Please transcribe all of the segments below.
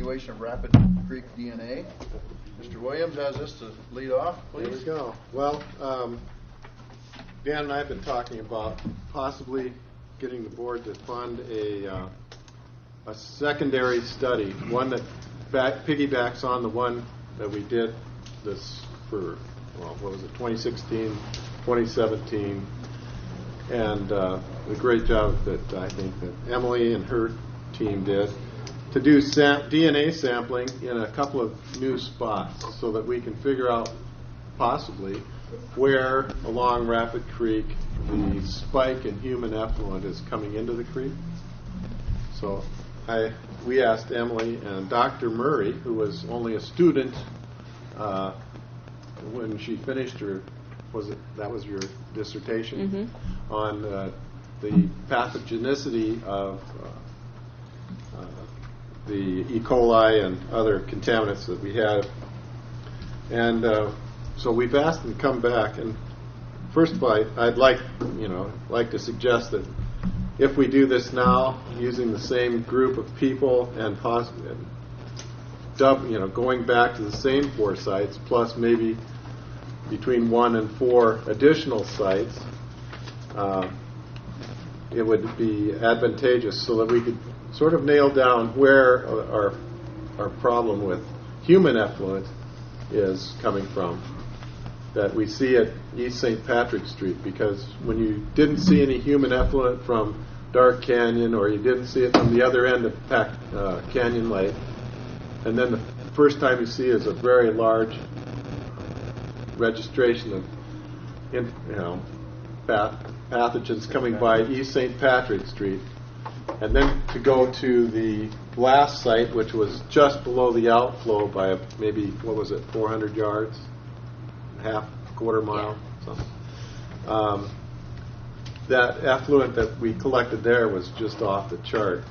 evaluation of Rapid Creek DNA. Mr. Williams has this to lead off, please. There we go. Well, Dan and I have been talking about possibly getting the board to fund a secondary study, one that piggybacks on the one that we did this for, well, what was it, 2016, 2017, and the great job that I think that Emily and her team did to do DNA sampling in a couple of new spots so that we can figure out possibly where along Rapid Creek the spike in human effluent is coming into the creek. So we asked Emily and Dr. Murray, who was only a student when she finished her, that was your dissertation, on the pathogenicity of the E. coli and other contaminants that we had. And so we've asked them to come back. And first of all, I'd like to suggest that if we do this now using the same group of people and possibly going back to the same 4 sites plus maybe between 1 and 4 additional sites, it would be advantageous so that we could sort of nail down where our problem with human effluent is coming from that we see at East St. Patrick Street, because when you didn't see any human effluent from Dark Canyon, or you didn't see it from the other end of Canyon Lake, and then the first time you see is a very large registration of pathogens coming by East St. Patrick Street, and then to go to the last site, which was just below the outflow by maybe, 400 yards, quarter mile, something. That effluent that we collected there was just off the chart.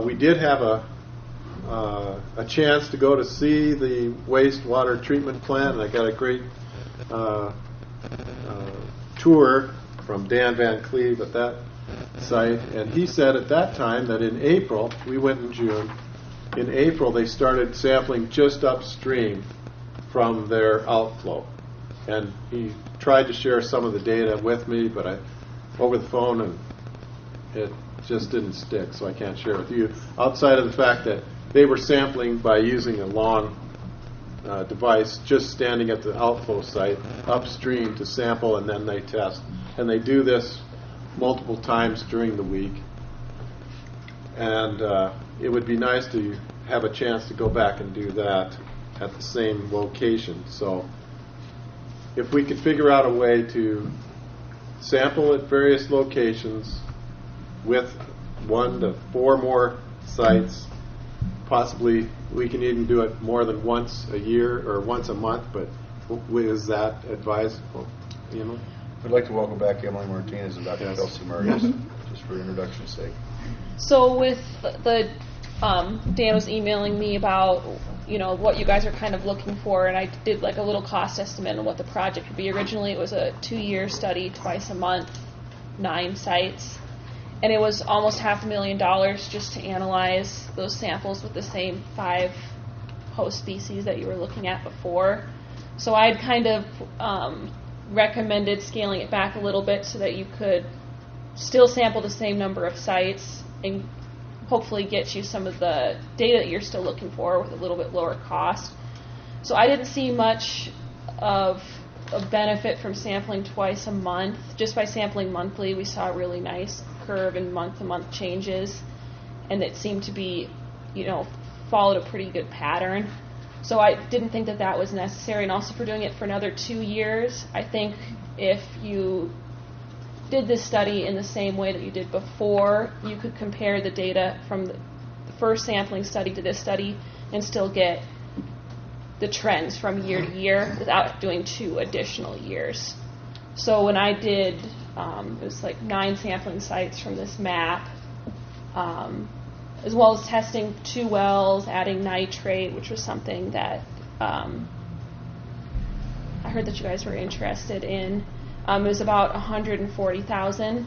We did have a chance to go to see the wastewater treatment plant, and I got a great tour from Dan Van Cleve at that site, and he said at that time that in April, we went in June, in April they started sampling just upstream from their outflow. And he tried to share some of the data with me, but over the phone, and it just didn't stick, so I can't share it with you. Outside of the fact that they were sampling by using a long device, just standing at the outflow site upstream to sample, and then they test. And they do this multiple times during the week. And it would be nice to have a chance to go back and do that at the same location. So if we could figure out a way to sample at various locations with 1 to 4 more sites, possibly we can even do it more than once a year or once a month, but is that advisable? I'd like to welcome back Emily Martinez and Dr. Kelsey Murray, just for introduction's sake. So with Dan was emailing me about what you guys are kind of looking for, and I did like a little cost estimate on what the project would be. Originally it was a 2-year study, twice a month, 9 sites, and it was almost $500,000 just to analyze those samples with the same 5 host species that you were looking at before. So I'd kind of recommended scaling it back a little bit so that you could still sample the same number of sites and hopefully get you some of the data that you're still looking for with a little bit lower cost. So I didn't see much of a benefit from sampling twice a month. Just by sampling monthly, we saw a really nice curve in month-to-month changes, and it seemed to be, followed a pretty good pattern. So I didn't think that that was necessary, and also for doing it for another 2 years, I think if you did this study in the same way that you did before, you could compare the data from the first sampling study to this study and still get the trends from year to year without doing 2 additional years. So when I did, it was like 9 sampling sites from this map, as well as testing 2 wells, adding nitrate, which was something that I heard that you guys were interested in. It was about $140,000.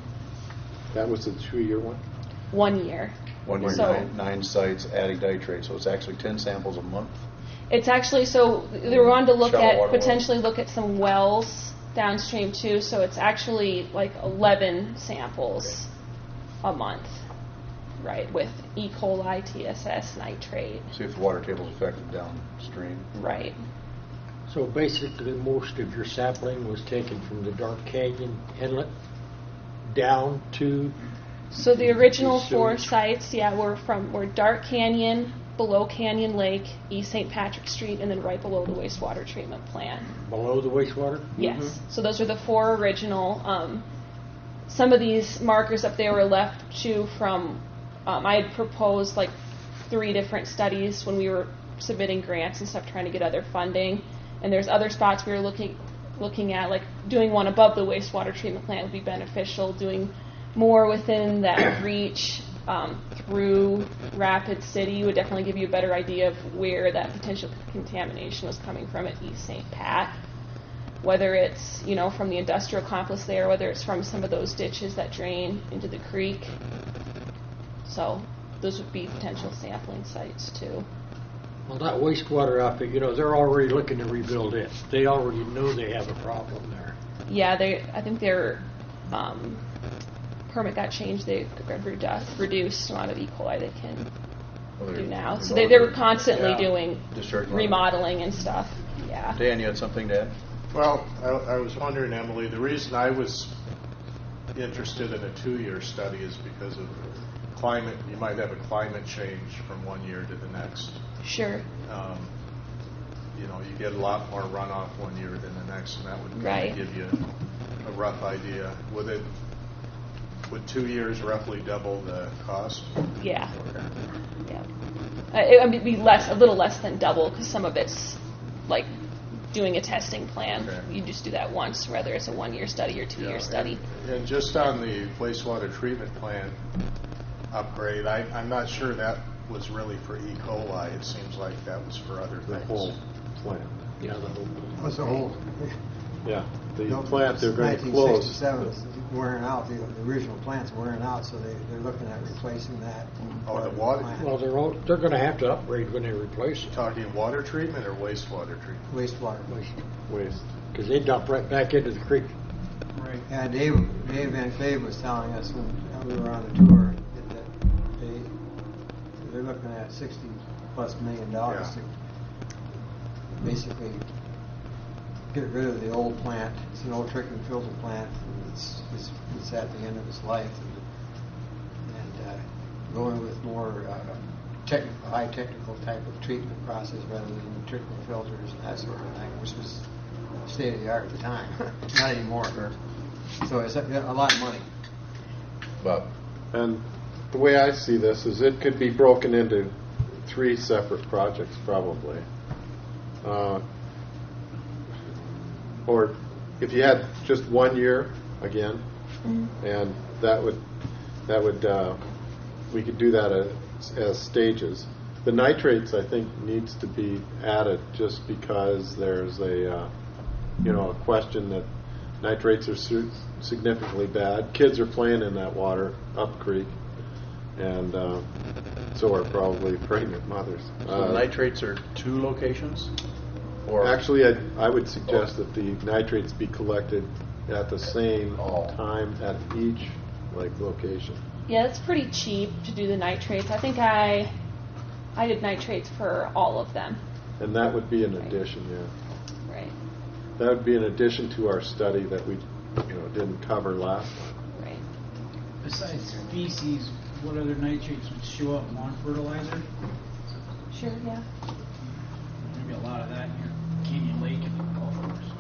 That was a 2-year one? 1 year. 1 year, So- nine sites, adding nitrate, so it's actually 10 samples a month? It's actually, so they were going to look Shallow at, water potentially look at some wells downstream too, so it's actually like 11 samples a month, right, with E. coli, TSS, nitrate, See if the water table's affected downstream. right. So basically, most of your sampling was taken from the Dark Canyon inlet down to, So the original Sewage. 4 sites, were Dark Canyon, below Canyon Lake, East St. Patrick Street, and then right below the wastewater treatment plant. below the wastewater? Yes. So those are the 4 original. Some of these markers up there were left to from, I had proposed like 3 different studies when we were submitting grants and stuff, trying to get other funding. And there's other spots we were looking at, like doing one above the wastewater treatment plant would be beneficial, doing more within that reach through Rapid City would definitely give you a better idea of where that potential contamination was coming from at East St. Pat. Whether it's, from the industrial complex there, whether it's from some of those ditches that drain into the creek. So those would be potential sampling sites too. Well, that wastewater outfit, they're already looking to rebuild it. They already know they have a problem there. Yeah, I think their permit got changed. They reduced the amount of E. coli they can do now. So they were constantly doing Discharge level. remodeling and stuff. Yeah. Dan, you had something to add? Well, I was wondering, Emily, the reason I was interested in a 2-year study is because of climate. You might have a climate change from one year to the next. Sure. You get a lot more runoff one year than the next, and that would Right. give you a rough idea. Would 2 years roughly double the cost? Yeah. Yeah. It would be a little less than double, because some of it's like doing a testing plan. Okay. You just do that once, whether it's a 1-year study or 2-year study. And just on the wastewater treatment plant upgrade, I'm not sure that was really for E. coli. It seems like that was for other The things. whole plant. Yeah, the whole. What's the whole? Yeah, the plant they're going to close. 1967 is wearing out. The original plant's wearing out, so they're looking at replacing that. Oh, the water- Well, they're going to have to upgrade when they replace it. Talking water treatment or wastewater treatment? Wastewater. Waste. Because they dump right back into the creek. Right. Yeah, Dave Van Cleve was telling us when we were on the tour that they're looking at $60+ million Yeah. to basically get rid of the old plant. It's an old trickling filter plant. It's at the end of its life, and going with more high technical type of treatment process rather than trickling filters and that sort of thing, which was state of the art at the time. Not anymore. So it's a lot of money. Bob? And the way I see this is it could be broken into 3 separate projects probably. Or if you had just 1 year again, and that would we could do that as stages. The nitrates I think needs to be added just because there's a question that nitrates are significantly bad. Kids are playing in that water up creek, and so are probably pregnant mothers. So the nitrates are 2 locations? Or Actually, I would suggest that the nitrates be collected at the same time at each location. Yeah, it's pretty cheap to do the nitrates. I think I did nitrates for all of them. And that would be an addition, yeah. Right. That would be an addition to our study that we didn't cover last time. Right. Besides feces, what other nitrates would show up in lawn fertilizer? Sure, yeah. Maybe a lot of that in your Canyon Lake and the golf course.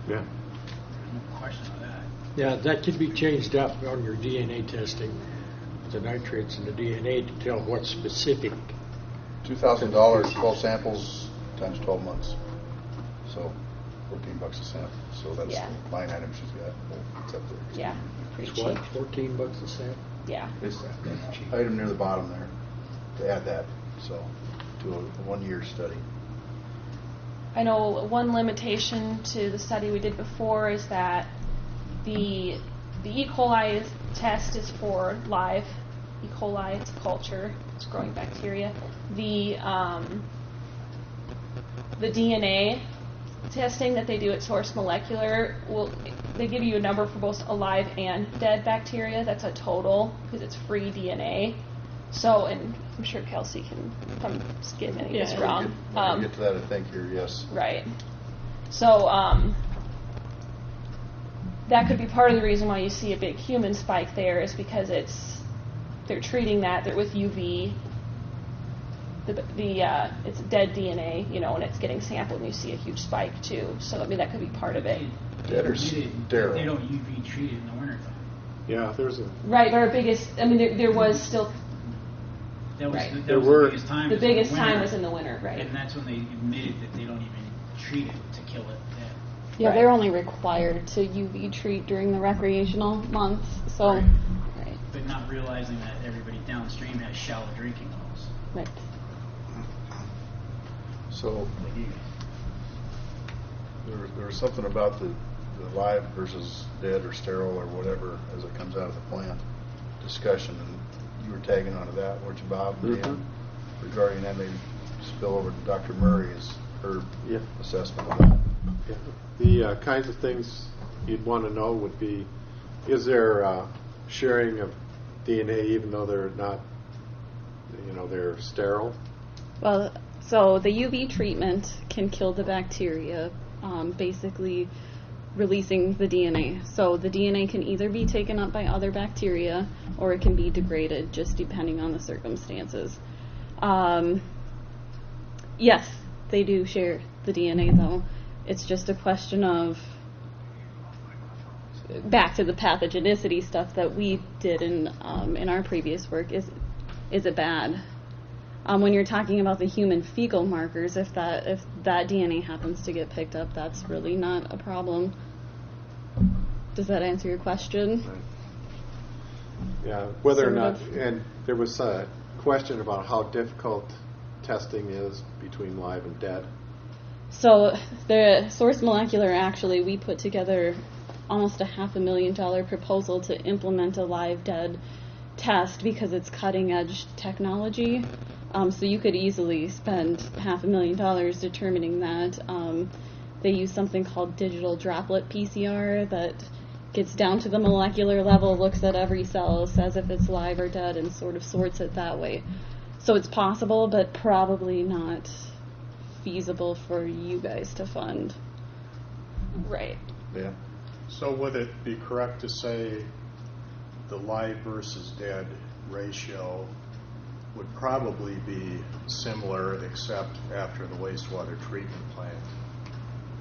Yeah. There's no question of that. Yeah, that could be changed up on your DNA testing, the nitrates and the DNA to tell what's specific. $2,000, 12 samples times 12 months. So $14 a sample. So that's the line item she's got. It's up there. Yeah, pretty It's what, cheap. $14 a sample? Yeah. It's item near the bottom there to add that. So to a 1-year study. I know one limitation to the study we did before is that the E. coli test is for live E. coli. It's a culture. It's growing bacteria. The DNA testing that they do at Source Molecular they give you a number for both alive and dead bacteria. That's a total because it's free DNA. So, and I'm sure Kelsey can come get any of this wrong. When we get to that, I think you're yes. Right. So that could be part of the reason why you see a big human spike there is because they're treating that with UV. It's dead DNA, and it's getting sampled, and you see a huge spike too. So I mean that could be part of it. Dead or sterile. They don't UV treat it in the wintertime. Yeah, there's a Right, but our biggest, I mean, there was still. That was, Right. that was the biggest time. The was in the biggest time winter. was in the winter, right? And that's when they admitted that they don't even treat it to kill it. Yeah, Right. they're only required to UV treat during the recreational months. So, Right. right. But not realizing that everybody downstream has shallow drinking wells. Right. So there was something about the live versus dead or sterile or whatever as it comes out of the plant discussion, and you were tagging onto that, weren't you, Bob? And Dan, regarding that, maybe spill over to Dr. Murray's her assessment of that. Yeah. The kinds of things you'd want to know would be, is there sharing of DNA even though they're not, they're sterile? Well, so the UV treatment can kill the bacteria, basically releasing the DNA. So the DNA can either be taken up by other bacteria or it can be degraded, just depending on the circumstances. Yes, they do share the DNA, though. It's just a question of, back to the pathogenicity stuff that we did in our previous work, is it bad? When you're talking about the human fecal markers, if that DNA happens to get picked up, that's really not a problem. Does that answer your question? Right. Yeah, whether or Sort not, of. and there was a question about how difficult testing is between live and dead. So the Source Molecular, actually, we put together almost a $500,000 proposal to implement a live dead test because it's cutting edge technology. So you could easily spend $500,000 determining that. They use something called digital droplet PCR that gets down to the molecular level, looks at every cell, says if it's live or dead, and sort of sorts it that way. So it's possible, but probably not feasible for you guys to fund. Right. Yeah. So would it be correct to say the live versus dead ratio would probably be similar except after the wastewater treatment plant?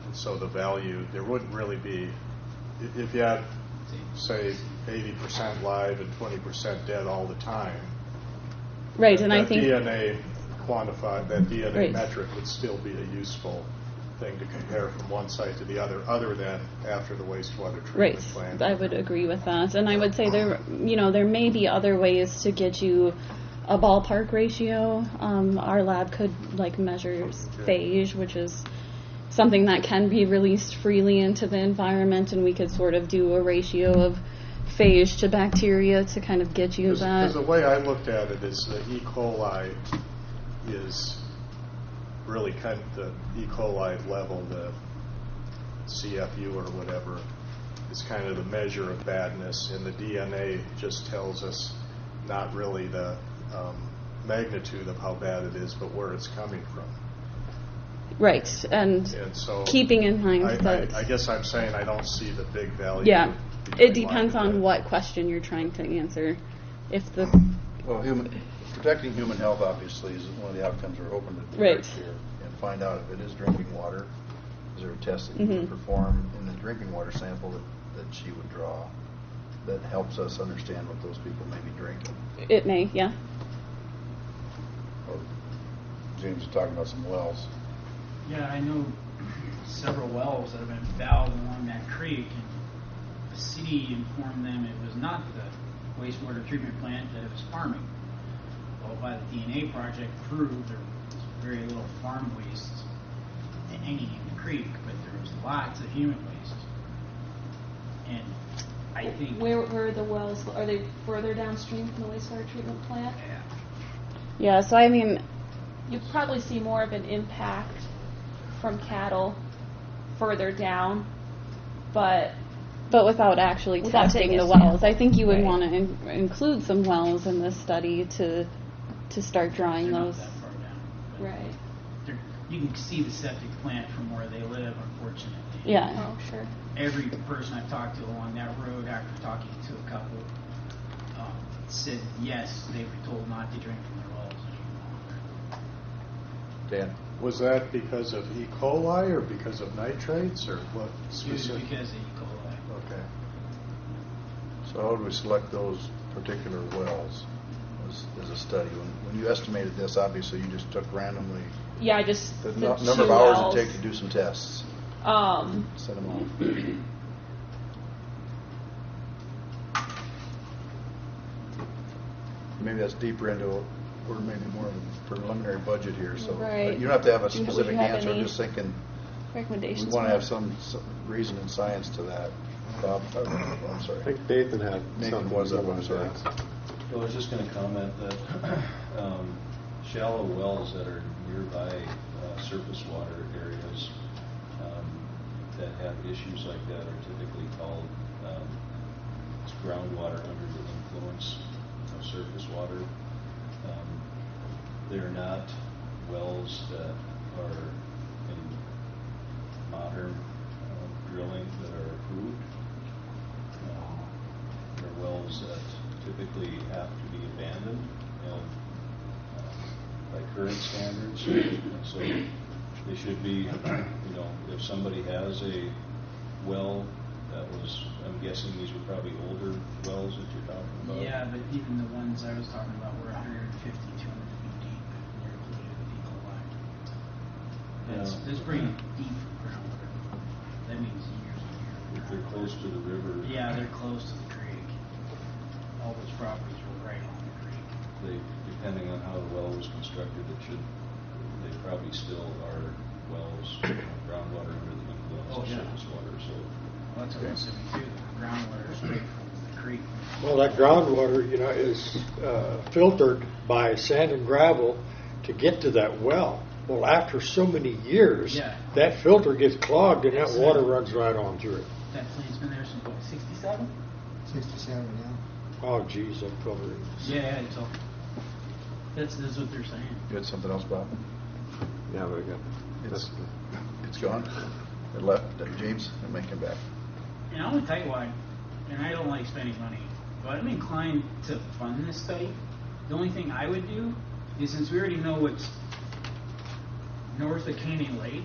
And so the value, there wouldn't really be, if you had, say, 80% live and 20% dead all the time, Right, that, and I think DNA quantified, that DNA Right. metric would still be a useful thing to compare from one site to the other than after the wastewater treatment right, plant. I would agree with that, and I would say there may be other ways to get you a ballpark ratio. Our lab could measure phage, which is something that can be released freely into the environment, and we could sort of do a ratio of phage to bacteria to kind of get you that. Because the way I looked at it is the E. coli is really kind of the E. coli level, the CFU or whatever, is kind of the measure of badness, and the DNA just tells us not really the magnitude of how bad it is, but where it's coming from. Right, and so keeping in mind that I guess I'm saying I don't see the big value. yeah, between it depends live and on dead. what question you're trying to answer. If the Well, protecting human health obviously is one of the outcomes we're hoping to Right. reach here, and find out if it is drinking water. Is there a test that you Mhm. would perform in the drinking water sample that she would draw that helps us understand what those people may be drinking? it may, yeah. Or James is talking about some wells. Yeah, I know several wells that have been valved along that creek, and the city informed them it was not the wastewater treatment plant, that it was farming. Well, by the DNA project proved there was very little farm waste hanging in the creek, but there was lots of human waste. And I think. Where are the wells? Are they further downstream from the wastewater treatment plant? Yeah. Yeah, so I mean, You'd probably see more of an impact from cattle further down, but without actually Without testing taking the a wells. sample. I think you would Right. want to include some wells in this study to start drawing They're not those. that far down. But right. You can see the septic plant from where they live, unfortunately. Yeah. Oh, sure. Every person I've talked to along that road, after talking to a couple, said yes, they were told not to drink from their wells anymore. Dan? Was that because of E. coli or because of nitrates or what Usually specific? because of E. coli. Okay. So how do we select those particular wells as a study? When you estimated this, obviously you just took randomly Yeah, I just the the number two of hours wells. it take to do some tests. Send them off. Maybe that's deeper into, or maybe more of a preliminary budget here, so. Right. You don't have to have a Do you- would specific you have answer, I'm any just thinking, we recommendations. want to for have that? some reason and science to that. Bob, I'm I sorry. think Nathan had Nathan something was he up, I'm wanted to sorry. ask. Well, I was just going to comment that shallow wells that are nearby surface water areas that have issues like that are typically called groundwater under the influence of surface water. They're not wells that are in modern drilling that are approved. They're wells that typically have to be abandoned and by current standards. And so they should be, if somebody has a well that was, I'm guessing these were probably older wells that you're talking about. Yeah, but even the ones I was talking about were 150, 200 feet deep. They're polluted with E. coli. That's pretty deep groundwater. That means years and years. If they're close to the river, Yeah, they're close to the creek. All those properties were right on the creek. depending on how the well was constructed, they probably still are wells, groundwater under the influence of surface water. So Well, that's what I'm saying too. Groundwater straight from the creek. Well, that groundwater, is filtered by sand and gravel to get to that well. Well, after so many years, Yeah. that filter gets clogged and that water runs right on through it. That plant's been there since what, 67? 67 now. Oh, geez, I'm covering. Yeah, so that's what they're saying. You had something else, Bob? Yeah, very good. It's gone? It left, James, and make him back. And I'm gonna tell you why, and I don't like spending money, but I'm inclined to fund this study. The only thing I would do is, since we already know what's north of Canyon Lake,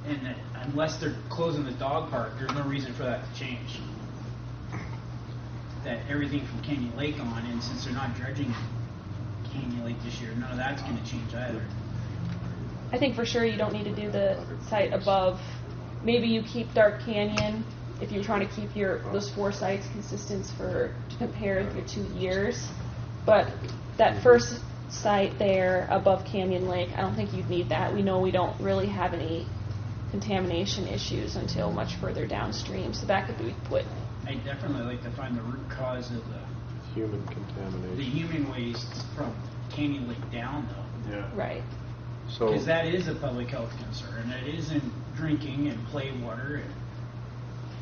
and that unless they're closing the dog park, there's no reason for that to change. That everything from Canyon Lake on, and since they're not dredging Canyon Lake this year, none of that's gonna change either. I think for sure you don't need to do the site above. Maybe you keep Dark Canyon if you're trying to keep those 4 sites consistent to compare your 2 years. But that first site there above Canyon Lake, I don't think you'd need that. We know we don't really have any contamination issues until much further downstream, so that could be put. I definitely like to find the root cause of the Human contamination. human waste from Canyon Lake down, though. Yeah. Right. So, Because that is a public health concern. It isn't drinking and play water.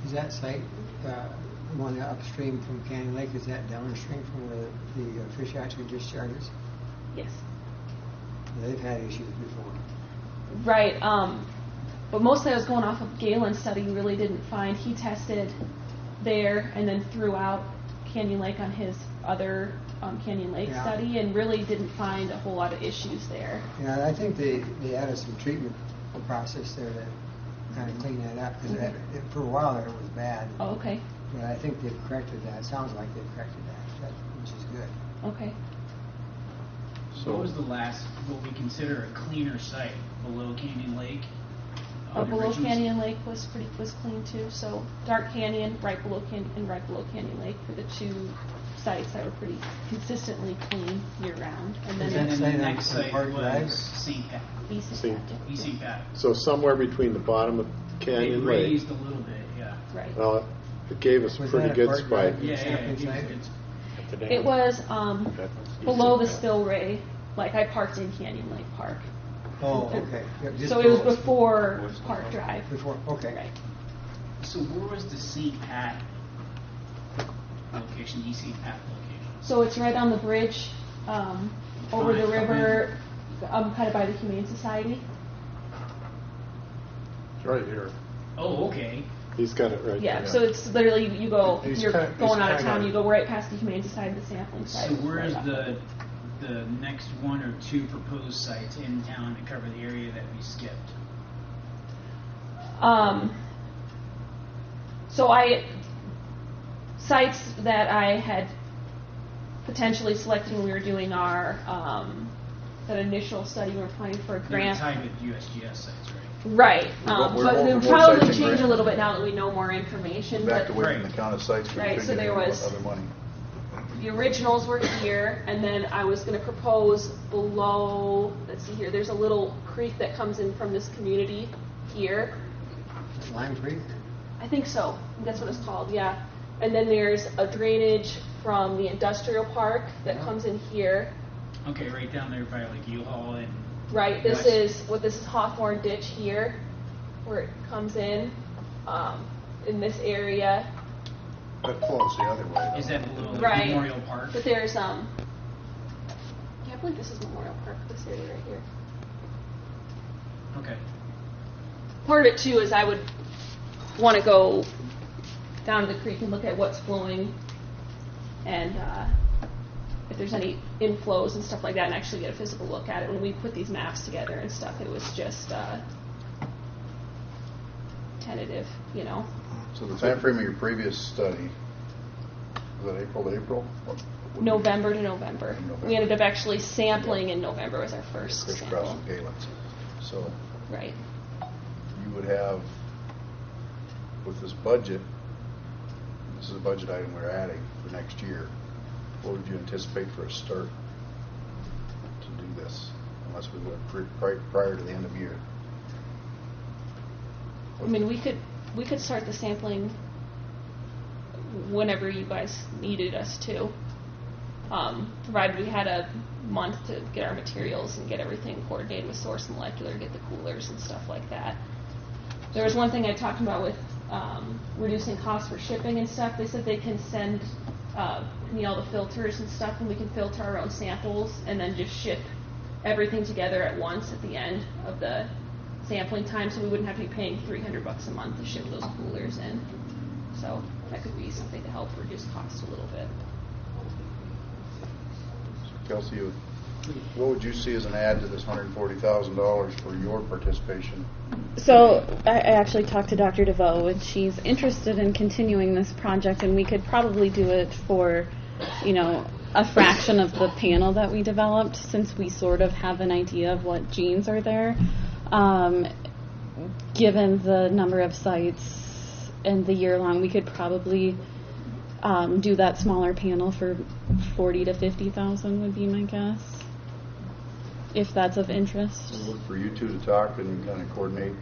Is that site, one upstream from Canyon Lake, is that downstream from where the fish actually discharges? Yes. They've had issues before. Right. But mostly I was going off of Galen's study. Really didn't find. He tested there and then threw out Canyon Lake on his other Canyon Lake Yeah. study, and really didn't find a whole lot of issues there. Yeah, I think they added some treatment process there to kind of clean that up, because for a while there it was bad. Oh, okay. But I think they've corrected that. It sounds like they've corrected that, which is good. Okay. What was the last, what we consider a cleaner site below Canyon Lake? Below Originally- Canyon Lake was clean too. So Dark Canyon, right below Canyon Lake were the 2 sites that were pretty consistently clean year round. And Is then that And then the site on next site Park Drive? was St. Pat. East of St. Patrick. St. Pat. So somewhere between the bottom of They Canyon Lake. raised a little bit, yeah. Right. Well, It gave us a Was pretty that a good Park spike. Drive? Yeah, Sampling it site? was At the dam. It was below the Yeah. spillway. Like I parked in Canyon Lake Park. Oh, okay. Yeah, just So it was below- before Park Drive. Before, okay. Right. So where was the St. Pat location, East St. Pat location? So it's right on the bridge over the river, kind of by the Humane Society. It's right here. Oh, okay. He's got it right Yeah, there. so it's literally you go, He's you're kind- going he's out of kinda- town, you go right past the Humane Society, the sampling site. So where is right off. the next one or two proposed sites in town to cover the area that we skipped? So sites that I had potentially selected when we were doing our that initial study, we were applying for a They were grant. tied with USGS sites, right? Right, We're but going they'll for more probably sites and change a grant. little bit now that we know more information. Back But away from Right. the count of sites, we Right, could so get there any was- other money. the originals were here, and then I was going to propose below. Let's see here. There's a little creek that comes in from this community here. Lime Creek? I think so. I think that's what it's called. Yeah. And then there's a drainage from the industrial park that comes in here. Okay, right down there by like U-Haul and. Right. This Nice. is Hawthorne Ditch here, where it comes in this area. That flows the other way. Is that below like, Right. Memorial Park? But there's yeah, I believe this is Memorial Park. This area right here. Okay. Part of it too is I would want to go down to the creek and look at what's flowing, and if there's any inflows and stuff like that, and actually get a physical look at it. When we put these maps together and stuff, it was just tentative, you know. So the time frame of your previous study, was that April to April? What would be- November to November. November. We ended up actually sampling in November was our first First sample. cross of Galen's. So Right. you would have, with this budget, this is a budget item we're adding for next year, what would you anticipate for a start to do this, unless we went prior to the end of the year? I mean, we could start the sampling whenever you guys needed us to, provided we had a month to get our materials and get everything coordinated with Source Molecular, get the coolers and stuff like that. There was one thing I talked about with reducing costs for shipping and stuff. They said they can send me all the filters and stuff, and we can filter our own samples and then just ship everything together at once at the end of the sampling time, so we wouldn't have to be paying $300 a month to ship those coolers in. So that could be something to help reduce costs a little bit. Kelsey, what would you see as an add to this $140,000 for your participation? So I actually talked to Dr. DeVoe, and she's interested in continuing this project, and we could probably do it for, a fraction of the panel that we developed, since we sort of have an idea of what genes are there. Given the number of sites and the year long, we could probably do that smaller panel for 40 to 50,000 would be my guess, if that's of interest. We'll look for you two to talk and kind of coordinate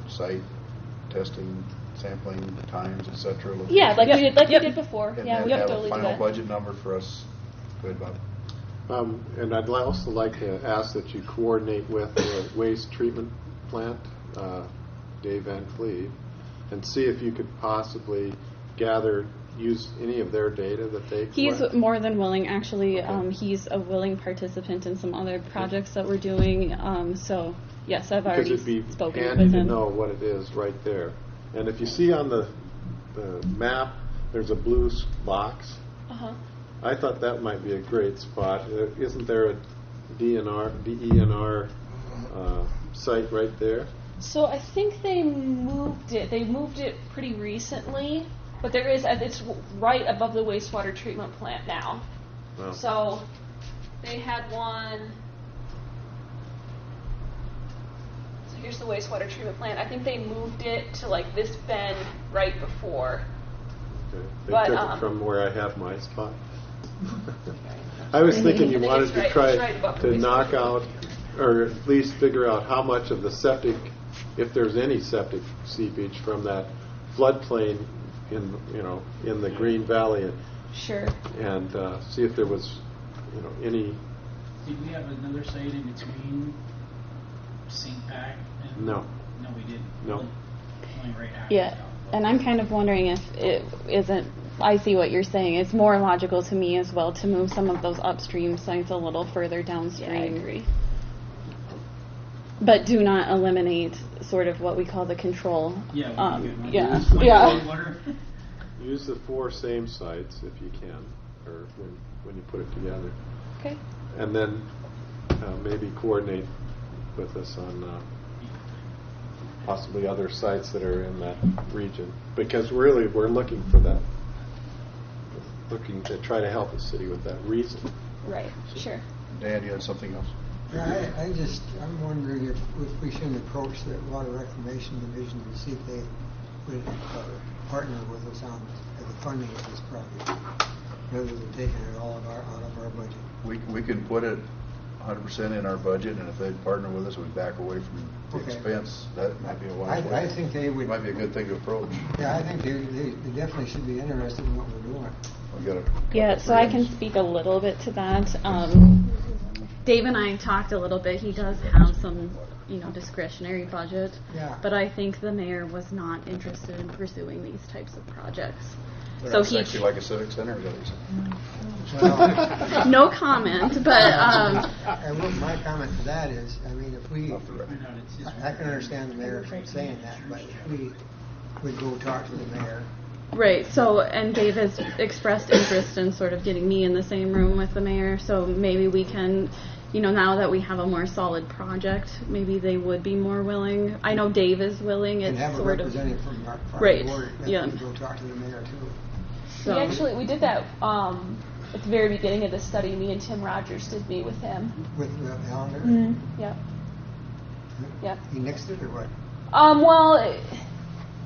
site testing, sampling times, etc. Yeah, like we Yep. did before. And Yeah, then we have have a totally do final that. budget number for us. Go ahead, Bob. And I'd also like to ask that you coordinate with the waste treatment plant, Dave Van Cleve, and see if you could possibly use any of their data that they He's collect. more than willing. Actually, Okay. he's a willing participant in some other projects that we're doing. So, yes, I've already Because it'd be spoken handy with to him. know what it is right there. And if you see on the map, there's a blue box. Uh-huh. I thought that might be a great spot. Isn't there a DENR site right there? So I think they moved it. They moved it pretty recently, but there is. It's right above the wastewater treatment plant now. Well, So they had one. So here's the wastewater treatment plant. I think they moved it to like this bend right before. okay. They but, took it from where I have my spot. I I was thinking you think wanted it's to right- try it's right above the to wastewater knock treatment out, or at least figure out how much of the septic, if there's any septic seepage from that floodplain in the Green Valley Sure. and see if there was any. Did we have another site in between St. Pac and? No. No, we didn't. No. Only right after. Yeah, South. and I'm kind of wondering if it isn't. I see what you're saying. It's more logical to me as well to move some of those upstream sites a little further downstream. Yeah, I agree. But do not eliminate sort of what we call the control. Yeah. Yeah. Use the Yeah. Water. Use the 4 same sites if you can, or when you put it together, Okay. and then maybe coordinate with us on possibly other sites that are in that region, because really we're looking for that, looking to try to help the city with that reason. Right. Sure. Dan, you had something else? Yeah, I'm wondering if we shouldn't approach the Water Reclamation Division to see if they would partner with us on the funding of this project, rather than taking it all out of our budget. We can put it 100% in our budget, and if they'd partner with us, we'd back away from the Okay. expense. That might be a wise way. I think they would. Might be a good thing to approach. Yeah, I think they definitely should be interested in what we're doing. We got a Yeah, couple so I can friends. speak a little bit to that. Dave and I talked a little bit. He does have some, discretionary budget. Yeah. But I think the mayor was not interested in pursuing these types of projects. They're So not he, sexy like a civic center, is that what you're saying? Well, no comment, but my comment to that is, I mean, if we, Off the record. I can understand the mayor saying that, but if we would go talk to the mayor. right. So, and Dave has expressed interest in sort of getting me in the same room with the mayor. So maybe we can, now that we have a more solid project, maybe they would be more willing. I know Dave is willing. And It's have a sort of representative from our Right, board that yeah. would go talk to the mayor too. so. We did that at the very beginning of the study. Me and Tim Rogers did meet with him. With Allender. Yep. Yep. He nixed it or what? Well,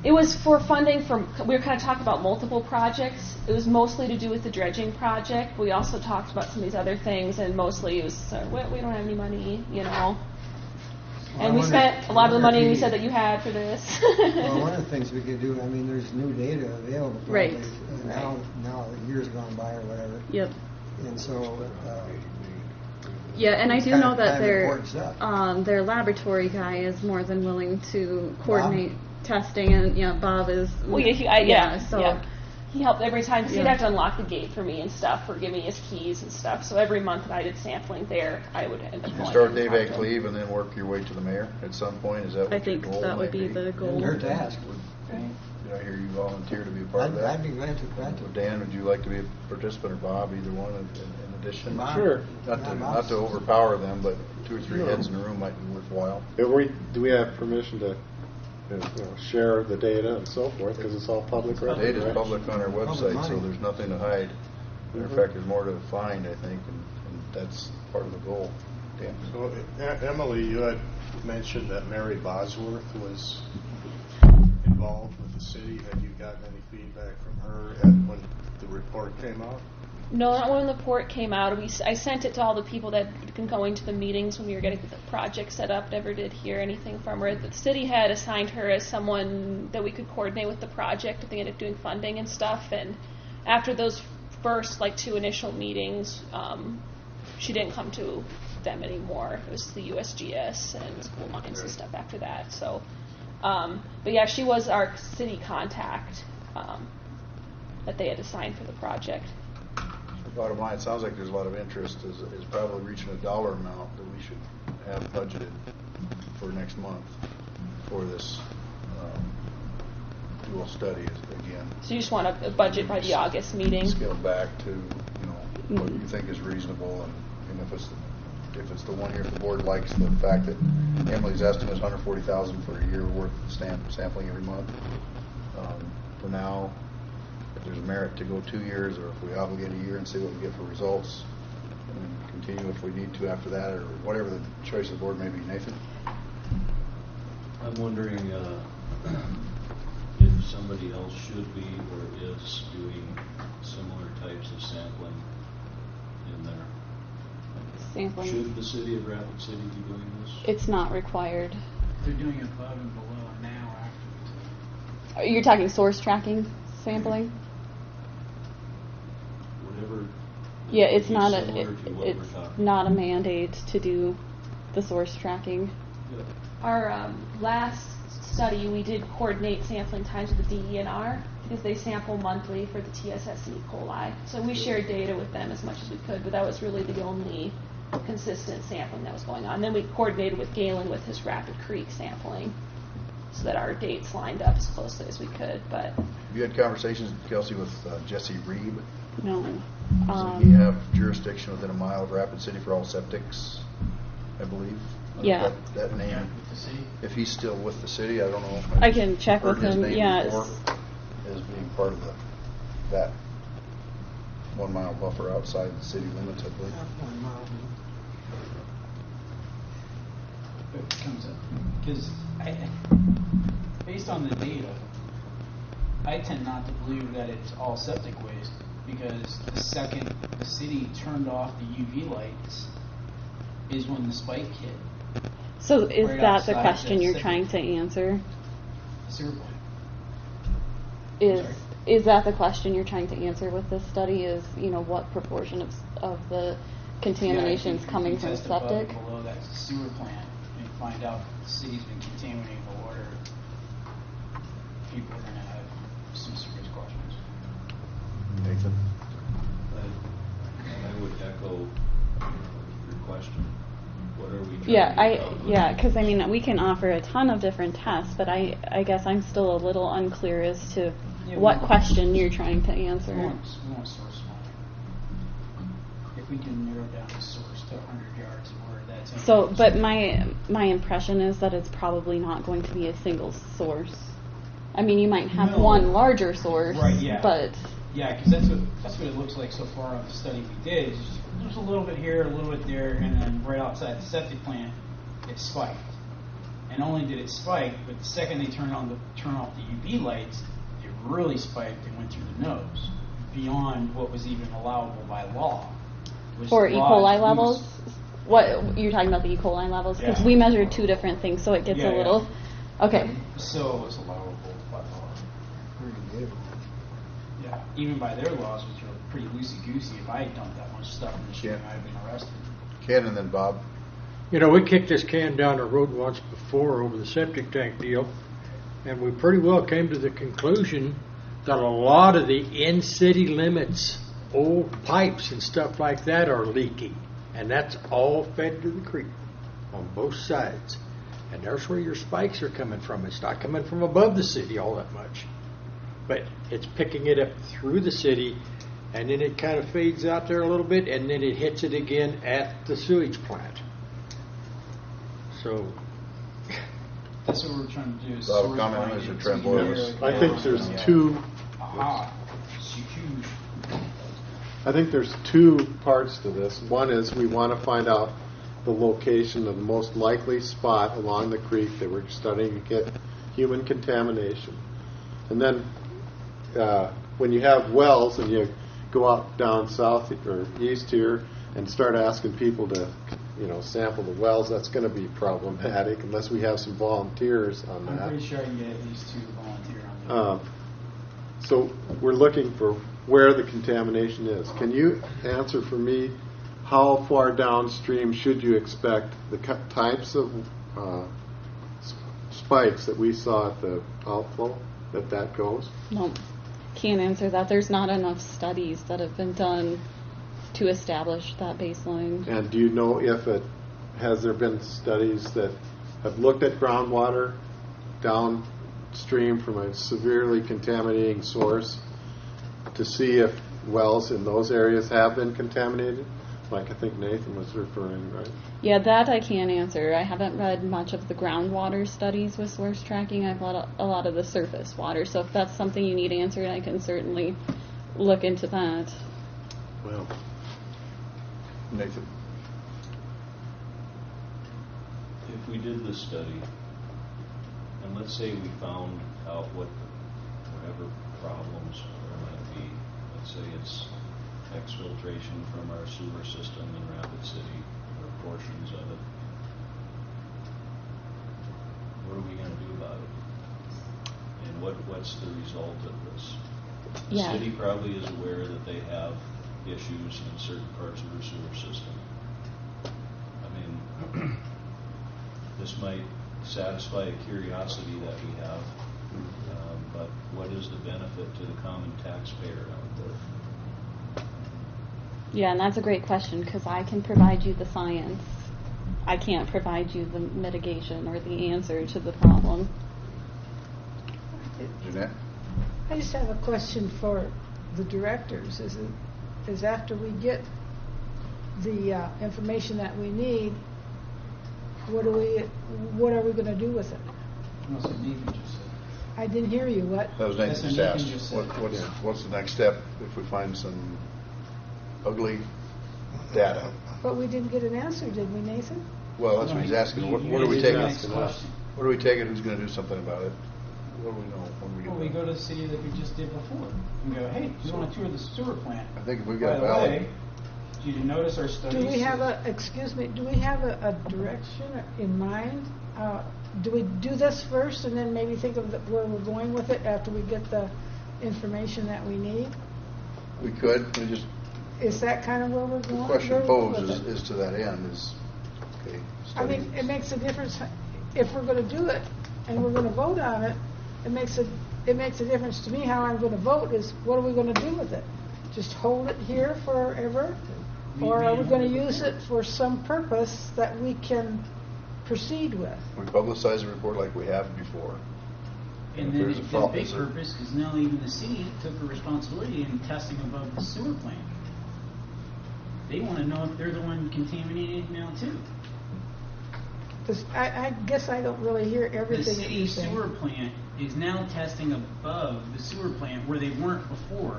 it was for funding we were kind of talking about multiple projects. It was mostly to do with the dredging project. We also talked about some of these other things, and mostly it was, we don't have any money, And we spent a lot of the money we said that you had for this. Well, one of the things we could do, I mean, there's new data available. Right. Now years gone by or whatever. Yep. And so. Yeah, and I do kind know of that important stuff. their laboratory guy is more than willing to coordinate testing, and Bob is. Well, he helped every time, because he'd have to unlock the gate for me and stuff, or give me his keys and stuff. So every month that I did sampling there, I would end up You going. start and Dave talk at to him. Cleve and then work your way to the mayor at some point. Is that what I your think goal that would might be the goal. Their task. Right. Did I hear you volunteer to be a part of that? I'd be glad to. Well, Dan, would you like to be a participant, or Bob, either one in addition? Bob. Sure. Not to overpower them, but 2 or 3 heads in the room might be worthwhile. Do we have permission to share the data and so forth, because it's all public The record, data's right? public on our website, so money. there's nothing to hide. Matter of fact, there's more to find, I think, and that's part of the goal. Dan? So, Emily, you had mentioned that Mary Bosworth was involved with the city. Had you gotten any feedback from her when the report came out? No, not when the report came out. I sent it to all the people that had been going to the meetings when we were getting the project set up. Never did hear anything from her. The city had assigned her as someone that we could coordinate with the project if they ended up doing funding and stuff. And after those first 2 initial meetings, she didn't come to them anymore. It was the USGS and school lines and stuff after that. So, but yeah, she was our city contact that they had assigned for the project. Bottom line, it sounds like there's a lot of interest, is probably reaching a dollar amount that we should have budgeted for next month for this dual study again. So you just want a budget by the August meeting? Scale back to, what you think is reasonable, and if it's the one year, if the board likes the fact that Emily's estimate is $140,000 for a year worth of sampling every month. For now, if there's merit to go 2 years, or if we obligate a year and see what we get for results, and continue if we need to after that, or whatever the choice of the board may be. Nathan? I'm wondering if somebody else should be or is doing similar types of sampling in there. Sampling. Should the city of Rapid City be doing this? It's not required. They're doing it above and below now after. You're talking source tracking sampling? Whatever. Yeah, it's would be not similar to what we're it's talking not a mandate to do the source tracking. about. Our last study, we did coordinate sampling times with the DENR because they sample monthly for the TSS and E. coli. So we shared data with them as much as we could, but that was really the only consistent sampling that was going on. Then we coordinated with Galen with his Rapid Creek sampling so that our dates lined up as closely as we could. But You had conversations, Kelsey, with Jesse Reeb. No. Doesn't he have jurisdiction within a mile of Rapid City for all septics, I believe? Yeah. That name. Yeah, with the city. If he's still with the city, I don't know. I just can check heard with his him. name Yeah, before it's- as being part of that 1 mile buffer outside the city limits, I believe. It comes up because based on the data, I tend not to believe that it's all septic waste because the second the city turned off the UV lights is when the spike hit. So is Right that the outside question the you're city. trying to answer? The sewer plant. Is Sorry? is that the question you're trying to answer with this study? Is what proportion of the contamination is Yeah, if coming you from test above septic? and below that sewer plant and find out the city's been contaminating the water, people are going to have some serious questions. Nathan? I would echo your question. What are we trying Yeah, to accomplish? because I mean we can offer a ton of different tests, but I guess I'm still a little unclear as to Yeah, what we- question you're trying to answer. We want source monitoring. If we can narrow down the source to 100 yards of where that's So, in. but my impression is that it's probably not going to be a single source. I mean, you might have No. one larger source, Right, yeah. but Yeah, because that's what it looks like so far on the study we did. Is just, there's a little bit here, a little bit there, and then right outside the septic plant, it spiked. And only did it spike, but the second they turn off the UV lights, it really spiked and went through the nose, beyond what was even allowable by law. which for the E. law coli is levels, loose. what you're talking about the E. coli levels? Because Yeah. we measured two different things, so it gets Yeah, a little. Okay. So it's allowable by law. Yeah, even by their laws, which are pretty loosey-goosey. If I had dumped that much stuff in the stream, Yeah. I'd have been arrested. Ken and then Bob. We kicked this can down the road once before over the septic tank deal, and we pretty well came to the conclusion that a lot of the in-city limits, old pipes and stuff like that are leaking, and that's all fed to the creek on both sides. And there's where your spikes are coming from. It's not coming from above the city all that much, but it's picking it up through the city, and then it kind of fades out there a little bit, and then it hits it again at the sewage plant. So, That's what we're trying to do. Is Bob, source comment on find this or it, Trent so we can Boyle? narrow it I think down. there's Yeah. two. Aha. It's huge. I think there's two parts to this. One is we want to find out the location of the most likely spot along the creek that we're starting to get human contamination. And then when you have wells and you go out down south or east here and start asking people to, sample the wells, that's going to be problematic unless we have some volunteers on I'm that. pretty sure I can get at least 2 to volunteer on that. So we're looking for where the contamination is. Can you answer for me how far downstream should you expect the types of spikes that we saw at the outflow that goes? No, can't answer that. There's not enough studies that have been done to establish that baseline. And do you know if has there been studies that have looked at groundwater downstream from a severely contaminating source to see if wells in those areas have been contaminated? Like I think Nathan was referring, right? Yeah, that I can't answer. I haven't read much of the groundwater studies with source tracking. I've read a lot of the surface water. So if that's something you need answered, I can certainly look into that. Well, Nathan. If we did this study, and let's say we found out whatever problems there might be, let's say it's exfiltration from our sewer system in Rapid City, or portions of it, what are we going to do about it? And what's the result of this? The Yeah. city probably is aware that they have issues in certain parts of their sewer system. I mean, this might satisfy a curiosity that we have, but what is the benefit to the common taxpayer out there? Yeah, and that's a great question because I can provide you the science. I can't provide you the mitigation or the answer to the problem. Jeanette? I just have a question for the directors. Is after we get the information that we need, what are we going to do with it? That's what Nathan just said. I didn't hear you. What? That was That's Nathan what just Nathan asked. just said. What's the next step if we find some ugly data? But we didn't get an answer, did we, Nathan? Well, that's what he's asking. What are we He's taking? asking us. What are we taking? Who's going to do something about it? What do we know when we get Well, we there? go to the city like we just did before and go, hey, we want to tour the sewer plant. I think if we By got a the valid, way, did you notice our studies? Do we have a direction in mind? Do we do this first and then maybe think of where we're going with it after we get the information that we need? we could. We just Is that kind of where we're going? the question where we're posed with it? is to that end is okay. I mean, study- it makes a difference if we're going to do it and we're going to vote on it. It makes a difference to me how I'm going to vote. Is what are we going to do with it? Just hold it here forever, or are we going to use it for some purpose that we can proceed with? we publicize the report like we have before. And If then there's a it's a fault, big is there- purpose because now even the city took a responsibility in testing above the sewer plant. They want to know if they're the one contaminating it now too. 'Cause I guess I don't really hear The everything that city you're saying. sewer plant is now testing above the sewer plant where they weren't before,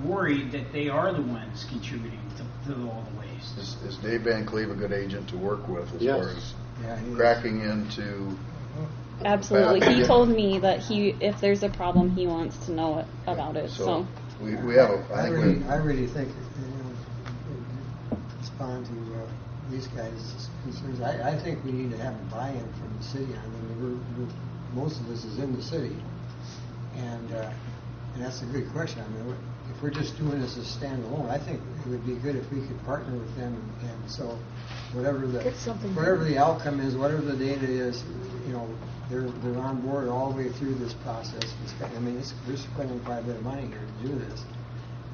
worried that they are the ones contributing to all the waste. Is Dave Van Cleve a good agent to work with as Yes. far as Yeah, he is. cracking into? Absolutely. Back. He told me that if there's a problem, he wants to know about it. So, we have a. I I think really think, respond to these guys' concerns. I think we need to have a buy-in from the city. I mean, most of this is in the city, and that's a good question. I mean, if we're just doing this as standalone, I think it would be good if we could partner with them, and so whatever Get something the outcome is, whatever the data is, they're on board all the way through this process. I mean, we're spending quite a bit of money here to do this.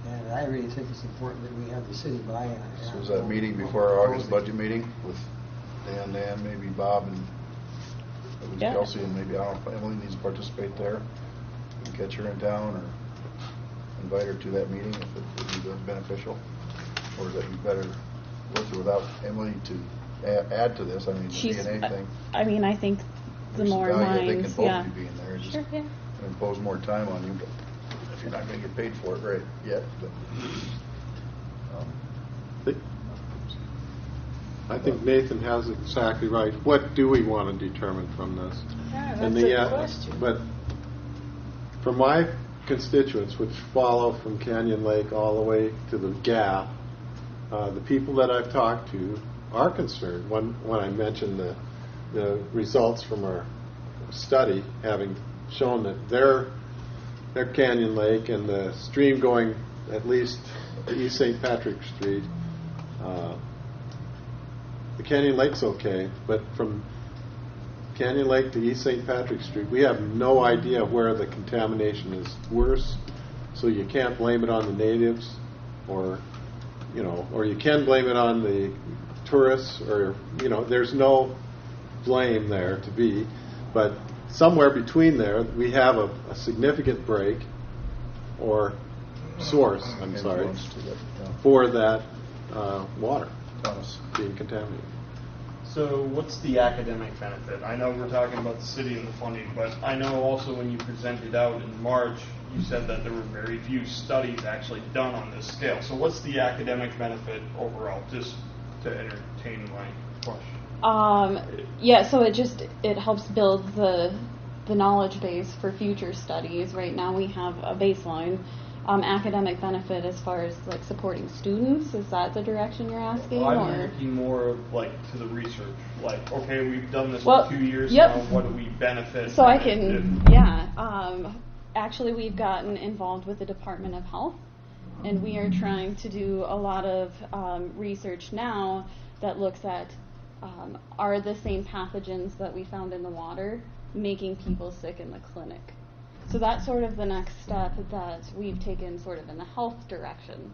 And I really think it's important that we have the city buy-in. So is that meeting before our August budget meeting with Dan, maybe Bob, and at least Yeah. Kelsey, and maybe, I don't know if Emily needs to participate there. We can catch her in town or invite her to that meeting if it would be beneficial. Or is that be better with or without Emily to add to this? I mean, the she's. DNA thing. I mean, I think the There's some more value, I think, in minds, both yeah. of you being there. Just Sure, yeah. impose more time on you, but if you're not going to get paid for it, right, yet. But, I think Nathan has it exactly right. What do we want to determine from this? Yeah, And that's a question. But for my constituents, which follow from Canyon Lake all the way to the Gap, the people that I've talked to are concerned. When I mentioned the results from our study, having shown that their Canyon Lake and the stream going at least to East St. Patrick Street, the Canyon Lake's okay, but from Canyon Lake to East St. Patrick Street, we have no idea where the contamination is worse, so you can't blame it on the natives, or you can blame it on the tourists, or there's no blame there to be, but somewhere between there we have a significant break or source, influence to that, yeah. for that water Thomas. being contaminated. So what's the academic benefit? I know we're talking about the city and the funding, but I know also when you presented out in March, you said that there were very few studies actually done on this scale. So what's the academic benefit overall, just to entertain my question? Yeah, so it helps build the knowledge base for future studies. Right now we have a baseline. Academic benefit as far as like supporting students, is that the direction you're asking? Well, I'm or? looking more like to the research. Like, okay, we've done this Well, for 2 years yep. now. What do we benefit? So from I it? can, yeah. actually we've gotten involved with the Department of Health, and we are trying to do a lot of research now that looks at are the same pathogens that we found in the water making people sick in the clinic. So that's sort of the next step that we've taken sort of in the health direction.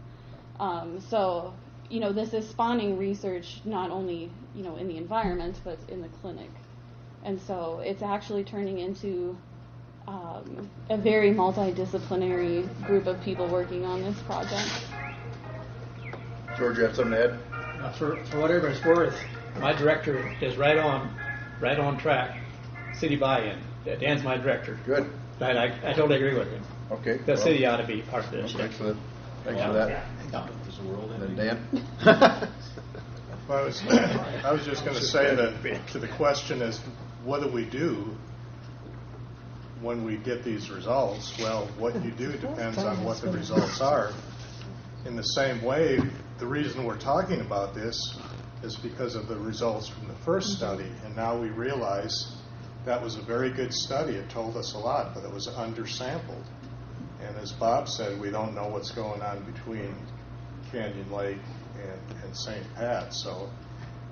So, this is spawning research not only, in the environment, but in the clinic. And so it's actually turning into a very multidisciplinary group of people working on this project. George, you have something to add? For whatever it's worth, my director is right on track. City buy-in. Dan's my director. Good. And I totally agree with him. Okay. The city ought to be part of this. Thanks for that. Thanks for that. Yeah. Is the world And ending? then Dan? Well, I was just going to say that to the question is, what do we do when we get these results? Well, what you do depends on what the results are. In the same way, the reason we're talking about this is because of the results from the first study, and now we realize that was a very good study. It told us a lot, but it was undersampled. And as Bob said, we don't know what's going on between Canyon Lake and St. Pat. So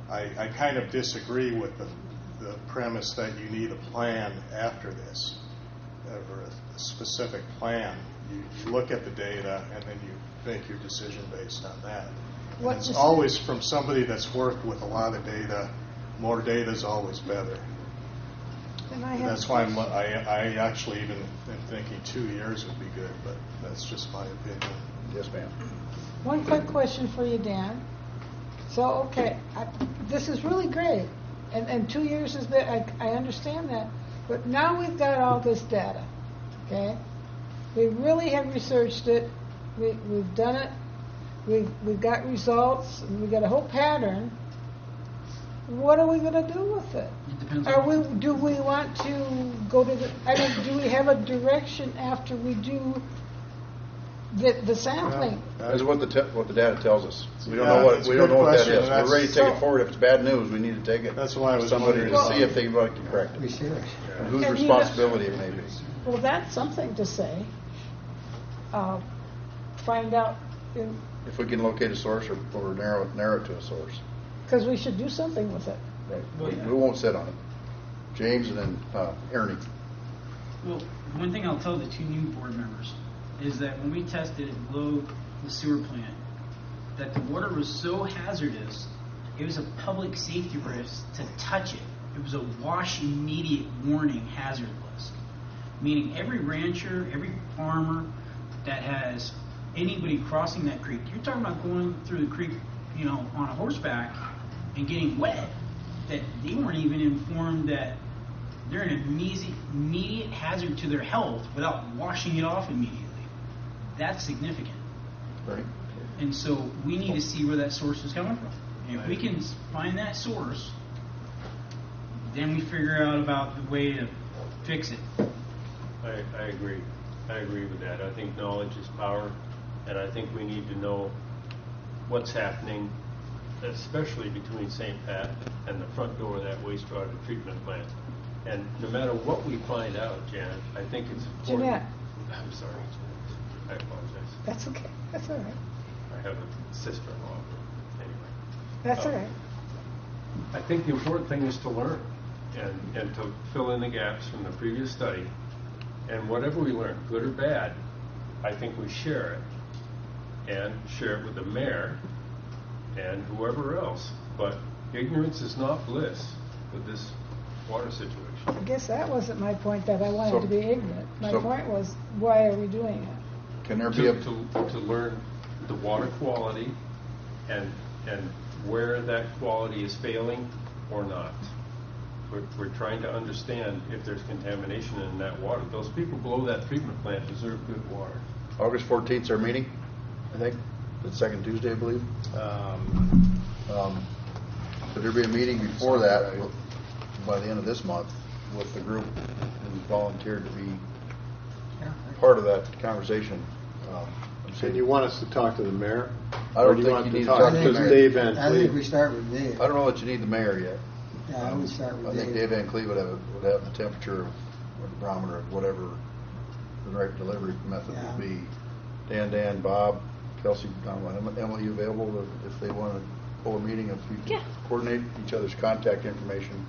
I kind of disagree with the premise that you need a plan after this, or a specific plan. You look at the data and then you make your decision based on that. And it's always from somebody that's worked with a lot of data. More data is always better. That's why I actually even am thinking 2 years would be good, but that's just my opinion. Yes, ma'am. One quick question for you, Dan. So, okay, this is really great, and 2 years is that I understand that, but now we've got all this data, okay? We really have researched it. We've done it. We've got results. And we've got a whole pattern. What are we going to do with it? It depends Do we want to go to do we have a direction after we do the sampling? That's what the data tells us. We don't Yeah, know what that's a we don't good know what that question, is. and We're ready to take so- it forward. If it's bad news, we need to take it. That's why I was somebody wondering to about see if they want to correct it. Research. And whose And you responsibility it may be. Well, that's something to say. Find out, If we can locate a source or narrow it to a source. because we should do something with it. Right. We won't sit on it. James and then Ernie. Well, one thing I'll tell the two new board members is that when we tested below the sewer plant, that the water was so hazardous, it was a public safety risk to touch it. It was a wash immediate warning hazard list, meaning every rancher, every farmer that has anybody crossing that creek, you're talking about going through the creek, on a horseback and getting wet, that they weren't even informed that they're an immediate hazard to their health without washing it off immediately. That's significant. Right. And so we need to see where that source is coming from. And if we can find that source, then we figure out about the way to fix it. I agree. I agree with that. I think knowledge is power, and I think we need to know what's happening, especially between St. Pat and the front door of that wastewater treatment plant. And no matter what we find out, Janet, I think it's important. Jeanette. I'm sorry, Janet. I apologize. That's okay. That's all right. I have a sister-in-law. Anyway. That's all right. I think the important thing is to learn and to fill in the gaps from the previous study. And whatever we learn, good or bad, I think we share it. And share it with the mayor and whoever else. But ignorance is not bliss with this water situation. I guess that wasn't my point, that I wanted to be ignorant. My so- point was, why are we doing it? Can there be a To learn the water quality and where that quality is failing or not. We're trying to understand if there's contamination in that water. Those people below that treatment plant deserve good water. August 14th is our meeting, I think. The second Tuesday, I believe. Could there be a meeting before that, by the end of this month, with the group who volunteered to be part of that conversation? And you want us to talk to the mayor? I don't Or do think want you to need to talk talk to to the mayor. Dave Van I think Cleve? we start with Dave. I don't know that you need the mayor yet. Yeah, I would start with I think Dave Van Cleve would have the temperature or the barometer of whatever the right delivery method would be. Dan, Bob, Kelsey, Emily, you available if they want to hold a meeting, if you can coordinate each other's contact information.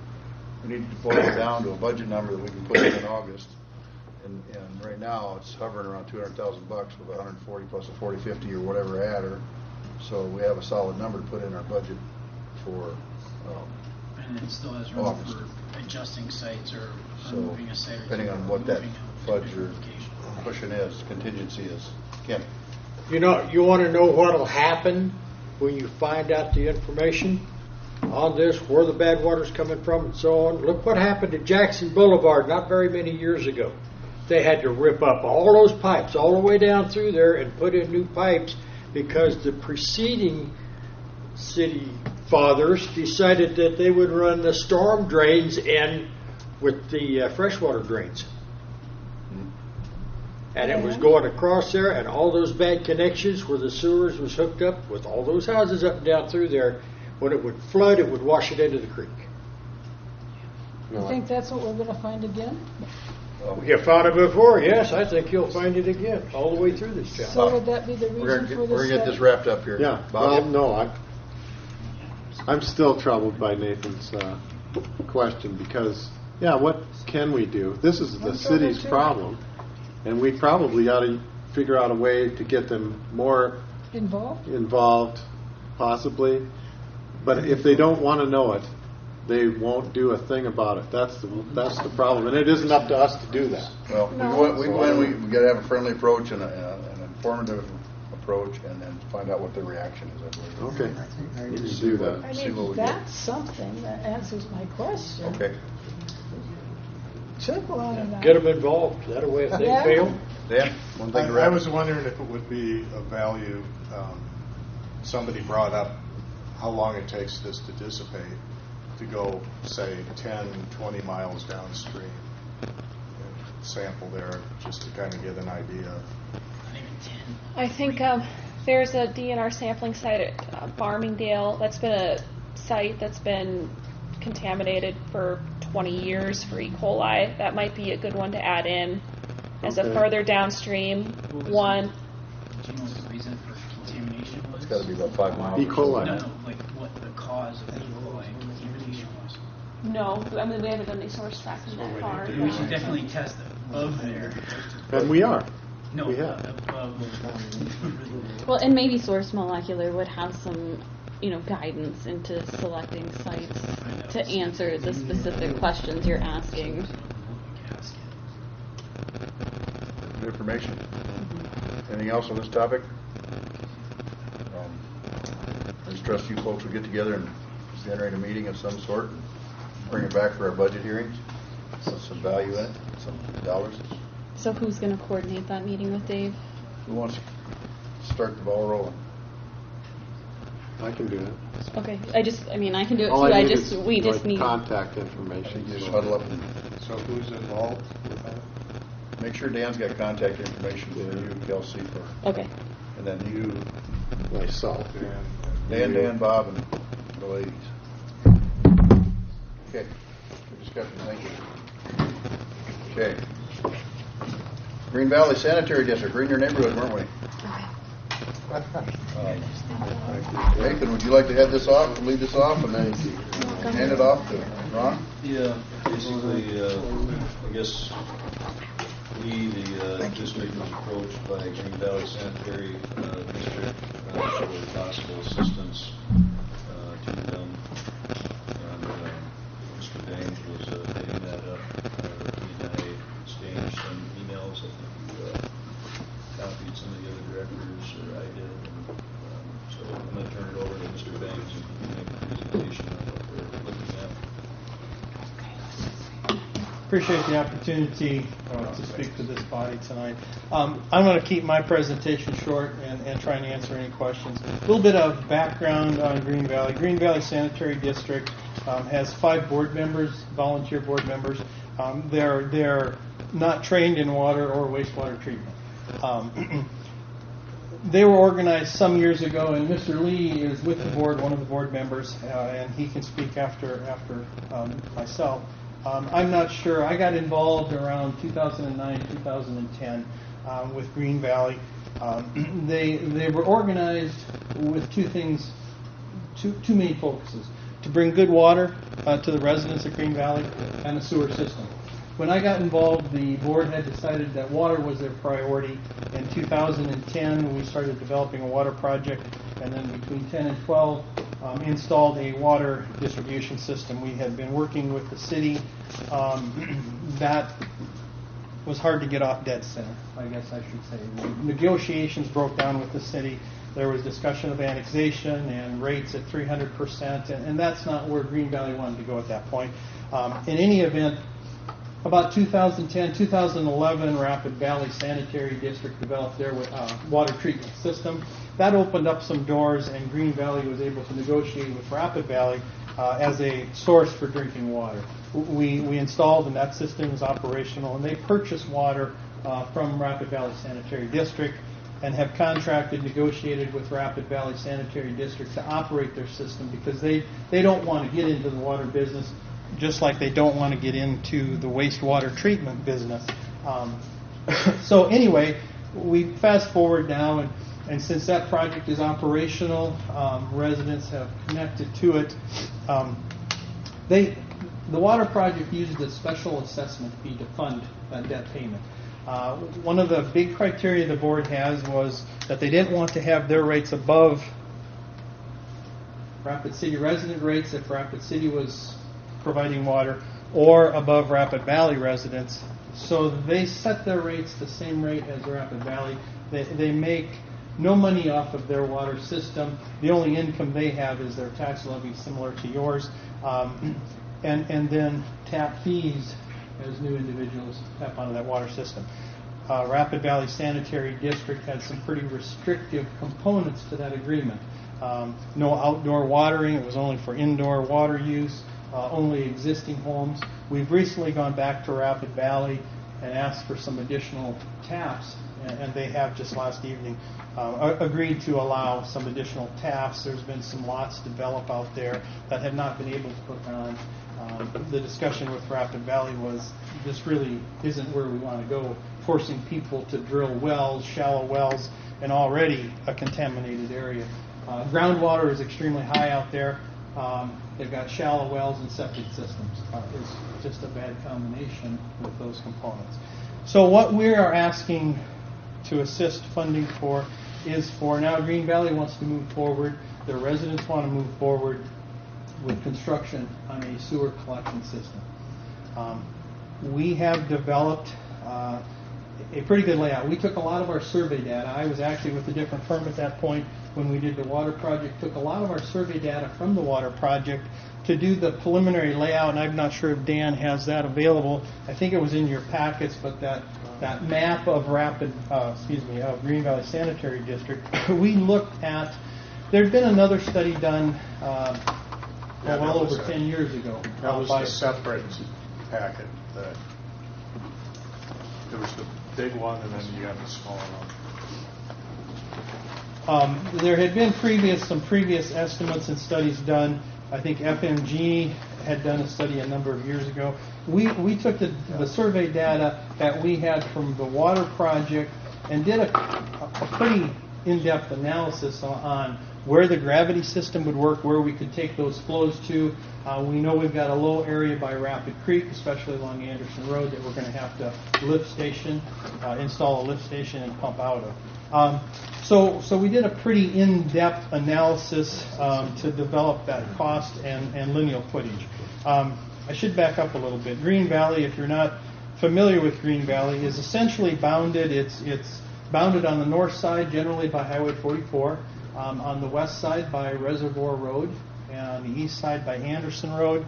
We need to boil it down to a budget number that we can put in August. And right now it's hovering around $200,000 with 140 plus a 40/50 or whatever adder. So we have a solid number to put in our budget for. And it still has room for adjusting sites or moving a site. Depending on what that fudge or cushion is, contingency is. Kim. You know, you want to know what will happen when you find out the information on this, where the bad water's coming from and so on. Look what happened to Jackson Boulevard not very many years ago. They had to rip up all those pipes all the way down through there and put in new pipes because the preceding city fathers decided that they would run the storm drains in with the freshwater drains. And it was going across there, and all those bad connections where the sewers was hooked up with all those houses up and down through there. When it would flood, it would wash it into the creek. You think that's what we're going to find again? You found it before, yes. I think you'll find it again, all the way through this town. So would that be the reason for this? We're going to get this wrapped up here. Yeah. Bob? Well, no, I'm still troubled by Nathan's question because, what can we do? This is the city's problem, and we probably ought to figure out a way to get them more involved, possibly. But if they don't want to know it, they won't do a thing about it. That's the problem, and it isn't up to us to do that. Well, we got to have a friendly approach and an informative approach, and then find out what the reaction is. I believe. Okay, I we think can do that. I See what mean, we that's something that answers my question. Okay. Trickle on it. Get them involved. That way, if they fail. Dan, one thing to I wrap. was wondering if it would be of value. Somebody brought up how long it takes this to dissipate, to go, say, 10, 20 miles downstream, and sample there, just to kind of get an idea. I think there's a DNR sampling site at Barmingdale. That's been a site that's been contaminated for 20 years for E. coli. That might be a good one to add in as a further downstream one. Do you know what the reason for contamination was? It's got to be about 5 miles. E. coli. No, like what the cause of the E. coli contamination was. No, I mean, we haven't done any source tracking that far. We should definitely test above there. And we are. No, We have. above. Well, and maybe Source Molecular would have some, guidance into selecting sites to answer the specific questions you're asking. Good information. Anything else on this topic? I just trust you folks will get together and generate a meeting of some sort and bring it back for our budget hearings with some value in it, some dollars. So who's going to coordinate that meeting with Dave? Who wants to start the ball rolling? I can do it. Okay, I can do it All too. I need is We just need contact information. You just huddle up and So who's involved with that? make sure Dan's got contact information for you, Kelsey, Okay. and then you, Myself. Dan, Bob, and the ladies. Okay. Good discussion. Thank you. Okay. Green Valley Sanitary District. We're in your neighborhood, weren't we? Nathan, would you like to head this off, lead this off, and then hand it off to Ron? Yeah, basically, I guess the district was approached by Green Valley Sanitary District for possible assistance to them. And Mr. Bangs was heading that up. He and I exchanged some emails. I think you copied some of the other directors, or I did. And, so I'm going to turn it over to Mr. Bangs and he can make a presentation on what we're looking at. Appreciate the opportunity to speak to this body tonight. I'm going to keep my presentation short and try and answer any questions. A little bit of background on Green Valley. Green Valley Sanitary District has 5 board members, volunteer board members. They're not trained in water or wastewater treatment. They were organized some years ago, and Mr. Lee is with the board, one of the board members, and he can speak after myself. I'm not sure. I got involved around 2009, 2010 with Green Valley. They were organized with two things, two main focuses: to bring good water to the residents of Green Valley and a sewer system. When I got involved, the board had decided that water was their priority. In 2010, we started developing a water project, and then between 10 and 12, installed a water distribution system. We had been working with the city. That was hard to get off dead center, I guess I should say. Negotiations broke down with the city. There was discussion of annexation and rates at 300%, and that's not where Green Valley wanted to go at that point. In any event, about 2010, 2011, Rapid Valley Sanitary District developed their water treatment system. That opened up some doors, and Green Valley was able to negotiate with Rapid Valley as a source for drinking water. We installed, and that system is operational, and they purchase water from Rapid Valley Sanitary District and have contracted, negotiated with Rapid Valley Sanitary District to operate their system, because they don't want to get into the water business, just like they don't want to get into the wastewater treatment business. So anyway, we fast forward now, and since that project is operational, residents have connected to it. The water project used a special assessment fee to fund that debt payment. One of the big criteria the board has was that they didn't want to have their rates above Rapid City resident rates if Rapid City was providing water, or above Rapid Valley residents. So they set their rates the same rate as Rapid Valley. They make no money off of their water system. The only income they have is their tax levy, similar to yours, and then tap fees as new individuals tap onto that water system. Rapid Valley Sanitary District had some pretty restrictive components to that agreement. No outdoor watering. It was only for indoor water use. Only existing homes. We've recently gone back to Rapid Valley and asked for some additional taps, and they have just last evening agreed to allow some additional taps. There's been some lots developed out there that have not been able to put on. The discussion with Rapid Valley was, this really isn't where we want to go, forcing people to drill wells, shallow wells, in already a contaminated area. Groundwater is extremely high out there. They've got shallow wells and septic systems. It's just a bad combination with those components. So what we are asking to assist funding for is for now Green Valley wants to move forward. Their residents want to move forward with construction on a sewer collection system. We have developed a pretty good layout. We took a lot of our survey data. I was actually with a different firm at that point when we did the water project, took a lot of our survey data from the water project to do the preliminary layout, and I'm not sure if Dan has that available. I think it was in your packets, but that map of of Green Valley Sanitary District, we looked at, there'd been another study done well over 10 years ago. That was a separate packet. There was the big one, and then you have the smaller one. There had been some previous estimates and studies done. I think FMG had done a study a number of years ago. We took the survey data that we had from the water project and did a pretty in-depth analysis on where the gravity system would work, where we could take those flows to. We know we've got a low area by Rapid Creek, especially along Anderson Road, that we're going to have to install a lift station and pump out of. So we did a pretty in-depth analysis to develop that cost and lineal footage. I should back up a little bit. Green Valley, if you're not familiar with Green Valley, is essentially bounded. It's bounded on the north side generally by Highway 44, on the west side by Reservoir Road, and on the east side by Anderson Road.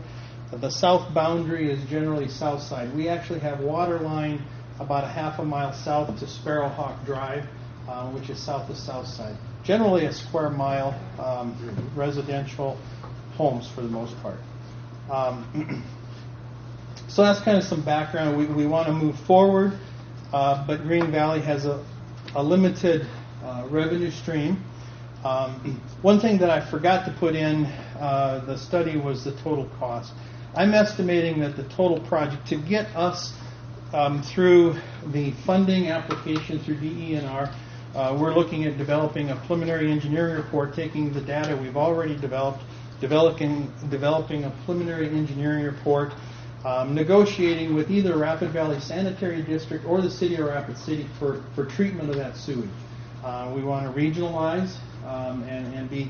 The south boundary is generally south side. We actually have water line about a half a mile south to Sparrowhawk Drive, which is south of south side. Generally a square mile, residential homes for the most part. So that's kind of some background. We want to move forward, but Green Valley has a limited revenue stream. One thing that I forgot to put in the study was the total cost. I'm estimating that the total project to get us through the funding application through DENR, we're looking at developing a preliminary engineering report, taking the data we've already developed, developing a preliminary engineering report, negotiating with either Rapid Valley Sanitary District or the City of Rapid City for treatment of that sewage. We want to regionalize and be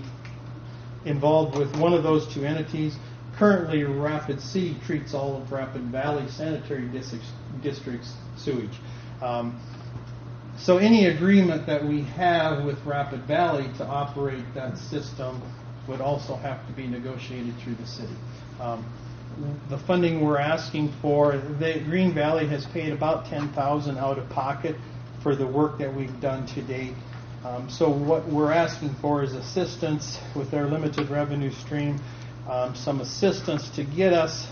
involved with one of those two entities. Currently, Rapid City treats all of Rapid Valley Sanitary District's sewage. So any agreement that we have with Rapid Valley to operate that system would also have to be negotiated through the city. The funding we're asking for, Green Valley has paid about $10,000 out of pocket for the work that we've done to date. So what we're asking for is assistance with their limited revenue stream, some assistance to get us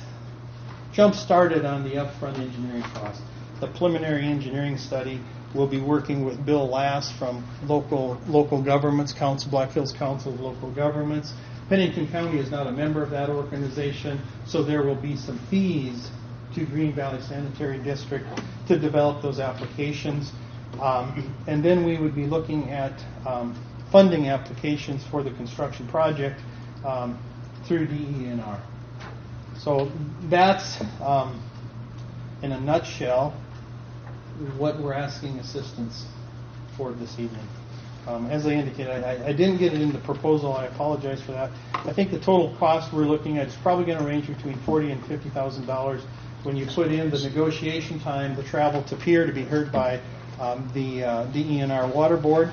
jump-started on the upfront engineering cost. The preliminary engineering study will be working with Bill Lass from local governments, Black Hills Council of Local Governments. Pennington County is not a member of that organization, so there will be some fees to Green Valley Sanitary District to develop those applications. And then we would be looking at funding applications for the construction project through DENR. So that's, in a nutshell, what we're asking assistance for this evening. As I indicated, I didn't get it in the proposal. I apologize for that. I think the total cost we're looking at is probably going to range between $40,000 and $50,000 when you put in the negotiation time, the travel to Pier to be heard by the DENR Water Board,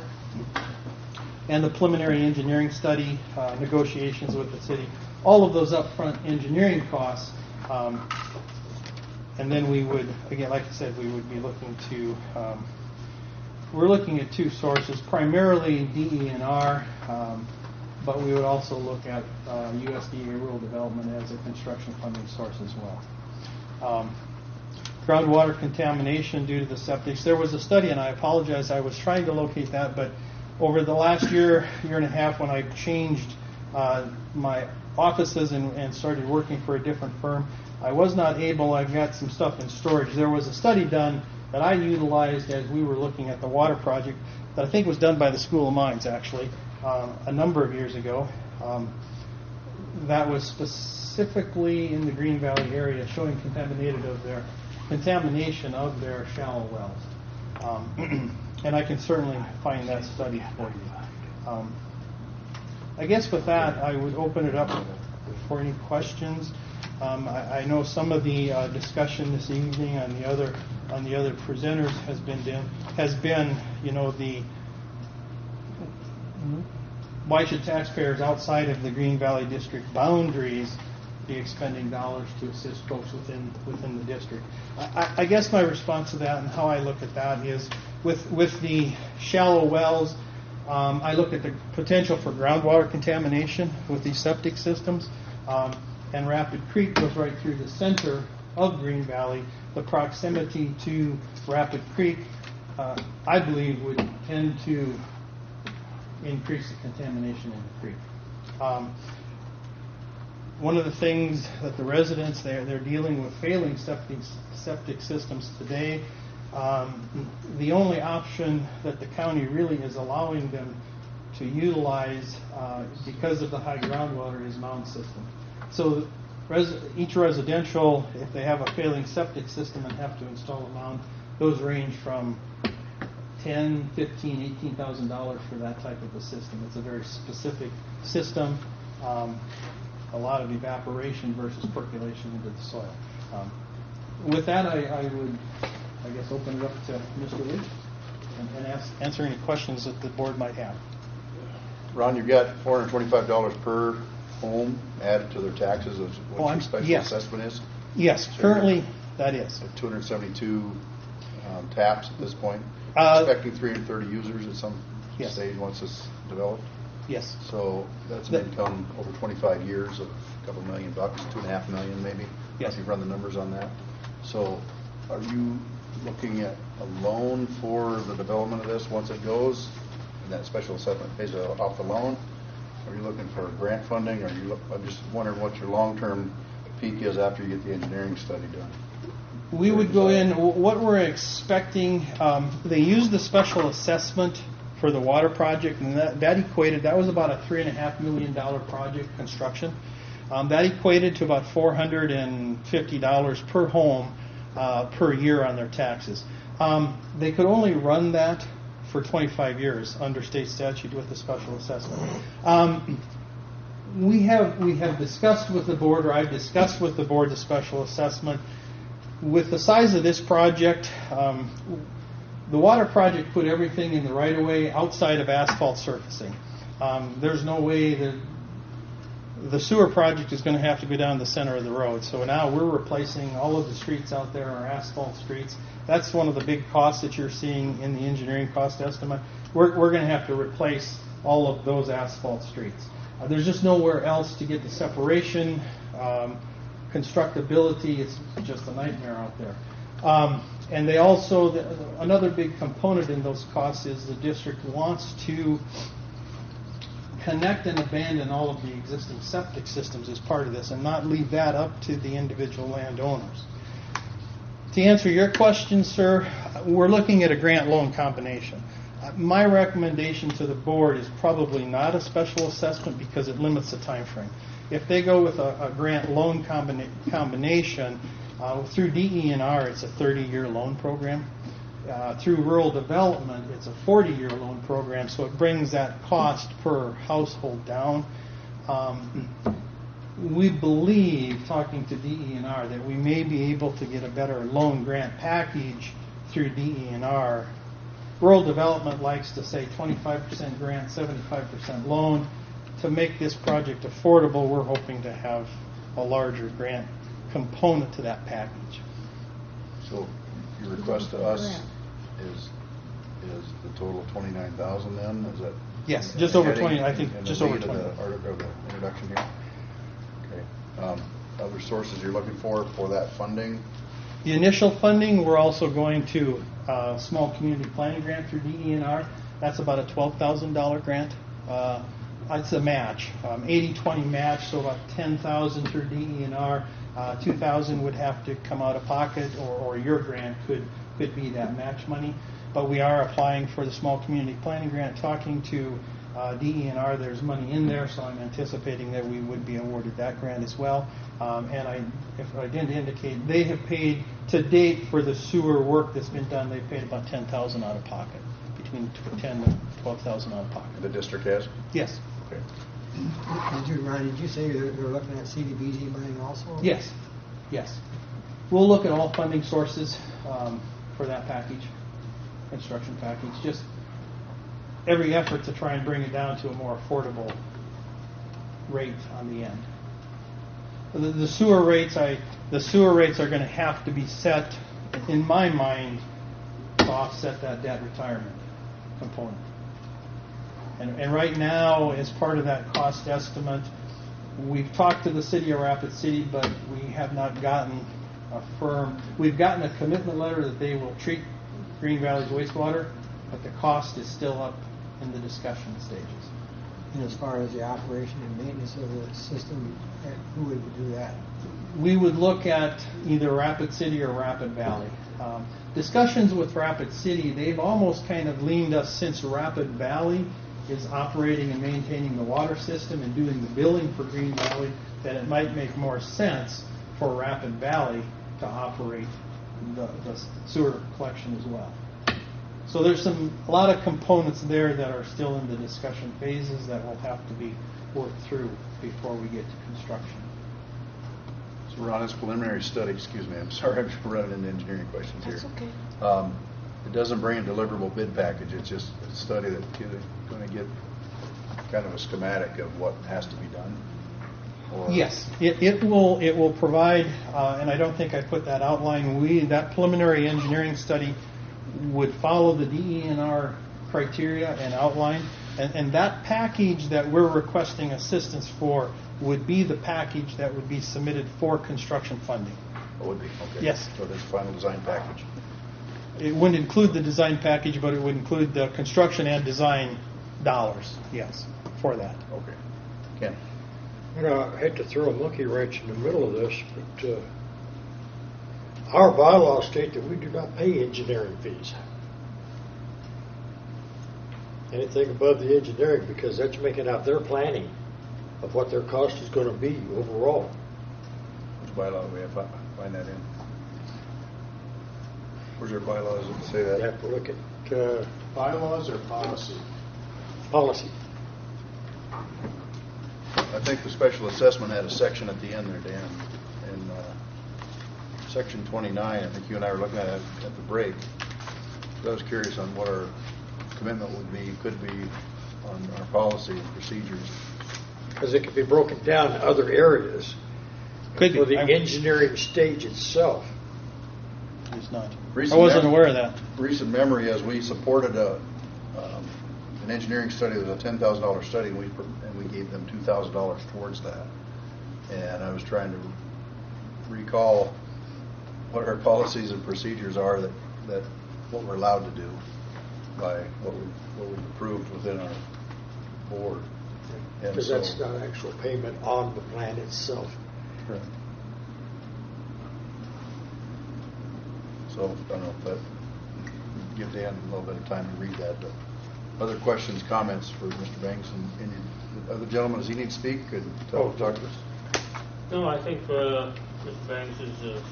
and the preliminary engineering study, negotiations with the city. All of those upfront engineering costs. And then we would, again, like I said, we would be looking to, we're looking at two sources, primarily DENR, but we would also look at USDA Rural Development as a construction funding source as well. Groundwater contamination due to the septics. There was a study, and I apologize, I was trying to locate that, but over the last year and a half when I changed my offices and started working for a different firm, I was not able, I've got some stuff in storage. There was a study done that I utilized as we were looking at the water project that I think was done by the School of Mines, actually, a number of years ago. That was specifically in the Green Valley area, showing contamination of their shallow wells. And I can certainly find that study for you. I guess with that, I would open it up for any questions. I know some of the discussion this evening on the other presenters has been, you know, why should taxpayers outside of the Green Valley District boundaries be expending dollars to assist folks within the district? I guess my response to that and how I look at that is with the shallow wells, I look at the potential for groundwater contamination with these septic systems. And Rapid Creek goes right through the center of Green Valley. The proximity to Rapid Creek, I believe, would tend to increase the contamination in the creek. One of the things that the residents, they're dealing with failing septic systems today. The only option that the county really is allowing them to utilize because of the high groundwater is mound system. So each residential, if they have a failing septic system and have to install a mound, those range from $10,000, $15,000, $18,000 for that type of a system. It's a very specific system, a lot of evaporation versus percolation into the soil. With that, I would, I guess, open it up to Mr. Lee and answer any questions that the board might have. Ron, you've got $425 per home added to their taxes of what your special assessment is? Yes, so currently that is. 272 taps at this point. Expecting 330 users at some stage once it's developed? Yes. So that's an income over 25 years of a couple $1 million, $2.5 million maybe? Yes. If you run the numbers on that. So are you looking at a loan for the development of this once it goes? And that special assessment pays off the loan? Are you looking for grant funding? I'm just wondering what your long-term peak is after you get the engineering study done. We would go in, what we're expecting, they used the special assessment for the water project, and that was about a $3.5 million project construction. That equated to about $450 per home per year on their taxes. They could only run that for 25 years under state statute with the special assessment. We have discussed with the board, or I've discussed with the board, the special assessment. With the size of this project, the water project put everything in the right-of-way outside of asphalt surfacing. There's no way that the sewer project is going to have to go down the center of the road. So now we're replacing all of the streets out there are asphalt streets. That's one of the big costs that you're seeing in the engineering cost estimate. We're going to have to replace all of those asphalt streets. There's just nowhere else to get the separation. Constructability, it's just a nightmare out there. And they also, another big component in those costs is the district wants to connect and abandon all of the existing septic systems as part of this and not leave that up to the individual landowners. To answer your question, sir, we're looking at a grant loan combination. My recommendation to the board is probably not a special assessment because it limits the time frame. If they go with a grant loan combination, through DE&R, it's a 30-year loan program. Through rural development, it's a 40-year loan program, so it brings that cost per household down. We believe, talking to DE&R, that we may be able to get a better loan grant package through DE&R. Rural development likes to say 25% grant, 75% loan. To make this project affordable, we're hoping to have a larger grant component to that package. So your request to us is the total of $29,000 then? Is that? Yes, just over 20. I think just over 20. The article of the introduction here. Okay. Other sources you're looking for that funding? The initial funding, we're also going to small community planning grant through DE&R. That's about a $12,000 grant. It's a match, 80-20 match, so about $10,000 through DE&R. $2,000 would have to come out of pocket, or your grant could be that match money. But we are applying for the small community planning grant, talking to DE&R. There's money in there, so I'm anticipating that we would be awarded that grant as well. If I didn't indicate, they have paid to date for the sewer work that's been done. They've paid about $10,000 out of pocket, between $10,000 and $12,000 out of pocket. The district has? Yes. Okay. Ron, did you say they're looking at CDBG money also? Yes. Yes. We'll look at all funding sources for that package, construction package. Just every effort to try and bring it down to a more affordable rate on the end. The sewer rates are going to have to be set, in my mind, to offset that debt retirement component. And right now, as part of that cost estimate, we've talked to the city of Rapid City, but we have not gotten we've gotten a commitment letter that they will treat Green Valley's wastewater, but the cost is still up in the discussion stages. And as far as the operation and maintenance of the system, who would do that? We would look at either Rapid City or Rapid Valley. Discussions with Rapid City, they've almost kind of leaned us, since Rapid Valley is operating and maintaining the water system and doing the billing for Green Valley, that it might make more sense for Rapid Valley to operate the sewer collection as well. So there's a lot of components there that are still in the discussion phases that will have to be worked through before we get to construction. So Ron, this preliminary study, excuse me, I'm sorry, I'm running into engineering questions here. That's okay. It doesn't bring a deliverable bid package. It's just a study that's going to get kind of a schematic of what has to be done. Or yes, it will provide, and I don't think I put that outline. That preliminary engineering study would follow the DE&R criteria and outline, and that package that we're requesting assistance for would be the package that would be submitted for construction funding. it would be? Okay. Yes. So there's a final design package. It wouldn't include the design package, but it would include the construction and design dollars, yes, for that. Okay. Ken? I hate to throw a monkey wrench in the middle of this, but our bylaws state that we do not pay engineering fees. Anything above the engineering, because that's making out their planning of what their cost is going to be overall. Which bylaw do we have to find that in? Where's our bylaws that say You that? have to look at Bylaws or policy? policy. I think the special assessment had a section at the end there, Dan. In section 29, I think you and I were looking at it at the break. So I was curious on what our commitment could be on our policy and procedures. Because it could be broken down to other areas. Could For be. the engineering stage itself. It's not. Recent I wasn't mem- aware of that. Recent memory is we supported an engineering study. It was a $10,000 study, and we gave them $2,000 towards that. And I was trying to recall what our policies and procedures are that what we're allowed to do by what we've approved within our board. And Because so- that's not actual payment on the plan itself. Right. So, I don't know if that, give Dan a little bit of time to read that, but other questions, comments for Mr. Banks and the other gentleman, does he need to speak? Talk to us. No, I think Mr. Banks has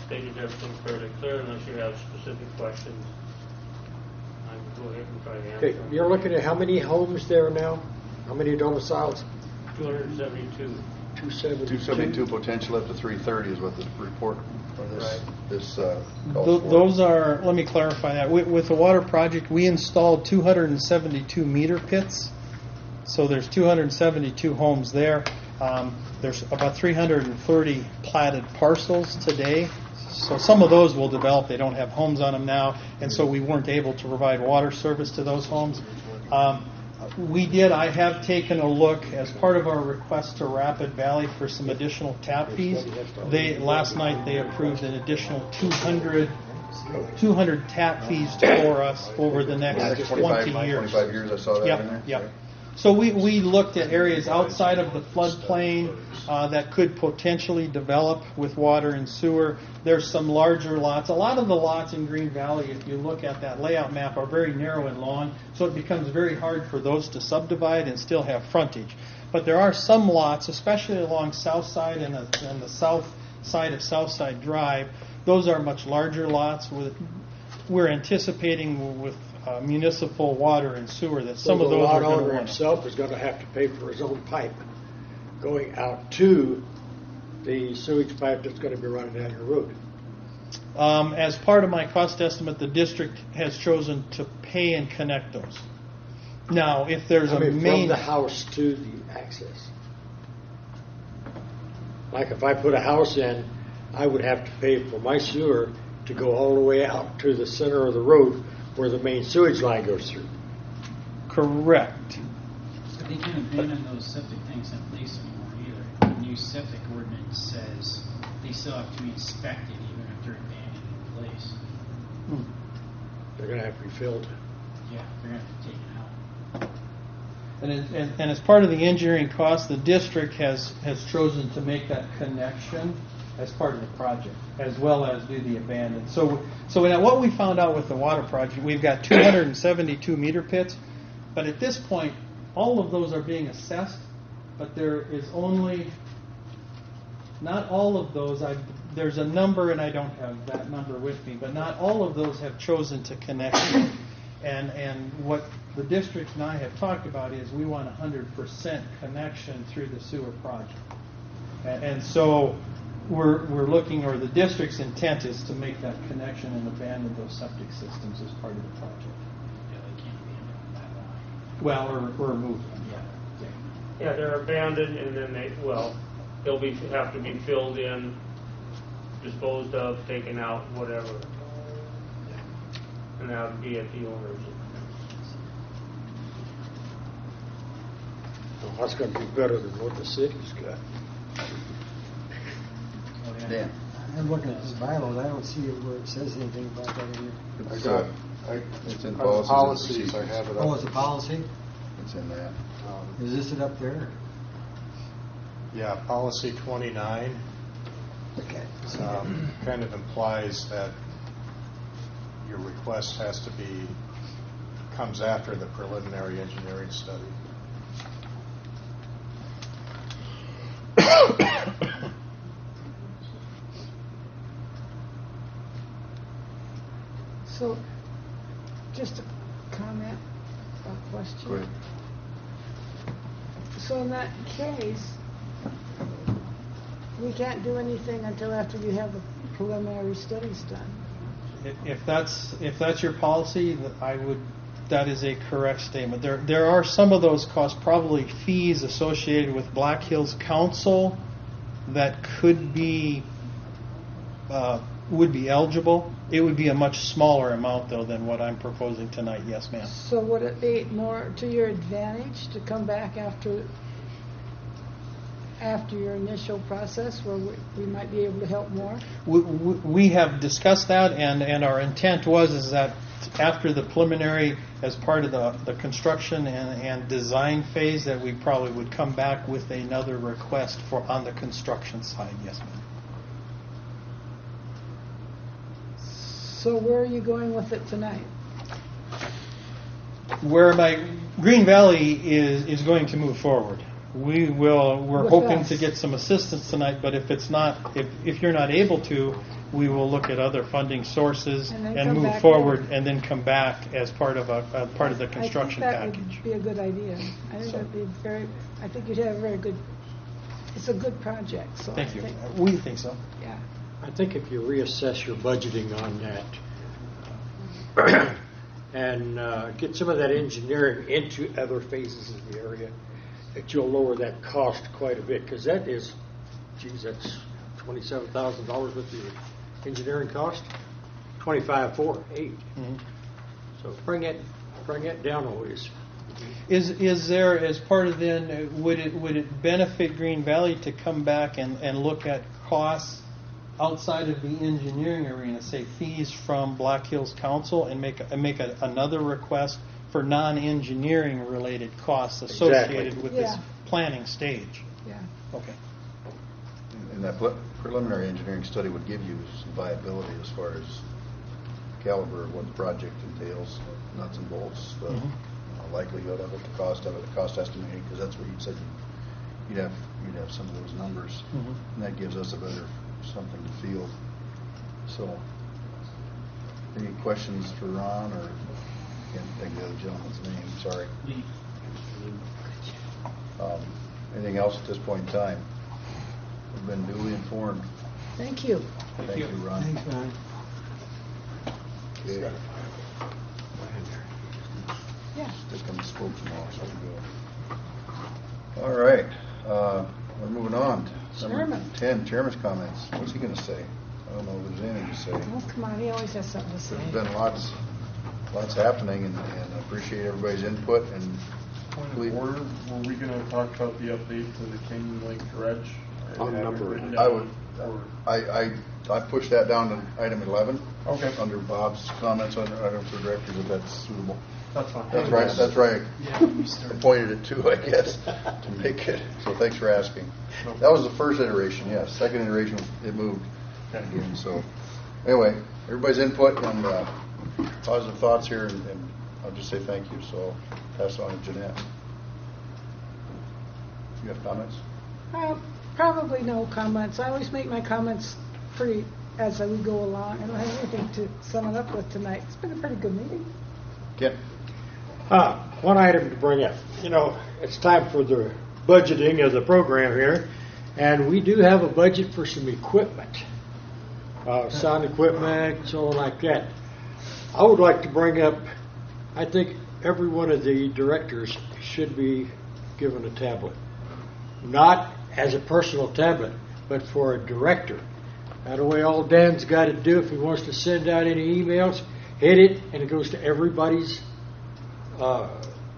stated everything fairly clear. Unless you have specific questions, I can go ahead and try to answer. Okay, you're looking at how many homes there now? How many domiciles? 272. 272 potential up to 330 is what the report, or this calls for. Those are, let me clarify that. With the water project, we installed 272 meter pits. So there's 272 homes there. There's about 330 platted parcels today. So some of those will develop. They don't have homes on them now, and so we weren't able to provide water service to those homes. I have taken a look as part of our request to Rapid Valley for some additional tap fees. Last night they approved an additional 200 tap fees for us over the next 20 years. 25 years, I saw that in there. Yep. So we looked at areas outside of the floodplain that could potentially develop with water and sewer. There's some larger lots. A lot of the lots in Green Valley, if you look at that layout map, are very narrow and long, so it becomes very hard for those to subdivide and still have frontage. But there are some lots, especially along South Side and the south side of Southside Drive. Those are much larger lots. We're anticipating with municipal water and sewer that some of those are going to the lot owner want himself is going to have to pay for his own pipe going out to the sewage pipe that's going to be running down your road. As part of my cost estimate, the district has chosen to pay and connect those. Now, if there's a main... from the house to the access. Like if I put a house in, I would have to pay for my sewer to go all the way out to the center of the road where the main sewage line goes through. Correct. But they can't abandon those septic tanks in place anymore either. The new septic ordinance says they still have to be inspected even if they're abandoned in place. They're going to have to be filled. Yeah, they're going to have to take it out. And as part of the engineering cost, the district has chosen to make that connection as part of the project, as well as do the abandon. So now what we found out with the water project, we've got 272 meter pits, but at this point, all of those are being assessed, but there is only, not all of those, there's a number, and I don't have that number with me, but not all of those have chosen to connect. And what the district and I have talked about is we want 100% connection through the sewer project. And so we're looking, or the district's intent is to make that connection and abandon those septic systems as part of the project. Yeah, they can't abandon that line. Well, or remove them. Yeah, they're abandoned, and then they'll have to be filled in, disposed of, taken out, whatever. And that would be at the owners. Well, that's going to be better than what the city's got. Dan. I'm looking at this bylaws. I don't see where it says anything about that in here. It's in policies. I have it up. Oh, it's a policy? It's in that. Is this it up there? Yeah, policy 29 Okay. kind of implies that your request comes after the preliminary engineering study. So, just a comment or question. Go ahead. So in that case, we can't do anything until after you have the preliminary studies done. If that's your policy, that is a correct statement. There are some of those costs, probably fees associated with Black Hills Council, that would be eligible. It would be a much smaller amount though than what I'm proposing tonight. Yes, ma'am. So would it be more to your advantage to come back after your initial process, where we might be able to help more? We have discussed that, and our intent is that after the preliminary, as part of the construction and design phase, that we probably would come back with another request on the construction side. Yes, ma'am. So where are you going with it tonight? Where Green Valley is going to move forward. We're With hoping us. to get some assistance tonight, but if you're not able to, we will look at other funding sources And then and come move back forward, later. and then come back as part of the construction I think that package. would be a good idea. I think that'd be I think you'd have a very good. It's a good project. So Thank I you. think, We think so. yeah. I think if you reassess your budgeting on that and get some of that engineering into other phases of the area, that you'll lower that cost quite a bit, because that's $27,000 with the engineering cost, 25 for 8. Mm-hmm. So bring it down a ways. Is there, as part of then, would it benefit Green Valley to come back and look at costs outside of the engineering arena, say fees from Black Hills Council, and make another request for non-engineering related costs associated with this planning stage? Yeah. Okay. And that preliminary engineering study would give you some viability as far as caliber of what the project entails, nuts and bolts, the likelihood of it, the cost of it, the cost estimating, because that's what you said you'd have some of those numbers, and that gives us a better something to field. So, any questions for Ron, or can't think of the other gentleman's name? Sorry. Anything else at this point in time? We've been duly informed. Thank you. Thank you, Ron. Thanks, Ron. Okay. Yeah. Stick on the spokes and all, so we go. All right, we're moving on. Number Chairman. 10, Chairman's comments. What's he going to say? I don't know if there's anything to say. Oh, come on. He always has something to say. There's been lots happening, and I appreciate everybody's input. And Point of order, were we going to talk about the update to the Canyon Lake Dredge? I pushed that down to item 11. Okay. Under Bob's comments on item for directors, if that's suitable. That's fine. That's right. That's right. I pointed it too, I guess, to make it. So thanks for asking. That was the first iteration. Yes. Second iteration, it moved again. So anyway, everybody's input and positive thoughts here, and I'll just say thank you. So I'll pass it on to Jeanette. You have comments? Probably no comments. I always make my comments pretty as we go along. I don't have anything to sum it up with tonight. It's been a pretty good meeting. Ken? One item to bring up. It's time for the budgeting of the program here, and we do have a budget for some equipment, sound equipment, so on like that. I would like to bring up, I think every one of the directors should be given a tablet. Not as a personal tablet, but for a director. That way all Dan's got to do, if he wants to send out any emails, hit it, and it goes to everybody's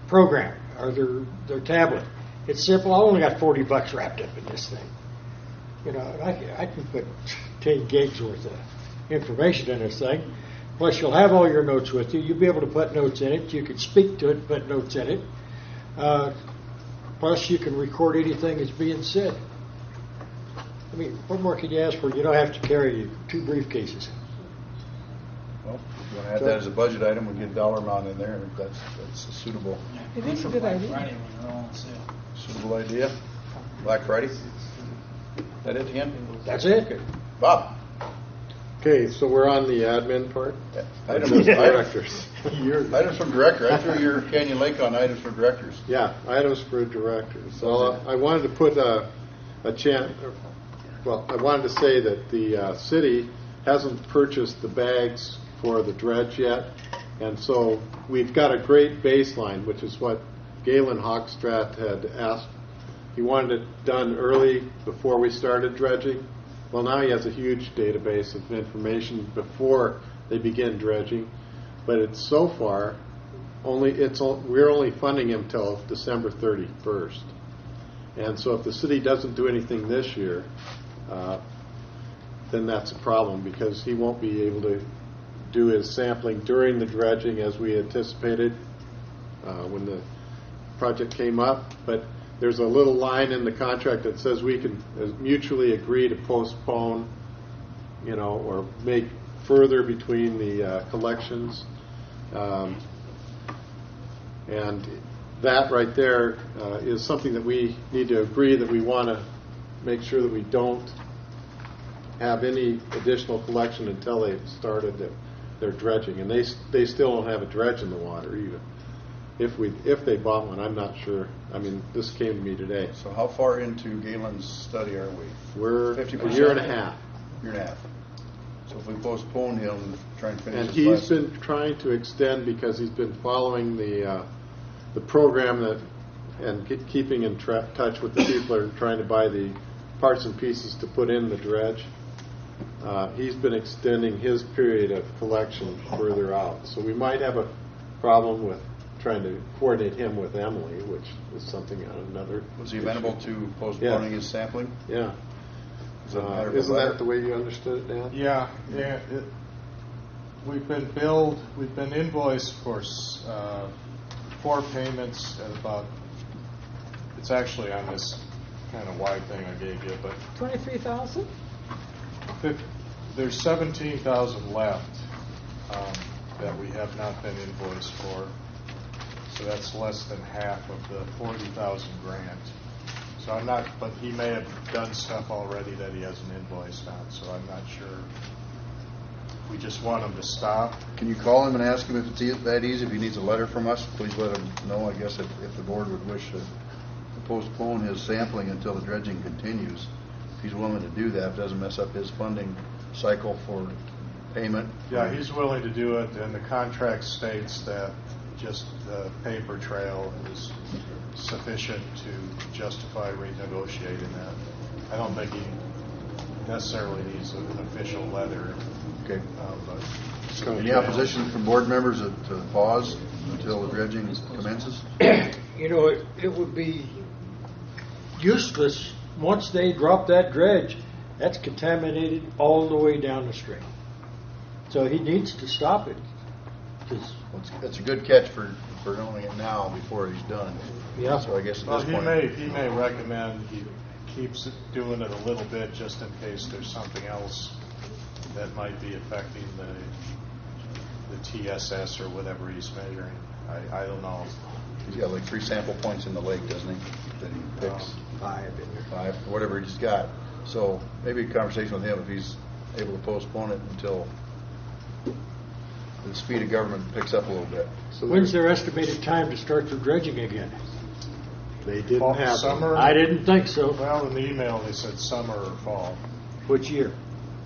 program or their tablet. It's simple. I only got $40 wrapped up in this thing. I can put 10 gigs worth of information in this thing. Plus, you'll have all your notes with you. You'll be able to put notes in it. You can speak to it and put notes in it. Plus, you can record anything that's being said. I mean, what more can you ask for? You don't have to carry 2 briefcases. Well, if you want to add that as a budget item, we'll get a dollar amount in there, if that's a suitable, It is a good Black idea. Friday when they're all on sale. suitable idea. Black Friday? That it again? That's it. Okay. Bob? Okay, so we're on the admin part? Items, Directors. items from director. I threw your Canyon Lake on items for directors. Yeah, items for directors. So I wanted to put I wanted to say that the city hasn't purchased the bags for the dredge yet, and so we've got a great baseline, which is what Galen Hochstrat had asked. He wanted it done early before we started dredging. Well, now he has a huge database of information before they begin dredging, but it's so far we're only funding him till December 31st. And so if the city doesn't do anything this year, then that's a problem, because he won't be able to do his sampling during the dredging as we anticipated when the project came up. But there's a little line in the contract that says we can mutually agree to postpone, or make further between the collections. And that right there is something that we need to agree that we want to make sure that we don't have any additional collection until they've started their dredging. And they still don't have a dredge in the water either. If they bought one, I'm not sure. I mean, this came to me today. So how far into Galen's study are we? We're 50%? a year and a half. Year and a half. So if we postpone him, try and finish And his he's last- been trying to extend because he's been following the program and keeping in touch with the people who are trying to buy the parts and pieces to put in the dredge. He's been extending his period of collection further out. So we might have a problem with trying to coordinate him with Emily, which is something on another. Was he amenable to postponing his sampling? Yeah. Is that a matter of Isn't letter? that the way you understood it, Dan? Yeah, we've been invoiced for 4 payments at about, it's actually on this kind of wide thing I gave you, but 23,000? there's 17,000 left that we have not been invoiced for. So that's less than half of the 40,000 grant. So I'm not, but he may have done stuff already that he hasn't invoiced on, so I'm not sure. We just want him to stop. Can you call him and ask him if it's that easy? If he needs a letter from us, please let him know. I guess if the board would wish to postpone his sampling until the dredging continues, if he's willing to do that, if it doesn't mess up his funding cycle for payment. Yeah, he's willing to do it, and the contract states that just the paper trail is sufficient to justify renegotiating that. I don't think he necessarily needs an official letter. Okay. But Any opposition from board members to pause until the dredging commences? It would be useless once they drop that dredge. That's contaminated all the way down the stream. So he needs to stop it. It's a good catch for knowing it now before he's done. Yeah. So I guess at this point, he may recommend he keeps doing it a little bit just in case there's something else that might be affecting the TSS or whatever he's measuring. I don't know. he's got like 3 sample points in the lake, doesn't he? That he picks. 5, or whatever he's got. So maybe a conversation with him if he's able to postpone it until the speed of government picks up a little bit. So when's their estimated time to start the dredging again? They didn't have summer. I didn't think so. Well, in the email they said summer or fall. Which year?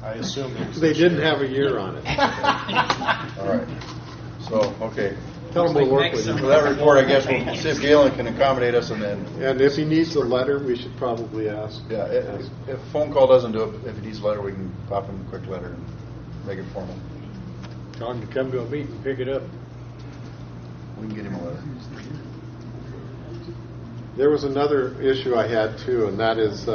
I assume it was They this didn't year. have a year on it. All right. So, okay. Tell them we'll work with you. For that report, I guess we'll see if Galen can accommodate us, and then, And if he needs a letter, we should probably ask. yeah, if a phone call doesn't do it, if he needs a letter, we can pop him a quick letter and make it formal. Tell him to come to a meeting and pick it up. We can get him a letter. There was another issue I had too, and that is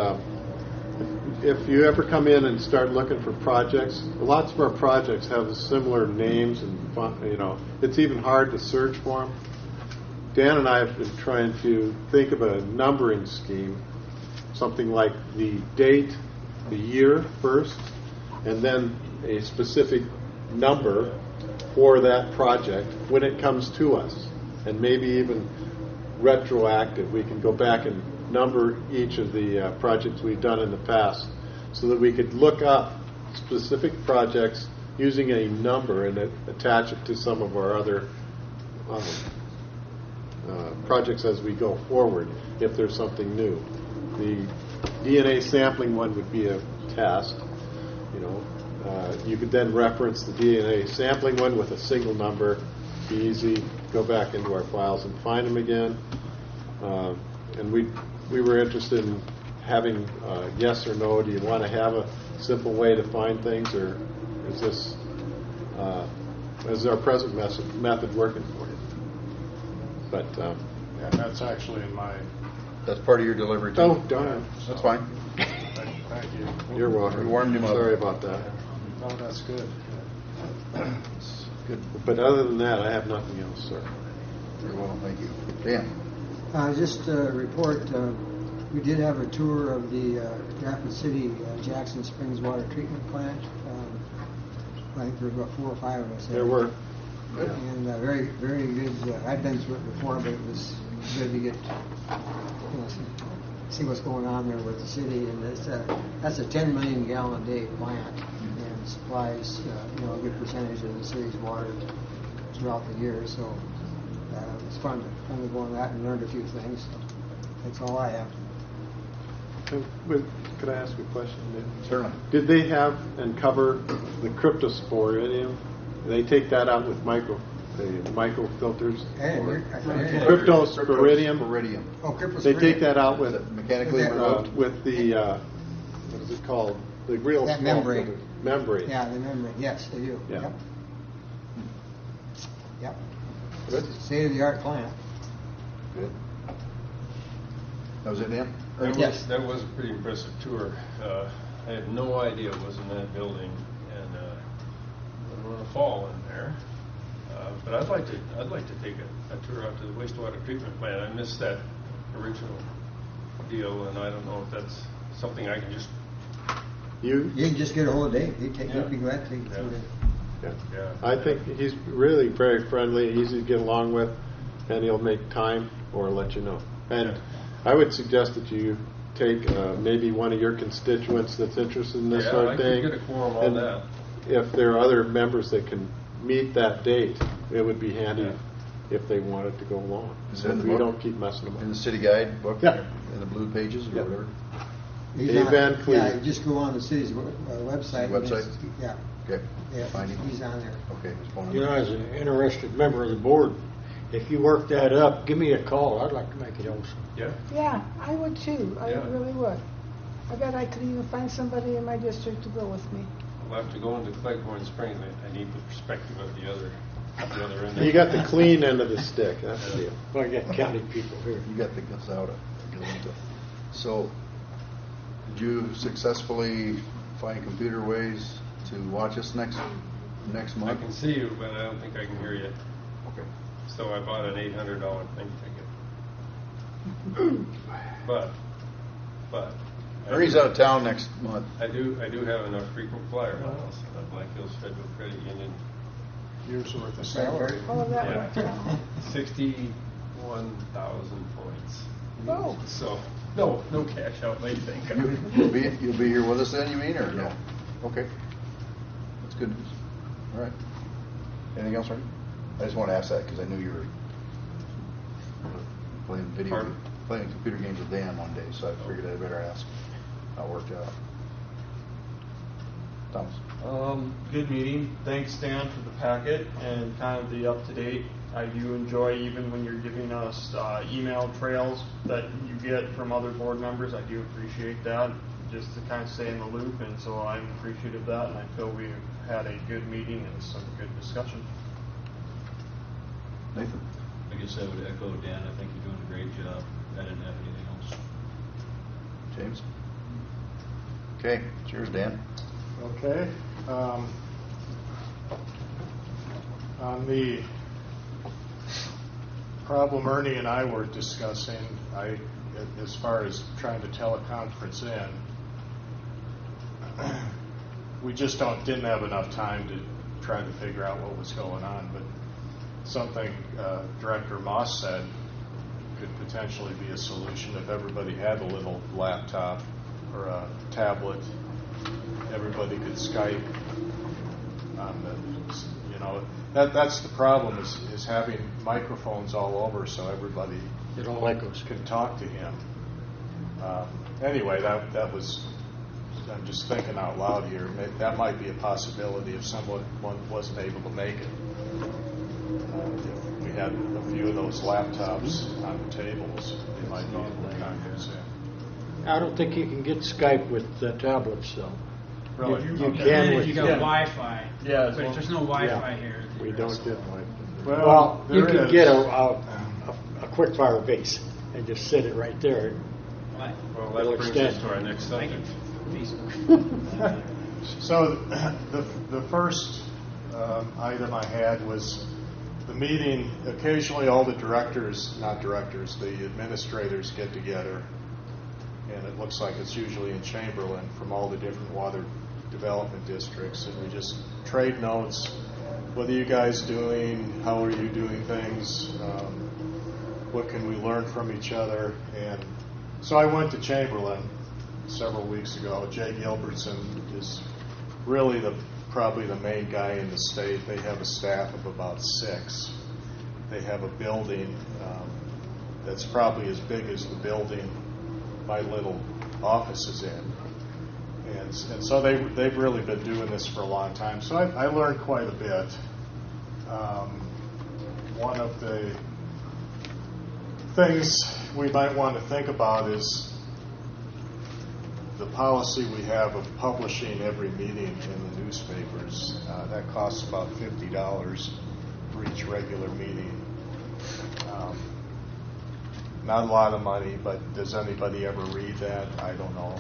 if you ever come in and start looking for projects, lots of our projects have similar names and it's even hard to search for them. Dan and I have been trying to think of a numbering scheme, something like the date the year first, and then a specific number for that project when it comes to us, and maybe even retroactive. We can go back and number each of the projects we've done in the past so that we could look up specific projects using a number and attach it to some of our other projects as we go forward if there's something new. The DNA sampling one would be a test. You could then reference the DNA sampling one with a single number. Be easy. Go back into our files and find them again. And we were interested in having yes or no. Do you want to have a simple way to find things, or is this is our present method working for you? But and that's actually in my. That's part of your delivery too. Oh, darn. That's fine. Thank you. You're welcome. We warmed him up. Sorry about that. No, that's good. It's good. But other than that, I have nothing else, sir. Very well, thank you. Dan. Just a report. We did have a tour of the Rapid City Jackson Springs Water Treatment Plant. I think there were about 4 or 5 of us. There were. And very, very good. I'd been through it before, but it was good to get see what's going on there with the city. And that's a 10 million gallon a day plant, and supplies a good percentage of the city's water throughout the year. So it's fun to go on that and learn a few things. So that's all I have. Could I ask a question? Certainly. Did they have and cover the cryptosporidium? They take that out with the microfilters? Cryptosporidium. Oh, cryptosporidium. They take that out with mechanically with the what is it called? The real that small membrane. filters. Membrane. Yeah, the membrane. Yes, they do. Yeah. Yep. Good. State-of-the-art plant. Good. That was it, Dan? Yes. That was a pretty impressive tour. I had no idea it was in that building, and I don't want to fall in there. But I'd like to take a tour out to the wastewater treatment plant. I missed that original deal, and I don't know if that's something I can just. You can just get a hold of Dave. He'd be glad to take you through it. Yeah. I think he's really very friendly, easy to get along with, and he'll make time or let you know. And I would suggest that you take maybe one of your constituents that's interested in this sort of thing. Get a quorum on that. If there are other members that can meet that date, it would be handy if they wanted to go along. So we don't keep messing them up. In the city guide book? Yeah. In the blue pages or whatever? Van Cleve. Yeah, you just go on the city's website. Website? Yeah. Okay. Yeah, Find him. he's on there. Okay. Just phone You know, number. as an interested member of the board, if you work that up, give me a call. I'd like to make it also. Yeah. Yeah, I would too. I Yeah. really would. I bet I could even find somebody in my district to go with me. I'll have to go into Cleghorn Springs. I need the perspective of the other end. You got the clean end of the stick. That's the deal. Well, I got county people here. You got the Gazauda. So, did you successfully find computer ways to watch us next I month? can see you, but I don't think I can hear you. Okay. So I bought an $800 thing ticket. But. Ernie's out of town next month. I do have enough frequent flyer miles at Black Hills Federal Credit Union. Years worth of salary. All of that Yeah. worked out. 61,000 points. Oh. So no cash outlay thing. You'll be here with us then, you mean, or no? Okay. That's good news. All right. Anything else, Ernie? I just want to ask that because I knew you were playing computer games with Dan one day, so I figured I'd better ask how it worked out. Thomas. Good meeting. Thanks, Dan, for the packet and kind of the up-to-date. I do enjoy, even when you're giving us email trails that you get from other board members. I do appreciate that, just to kind of stay in the loop, and so I'm appreciative of that, and I feel we've had a good meeting and some good discussion. Nathan. I guess I would echo Dan. I think you're doing a great job. I didn't have anything else. James. Okay. Cheers, Dan. Okay. On the problem Ernie and I were discussing, as far as trying to teleconference in, we just didn't have enough time to try to figure out what was going on. But something Director Moss said could potentially be a solution if everybody had a little laptop or a tablet. Everybody could Skype on the, you know, that's the problem is having microphones all over so everybody can talk to him. Anyway, that was, I'm just thinking out loud here. That might be a possibility if someone wasn't able to make it. If we had a few of those laptops on the tables, they might be able to conference in. I don't think you can get Skype with tablets, though. Really? You can with if you got Wi-Fi. Yeah, but if there's no Wi-Fi here. We don't get Wi-Fi. Well, you there can is. get a quick fire base and just set it right there. What? Well, It'll that brings extend. us to our next subject. Facebook. So the first item I had was the meeting. Occasionally all the the administrators get together, and it looks like it's usually in Chamberlain from all the different water development districts, and we just trade notes. What are you guys doing? How are you doing things? What can we learn from each other? And so I went to Chamberlain several weeks ago. Jay Gilbertson is really probably the main guy in the state. They have a staff of about 6. They have a building that's probably as big as the building my little office is in. And so they've really been doing this for a long time. So I learned quite a bit. One of the things we might want to think about is the policy we have of publishing every meeting in the newspapers. That costs about $50 for each regular meeting. Not a lot of money, but does anybody ever read that? I don't know.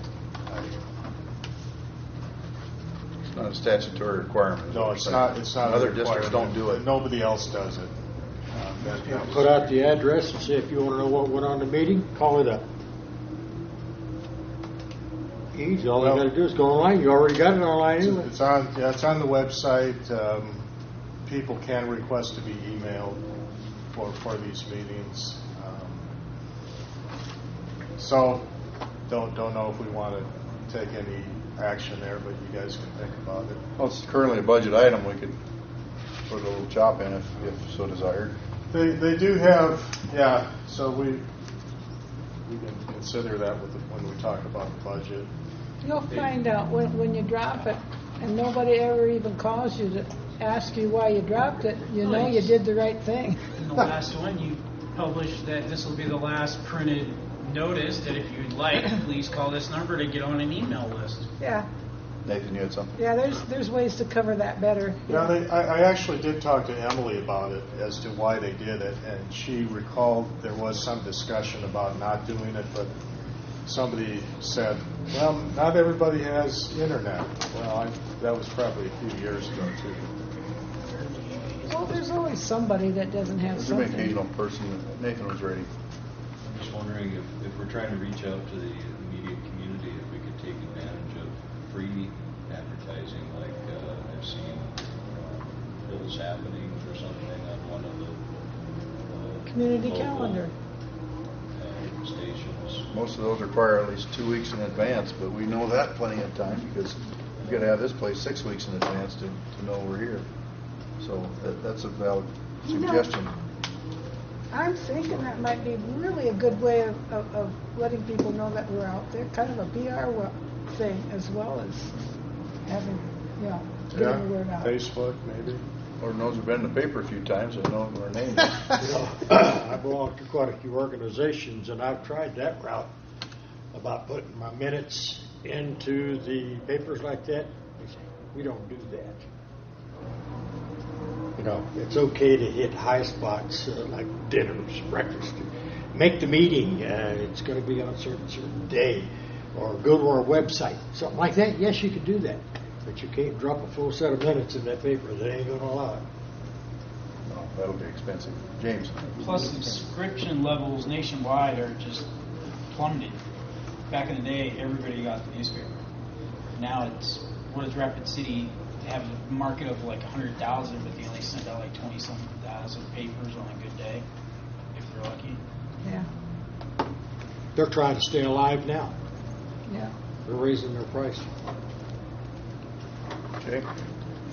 It's not a statutory requirement. No, it's not. It's not. Other districts don't do it. Nobody else does it. Put out the address and say if you want to know what went on in the meeting, call it up. Easy. All you got to do is go online. You already got it online anyway. It's on the website. People can request to be emailed for these meetings. So don't know if we want to take any action there, but you guys can think about it. Well, it's currently a budget item. We could put a little chop in if so desired. They do have, yeah. So we can consider that when we talk about the budget. You'll find out when you drop it, and nobody ever even calls you to ask you why you dropped it. You know you did the right thing. In the last one, you published that this will be the last printed notice that if you'd like, please call this number to get on an email list. Yeah. Nathan, you had something? Yeah, there's ways to cover that better. Yeah, I actually did talk to Emily about it as to why they did it, and she recalled there was some discussion about not doing it, but somebody said, well, not everybody has internet. Well, that was probably a few years ago, too. Well, there's always somebody that doesn't have There's an something. occasional person. Nathan was ready. I'm just wondering if we're trying to reach out to the immediate community, if we could take advantage of free advertising, like I've seen bills happening or something on one of the Community local, calendar. Stations. Most of those require at least 2 weeks in advance, but we know that plenty of time because we've got to have this place 6 weeks in advance to know we're here. So that's a valid suggestion. I'm thinking that might be really a good way of letting people know that we're out there, kind of a PR thing as well as having, getting the word out. Facebook, maybe. Lord knows we've been in the paper a few times. I know our names. I belong to quite a few organizations, and I've tried that route about putting my minutes into the papers like that. They say, we don't do that. It's okay to hit high spots like dinners, breakfast. Make the meeting. It's going to be on a certain day. Or go to our website. Something like that. Yes, you can do that. But you can't drop a full set of minutes in that paper. They ain't going to allow it. No, that'll be expensive. James. Plus, subscription levels nationwide are just plummeted. Back in the day, everybody got the newspaper. now it's, what does Rapid City have a market of like 100,000, but they only send out like 20-something thousand papers on a good day, if they're lucky. Yeah. They're trying to stay alive now. Yeah. They're raising their price. Okay.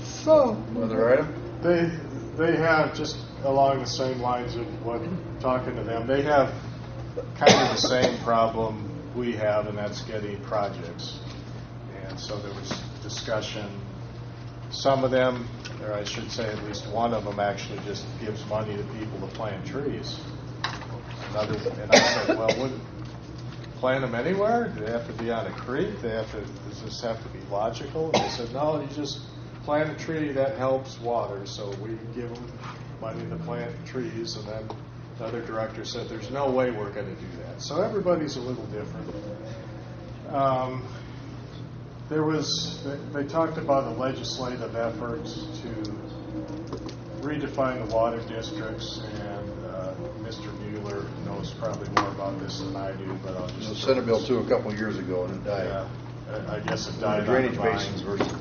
So. Another item? They have, just along the same lines of what, talking to them, they have kind of the same problem we have, and that's getting projects. And so there was discussion. Some of them, or I should say at least one of them, actually just gives money to people to plant trees. And I said, well, would plant them anywhere? Do they have to be on a creek? Does this have to be logical? And they said, no, you just plant a tree that helps water. So we give them money to plant trees. And then another director said, there's no way we're going to do that. So everybody's a little different. They talked about a legislative effort to redefine the water districts, and Mr. Mueller knows probably more about this than I do, but I'll just... Senate Bill 2 a couple of years ago, and it died. Yeah, I guess it died. Drainage basins versus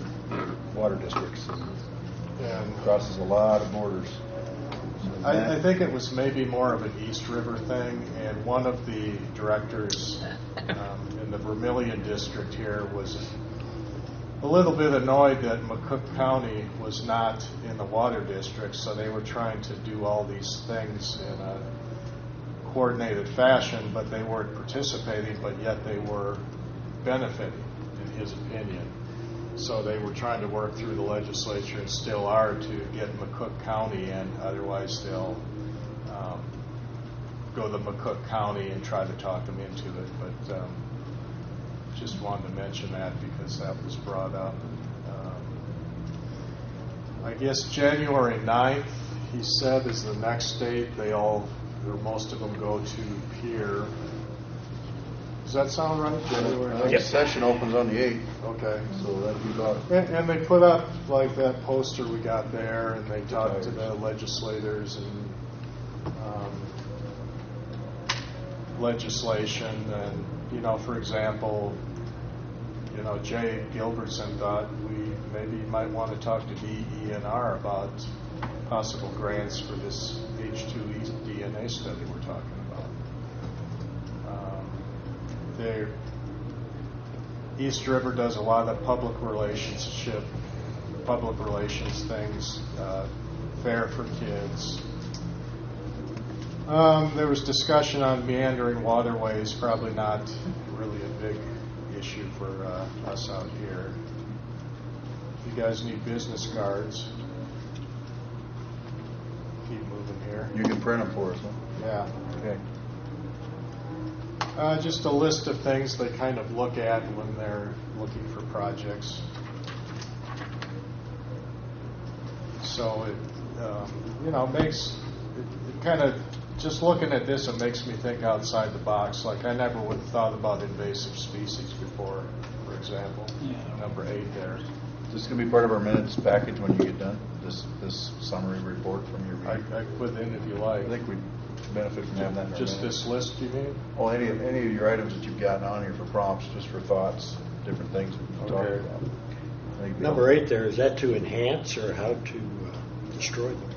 water districts. And crosses a lot of borders. I think it was maybe more of an East River thing, and one of the directors in the Vermilion district here was a little bit annoyed that McCook County was not in the water district, so they were trying to do all these things in a coordinated fashion, but they weren't participating, but yet they were benefiting, in his opinion. So they were trying to work through the legislature, and still are, to get McCook County in. Otherwise, they'll go to McCook County and try to talk them into it. But just wanted to mention that because that was brought up. I guess January 9th, he said, is the next date. Most of them go to Pier. Does that sound right? January 9th? Next session opens on the 8th. Okay. So that'd be about... And they put up like that poster we got there, and they talked to the legislators and legislation. And, for example, Jay Gilbertson thought we maybe might want to talk to DENR about possible grants for this H2E DNA study we're talking about. East River does a lot of public relations things, fair for kids. There was discussion on meandering waterways, probably not really a big issue for us out here. If you guys need business cards, keep moving here. You can print them for us, huh? Yeah. Okay. Just a list of things they kind of look at when they're looking for projects. So it makes it kind of, just looking at this, it makes me think outside the box. Like I never would have thought about invasive species before, for example. Yeah. Number 8 there. Is this going to be part of our minutes package when you get done? This summary report from your meeting? I put in if you like. I think we benefit from having that in our Just minutes. this list, you mean? Oh, any of your items that you've gotten on here for prompts, just for thoughts, different things that we've talked about. I think Number 8 there, is that to enhance or how to destroy them?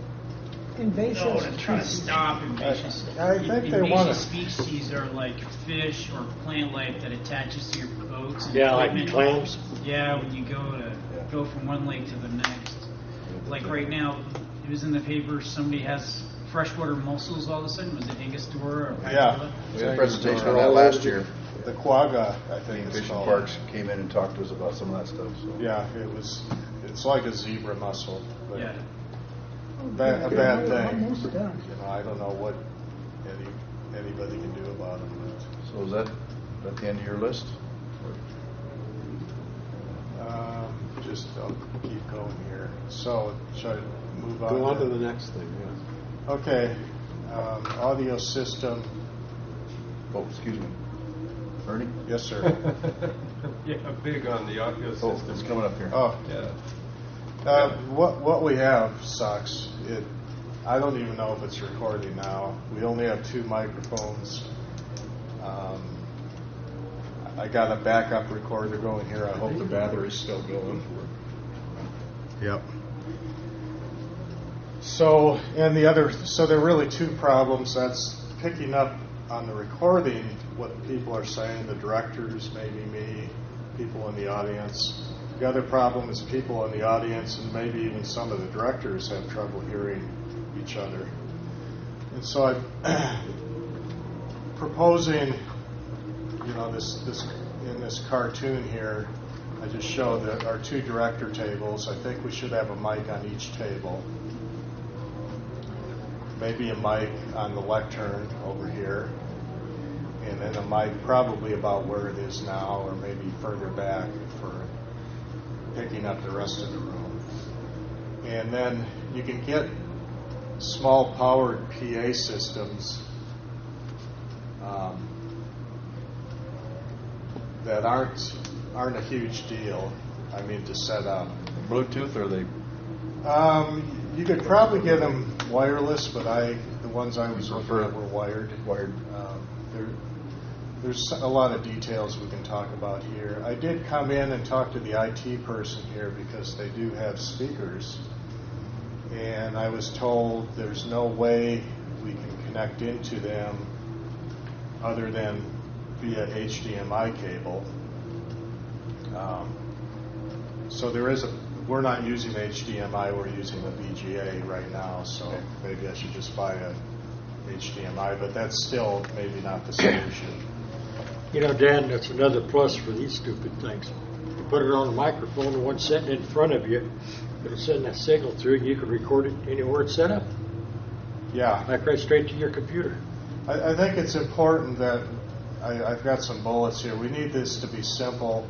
Invasive No, to try to species. stop invasive. I think they want to. Species are like fish or plant life that attaches to your boats. And Yeah, like equipment. clams? Yeah, when you go from one lake to the next. Like right now, it was in the paper. Somebody has freshwater mussels all of a sudden. Was it Angostura or Yeah. We had a presentation on that last year. The quagga, I think it's Fish and called. Parks came in and talked to us about some of that stuff. So. Yeah, it's like a zebra mussel. But Yeah. a bad thing. Almost done. I don't know what anybody can do about it. So is that the end of your list? I'll keep going here. So, should I move on? Go on to the next thing, yeah. Okay. Audio system. Oh, excuse me. Ernie? Yes, sir. Yeah, big on the audio system. Oh, it's coming up here. Oh. Yeah. What we have sucks. I don't even know if it's recording now. We only have 2 microphones. I got a backup recorder going here. I hope the battery's still going. Yep. So, and the other, so there are really two problems. That's picking up on the recording what people are saying, the directors, maybe me, people in the audience. The other problem is people in the audience and maybe even some of the directors have trouble hearing each other. And so I'm proposing, you know, this in this cartoon here, I just showed that our two director tables. I think we should have a mic on each table. Maybe a mic on the lectern over here, and then a mic probably about where it is now, or maybe further back for picking up the rest of the room. And then you can get small powered PA systems that aren't a huge deal. I mean, to set up. Bluetooth, or they? You could probably get them wireless, but the ones I was looking at were wired. There's a lot of details we can talk about here. I did come in and talk to the IT person here because they do have speakers, and I was told there's no way we can connect into them other than via HDMI cable. So we're not using HDMI, we're using a VGA right now, so maybe I should just buy a HDMI, but that's still maybe not the solution. You know, Dan, that's another plus for these stupid things. You put it on a microphone, the one sitting in front of you, it'll send that signal through, and you can record it anywhere it's set up. Yeah. Like right straight to your computer. I think it's important that I've got some bullets here. We need this to be simple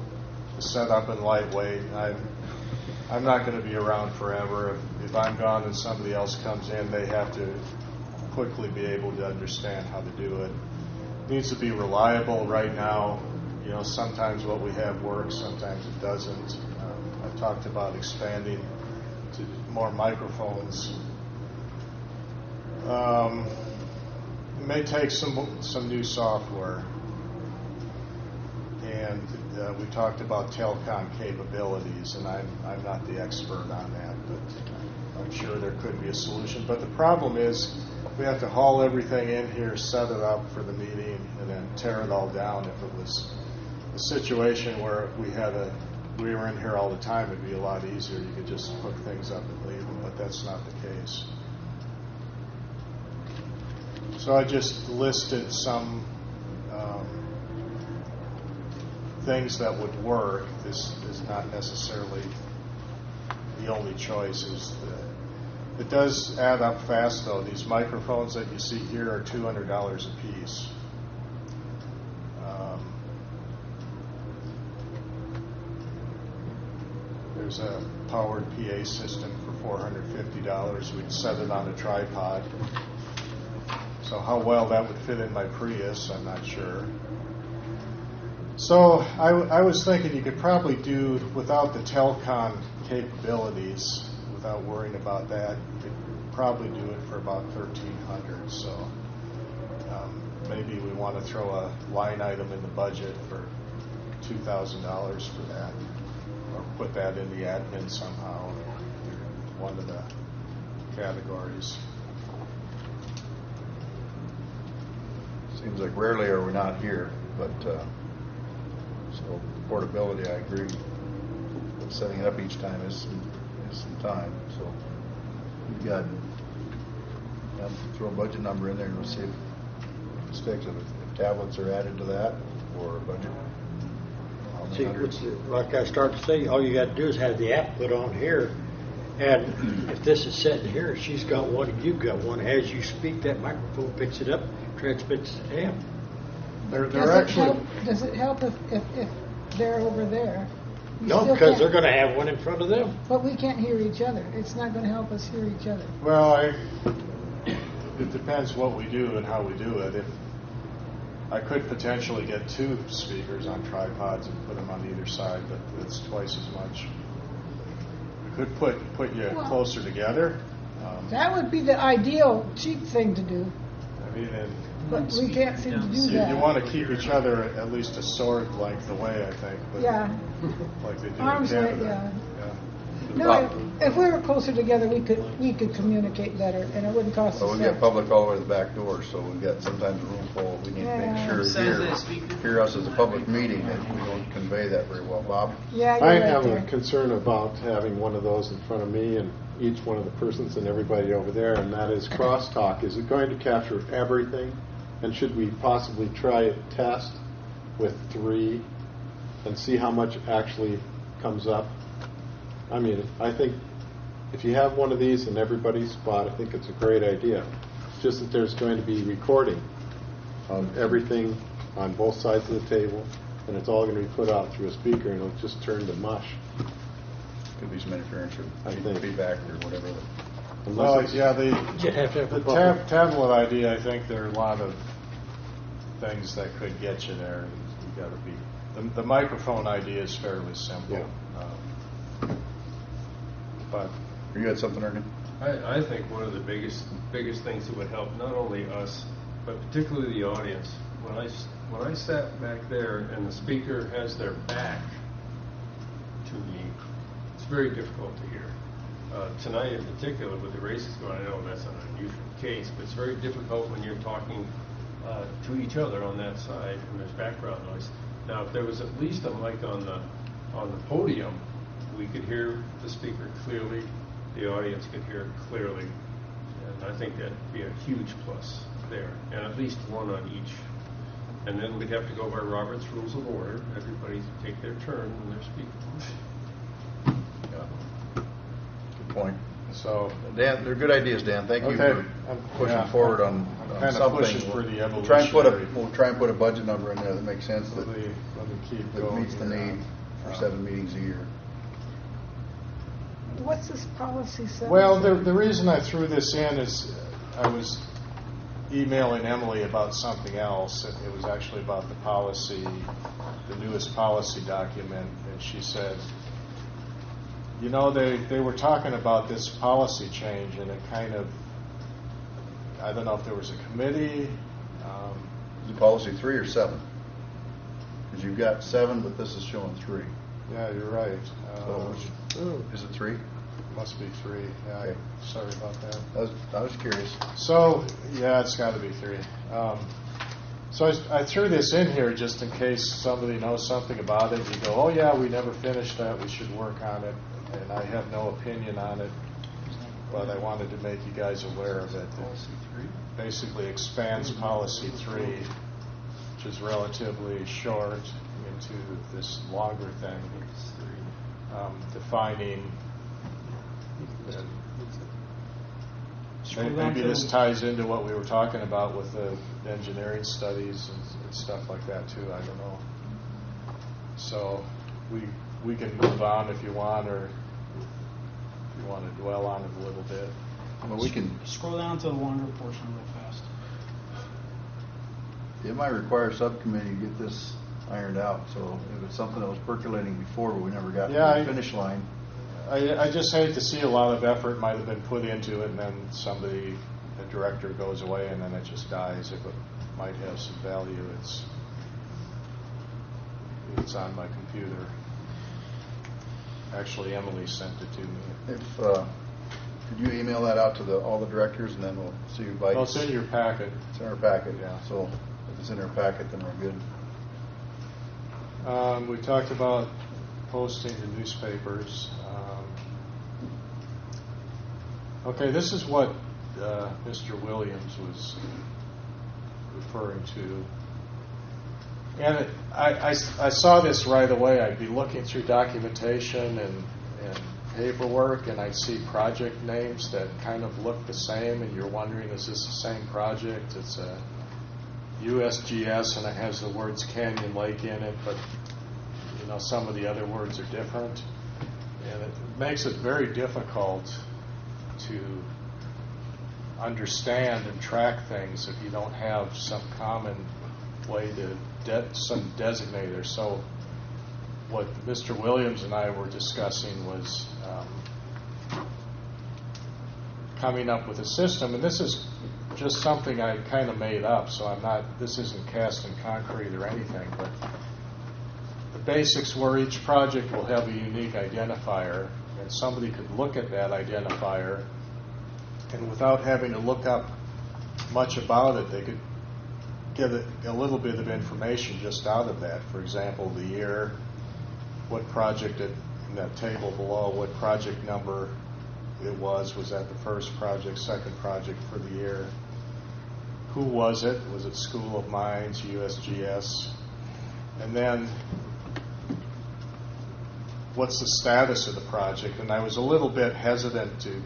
to set up and lightweight. I'm not going to be around forever. If I'm gone and somebody else comes in, they have to quickly be able to understand how to do it. It needs to be reliable. Right now, you know, sometimes what we have works, sometimes it doesn't. I've talked about expanding to more microphones. It may take some new software. And we talked about telecom capabilities, and I'm not the expert on that, but I'm sure there could be a solution. But the problem is we have to haul everything in here, set it up for the meeting, and then tear it all down. If it was a situation where we were in here all the time, it'd be a lot easier. You could just hook things up and leave them, but that's not the case. So I just listed some things that would work. This is not necessarily the only choice. It does add up fast, though. These microphones that you see here are $200 a piece. There's a powered PA system for $450. We'd set it on a tripod. So how well that would fit in my Prius, I'm not sure. So I was thinking you could probably do, without the telecom capabilities, without worrying about that, you could probably do it for about $1,300. So maybe we want to throw a line item in the budget for $2,000 for that, or put that in the admin somehow, one of the categories. Seems like rarely are we not here, but so portability, I agree. But setting it up each time is some time. So we've got throw a budget number in there and we'll see if it sticks. If tablets are added to that or a budget. See, like I started to say, all you got to do is have the app put on here, and if this is set in here, she's got one and you've got one. As you speak, that microphone picks it up, transmits to them. Does it help if they're over there? No, because they're going to have one in front of them. But we can't hear each other. It's not going to help us hear each other. Well, it depends what we do and how we do it. If I could potentially get two speakers on tripods and put them on either side, but it's twice as much. We could put you closer together. That would be the ideal cheap thing to do. I mean, but we can't seem to do You that. want to keep each other at least a sword length away, I think. But Yeah. Like they do Arms in length, Canada. yeah. No, if we were closer together, we could communicate better, and it wouldn't cost Well, us we got much. public all the way to the back door, so we've got sometimes a room full. We need to Yeah. make sure Besides that speaker. hear us as a public meeting that we don't convey that very well. Bob? Yeah, you're I right have there. a concern about having one of those in front of me and each one of the persons and everybody over there, and that is crosstalk. Is it going to capture everything? And should we possibly try a test with 3 and see how much actually comes up? I mean, I think if you have one of these in everybody's spot, I think it's a great idea. It's just that there's going to be recording of everything on both sides of the table, and it's all going to be put out through a speaker, and it'll just turn to mush. Could be some interference or I think. feedback or whatever. Well, yeah, You have to have a the tablet idea, I think there are a lot of things that could get you there. You got to be. The microphone idea is fairly simple. Yeah. But You had something, Ernie? I think one of the biggest things that would help not only us, but particularly the audience, when I sat back there and the speaker has their back to me, it's very difficult to hear. Tonight in particular, with the races going, I know that's an unusual case, but it's very difficult when you're talking to each other on that side and there's background noise. Now, if there was at least a mic on the podium, we could hear the speaker clearly, the audience could hear it clearly, and I think that'd be a huge plus there, and at least one on each. And then we'd have to go by Robert's Rules of Order. Everybody take their turn when they're speaking. Yeah. Good point. so Dan, they're good ideas, Dan. Thank you Okay. for pushing Yeah. forward on kinda something. pushing for the We'll try and put evolutionary. a budget number in there that makes sense, let that me keep that going. meets the here. need for 7 meetings a year. What's this policy say? Well, the reason I threw this in is I was emailing Emily about something else. It was actually about the policy, the newest policy document, and she said, you know, they were talking about this policy change, and it kind of, I don't know if there was a committee. Is it policy 3 or 7? Because you've got 7, but this is showing 3. Yeah, you're right. So is it 3? Must be 3. Yeah, Okay. sorry about that. I was curious. So, yeah, it's got to be 3. So I threw this in here just in case somebody knows something about it. You go, oh, yeah, we never finished that. We should work on it. And I have no opinion on it, but I wanted to make you guys aware of it. It basically expands Policy 3, which is relatively short, into this longer thing, defining. Maybe this ties into what we were talking about with the engineering studies and stuff like that too. I don't know. So we can move on if you want, or if you want to dwell on it a little bit. Well, we can. Scroll down to the longer portion real fast. It might require a subcommittee to get this ironed out. So if it's something that was percolating before, but we never got to the finish line. I just hate to see a lot of effort might have been put into it, and then somebody, a director, goes away, and then it just dies. If it might have some value, it's on my computer. Actually, Emily sent it to me. Could you email that out to all the directors, and then we'll see who bites? Oh, it's in your packet. It's in our packet. Yeah. So if it's in our packet, then we're good. We talked about posting to newspapers. Okay, this is what Mr. Williams was referring to. And I saw this right away. I'd be looking through documentation and paperwork, and I'd see project names that kind of look the same, and you're wondering, is this the same project? It's a USGS, and it has the words Canyon Lake in it, but some of the other words are different, and it makes it very difficult to understand and track things if you don't have some common way to some designator. So what Mr. Williams and I were discussing was coming up with a system, and this is just something I kind of made up, so this isn't cast in concrete or anything, but the basics were each project will have a unique identifier, and somebody could look at that identifier, and without having to look up much about it, they could get a little bit of information just out of that. For example, the year, what project in that table below, what project number it was that the first project, second project for the year? Who was it? Was it School of Mines, USGS? And then, what's the status of the project? And I was a little bit hesitant to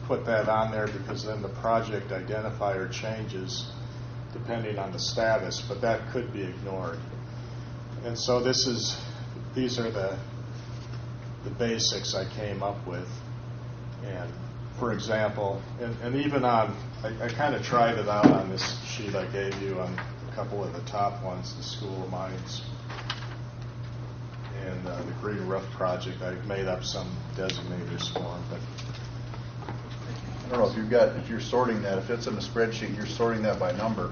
put that on there because then the project identifier changes depending on the status, but that could be ignored. And so these are the basics I came up with. And for example, and even on, I kind of tried it out on this sheet I gave you on a couple of the top ones, the School of Mines and the Green Roof Project. I made up some designators for them, but I don't know if you're sorting that, if it's in a spreadsheet, you're sorting that by number.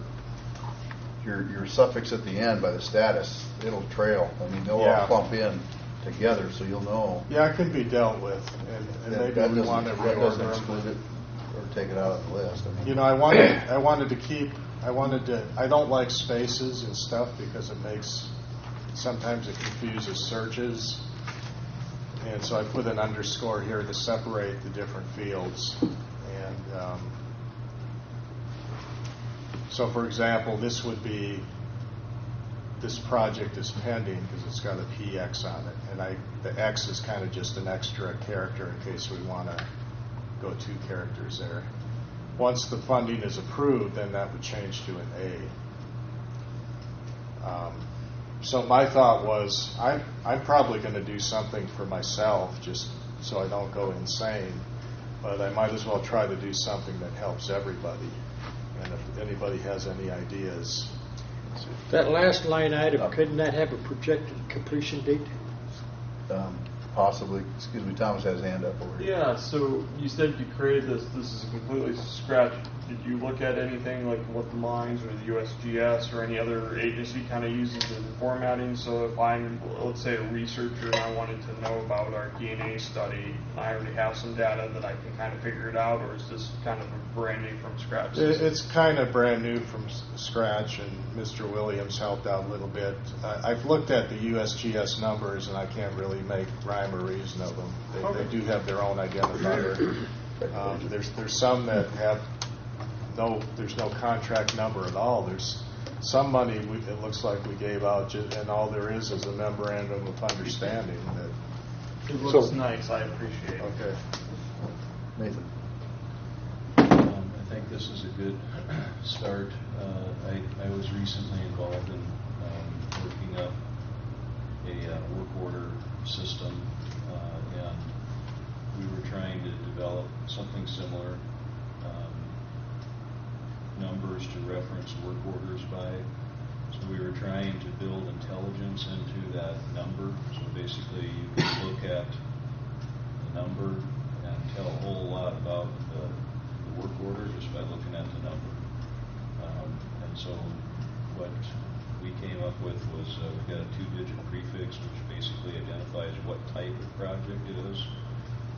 Your suffix at the end by the status, it'll trail. I mean, they'll all clump in together, so you'll know. Yeah, it can be dealt with, and maybe we want to reorder them. Exclude it or take it out of the list. I mean, I don't like spaces and stuff because sometimes it confuses searches, and so I put an underscore here to separate the different fields. And so, for example, this project is pending because it's got a PX on it, and the X is kind of just an extra character in case we want to go 2 characters there. Once the funding is approved, then that would change to an A. So my thought was, I'm probably going to do something for myself just so I don't go insane, but I might as well try to do something that helps everybody. And if anybody has any ideas. That last line item, couldn't that have a projected completion date? Possibly. Excuse me, Thomas has his hand up over here. Yeah, so you said you created this is completely scratch. Did you look at anything like what the mines or the USGS or any other agency kind of uses in formatting? So if I'm, let's say, a researcher and I wanted to know about our DNA study, I already have some data that I can kind of figure it out, or is this kind of a brand new from scratch? It's kind of brand new from scratch, and Mr. Williams helped out a little bit. I've looked at the USGS numbers, and I can't really make rhyme or reason of them. They do have their own identifier. There's some that have there's no contract number at all. There's some money it looks like we gave out, and all there is a memorandum of understanding. It looks nice. I appreciate it. Okay. Nathan. I think this is a good start. I was recently involved in working up a work order system, and we were trying to develop something similar, numbers to reference work orders by. So we were trying to build intelligence into that number. So basically you can look at the number and tell a whole lot about the work order just by looking at the number. And so what we came up with was we've got a 2-digit prefix which basically identifies what type of project it is,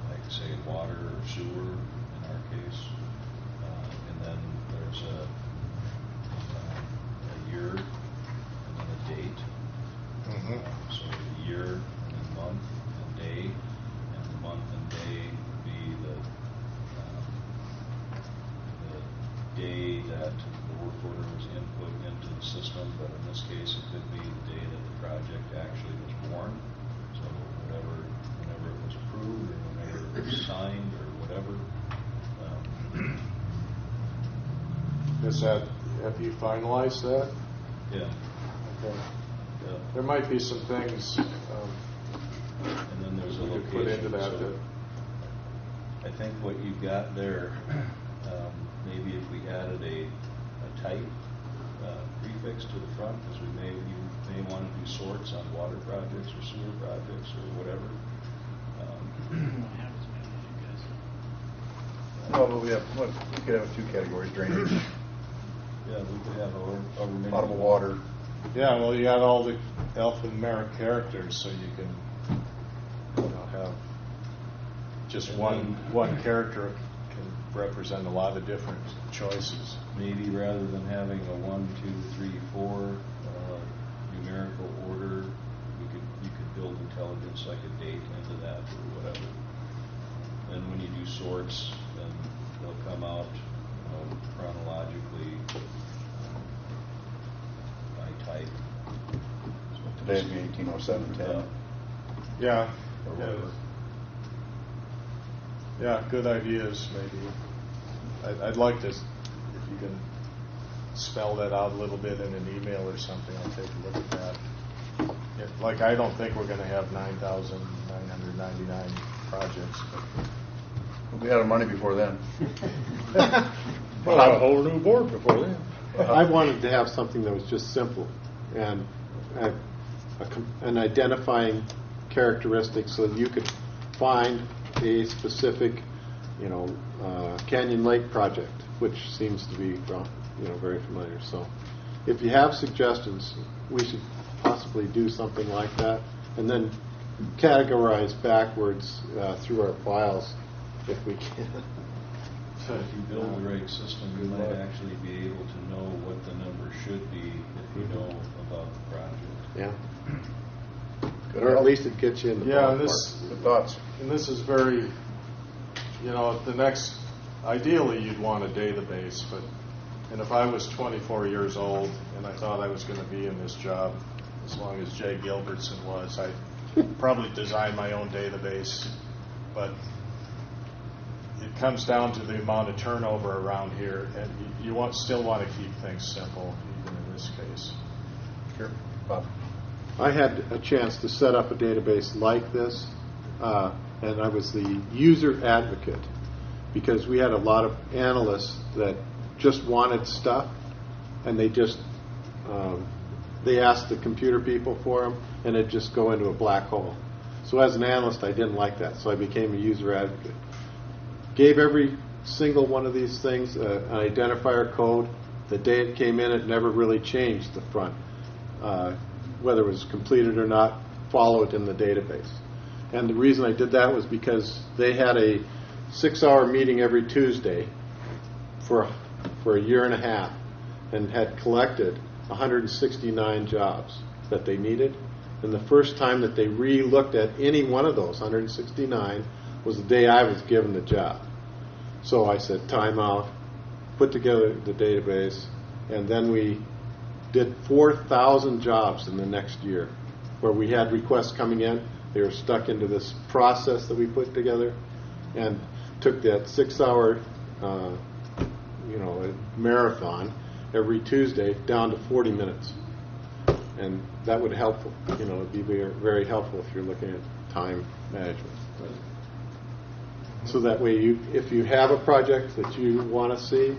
like say water or sewer in our case. And then there's a year and then a date. So the year and then month and day, and the month and day would be the day that the work order was input into the system, but in this case it could be the day that the project actually was born. So whenever it was approved or whenever it was signed or whatever. Have you finalized that? Yeah. Okay. Yeah. There might be some things And then there's a we could location. put into that. So I think what you've got there, maybe if we added a type prefix to the front, because you may want to do sorts on water projects or sewer projects or whatever. Well, but we could have 2 categories: drainage Yeah, we could have a potable water. Yeah, well, you got all the alphanumeric characters, so you can, have just one character can represent a lot of different choices. Maybe rather than having a 1, 2, 3, 4 numerical order, you could build intelligence like a date into that or whatever. And when you do sorts, then they'll come out chronologically by type. So today'd be 1807-10. Yeah. Or whatever. Yeah, good ideas, maybe. I'd like to, if you can spell that out a little bit in an email or something, I'll take a look at that. Yeah, like, I don't think we're going to have 9,999 projects. We'll be out of money before then. We'll have a whole new board before then. I wanted to have something that was just simple and an identifying characteristic so that you could find a specific, Canyon Lake project, which seems to be, very familiar. So, if you have suggestions, we should possibly do something like that, and then categorize backwards through our files if we can. So if you build the right system, you might actually be able to know what the number should be if you know about the project. Yeah. Or at least it gets you in the ballpark. Good thoughts. And this is very, the next, ideally you'd want a database, and if I was 24 years old and I thought I was going to be in this job as long as Jay Gilbertson was, I'd probably design my own database, but it comes down to the amount of turnover around here, and you still want to keep things simple, even in this case. Sure. Bob. I had a chance to set up a database like this, and I was the user advocate because we had a lot of analysts that just wanted stuff, and they just they asked the computer people for them, and it'd just go into a black hole. So as an analyst, I didn't like that, so I became a user advocate. Gave every single one of these things an identifier code. The day it came in, it never really changed the front. Whether it was completed or not, follow it in the database. And the reason I did that was because they had a 6-hour meeting every Tuesday for a year and a half and had collected 169 jobs that they needed. And the first time that they re-looked at any one of those 169 was the day I was given the job. So I said, time out, put together the database, and then we did 4,000 jobs in the next year where we had requests coming in. They were stuck into this process that we put together and took that 6-hour marathon every Tuesday down to 40 minutes. And that would help, it'd be very, very helpful if you're looking at time management. So that way, if you have a project that you want to see,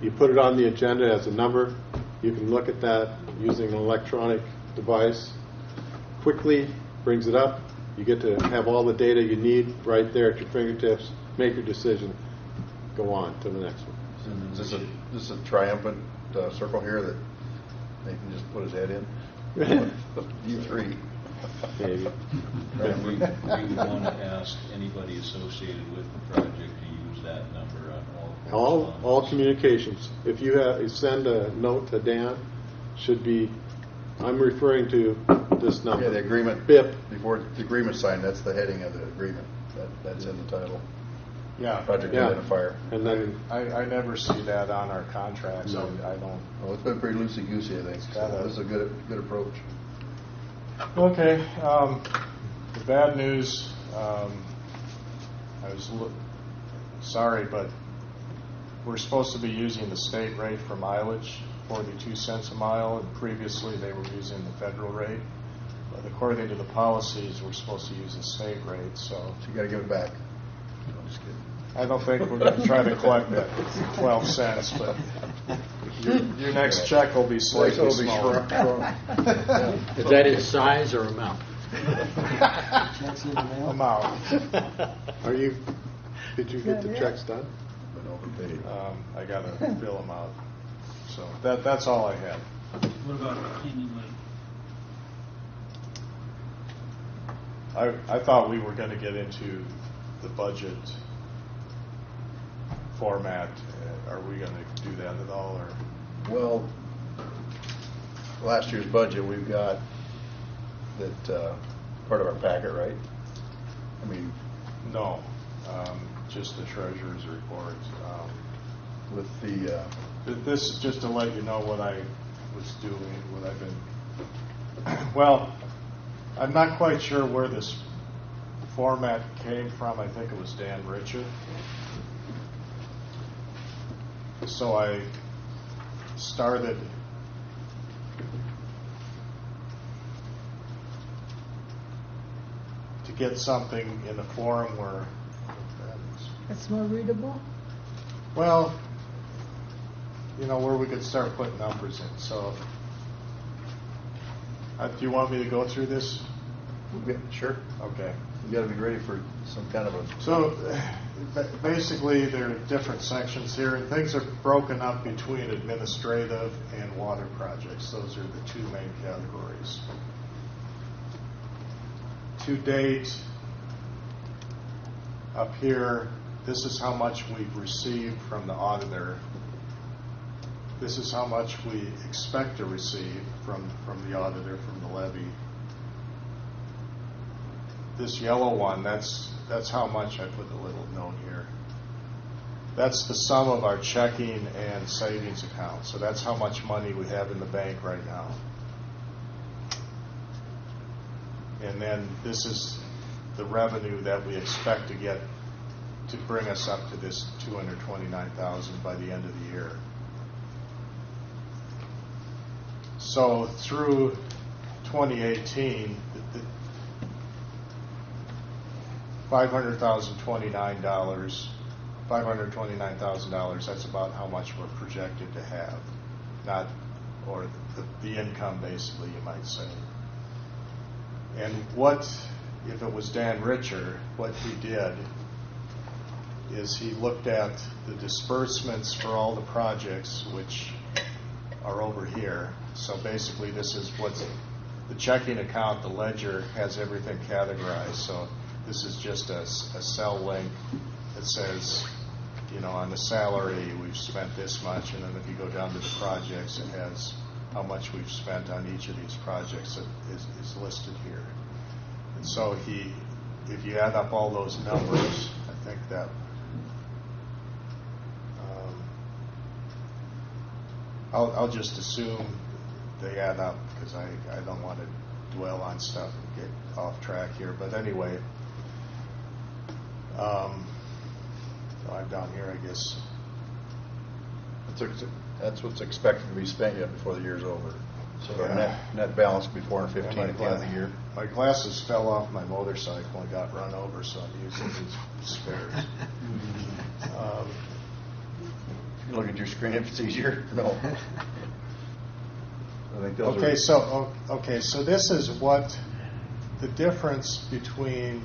you put it on the agenda as a number. You can look at that using an electronic device. Quickly brings it up. You get to have all the data you need right there at your fingertips. Make your decision. Go on to the next one. Is this a triumphant circle here that they can just put his head in? You three. Maybe. And we would want to ask anybody associated with the project to use that number on all communications. If you send a note to Dan, should be, I'm referring to this number. Yeah, the agreement. BIP. Before the agreement signed, that's the heading of the agreement. That's in the title. Yeah. Project identifier. And then I never see that on our contracts. No. I don't. Well, it's been pretty loosey-goosey, I think. So this is a good approach. Okay. The bad news, sorry, but we're supposed to be using the state rate for mileage, 42 cents a mile, and previously they were using the federal rate. But according to the policies, we're supposed to use the state rate, so you got to give it back. I'm just kidding. I don't think we're going to try to collect that 12 cents, but your next check will be slightly smaller. Is that in size or amount? Amount. Did you get the checks done? Been overpaid. I got to fill them out. So that's all I had. What about Canyon Lake? I thought we were going to get into the budget format. Are we going to do that at all? Or? Well, last year's budget, we've got that part of our packet, right? I mean, no, just the treasurer's report. With the this is just to let you know what I was doing, what I've been. Well, I'm not quite sure where this format came from. I think it was Dan Richer. So I started to get something in a forum where It's more readable? well, you know, where we could start putting numbers in. So, do you want me to go through this? Sure. Okay. You got to be ready for some kind of a. So, basically, there are different sections here, and things are broken up between administrative and water projects. Those are the two main categories. To date, up here, this is how much we've received from the auditor. This is how much we expect to receive from the auditor, from the levy. This yellow one, that's how much. I put a little note here. That's the sum of our checking and savings accounts. So that's how much money we have in the bank right now. And then this is the revenue that we expect to get to bring us up to this $229,000 by the end of the year. So through 2018, $529,000, that's about how much we're projected to have, or the income, basically, you might say. And what, if it was Dan Richer, what he did is he looked at the disbursements for all the projects, which are over here. So basically, this is what's the checking account, the ledger has everything categorized. So this is just a cell link that says, you know, on the salary, we've spent this much. And then if you go down to the projects, it has how much we've spent on each of these projects that is listed here. And so if you add up all those numbers, I think that I'll just assume they add up because I don't want to dwell on stuff and get off track here. But anyway, so I'm down here, I guess. That's what's expected to be spent yet before the year's over. So our net balance will be 415 at the end of the year. My glasses fell off my motorcycle and got run over, so I'm using these spares. You look at your screen if it's easier. No. I think those Okay, so this is what the difference between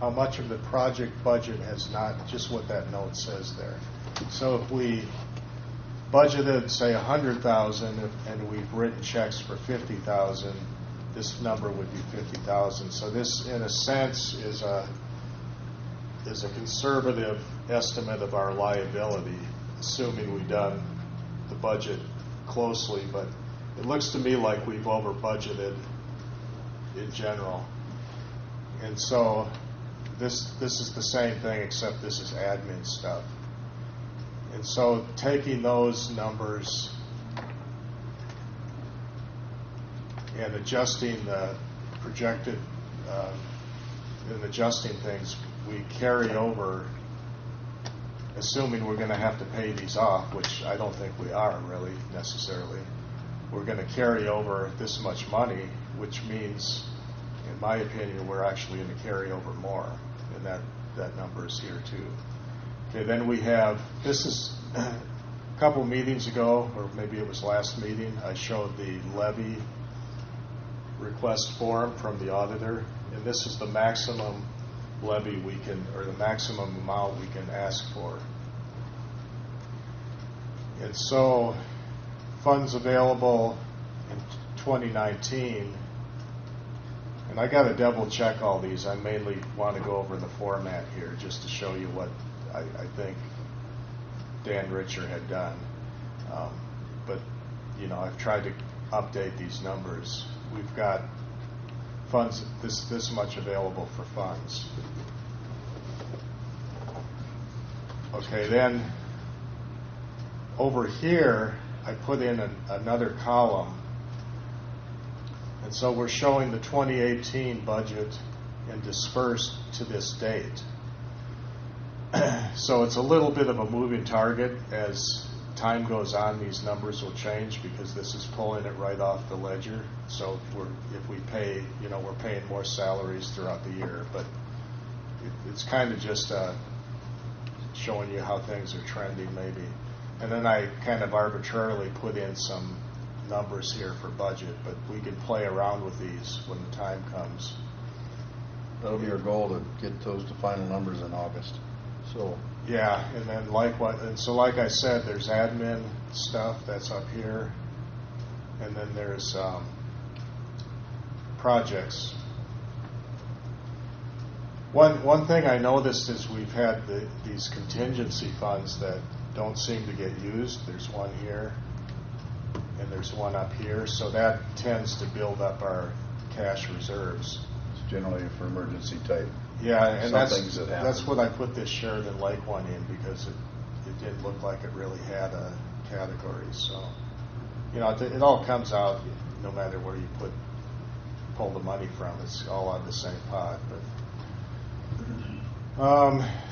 how much of the project budget has not, just what that note says there. So if we budgeted, say, $100,000 and we've written checks for $50,000, this number would be $50,000. So this, in a sense, is a conservative estimate of our liability, assuming we've done the budget closely. But it looks to me like we've over budgeted in general. And so this is the same thing, except this is admin stuff. And so taking those numbers and adjusting the projected and adjusting things, we carry over, assuming we're going to have to pay these off, which I don't think we are really necessarily. We're going to carry over this much money, which means, in my opinion, we're actually going to carry over more, and that number is here too. Okay, then we have, this is a couple meetings ago, or maybe it was last meeting, I showed the levy request form from the auditor, and this is the maximum levy we can, or the maximum amount we can ask for. And so funds available in 2019, and I got to double check all these. I mainly want to go over the format here just to show you what I think Dan Richer had done. But, you know, I've tried to update these numbers. We've got funds, this much available for funds. Okay, then over here, I put in another column. And so we're showing the 2018 budget and dispersed to this date. So it's a little bit of a moving target. As time goes on, these numbers will change because this is pulling it right off the ledger. So if we pay, you know, we're paying more salaries throughout the year, but it's kind of just showing you how things are trending maybe. And then I kind of arbitrarily put in some numbers here for budget, but we can play around with these when the time comes. That'll be our goal, to get those to final numbers in August. So yeah, and then like I said, there's admin stuff that's up here, and then there's projects. One thing I noticed is we've had these contingency funds that don't seem to get used. There's one here, and there's one up here, so that tends to build up our cash reserves. it's generally for emergency type. Yeah, and that's what I put this Sheridan Lake one in, because it didn't look like it really had a category. So, you know, it all comes out no matter where you pull the money from. It's all out of the same pot. But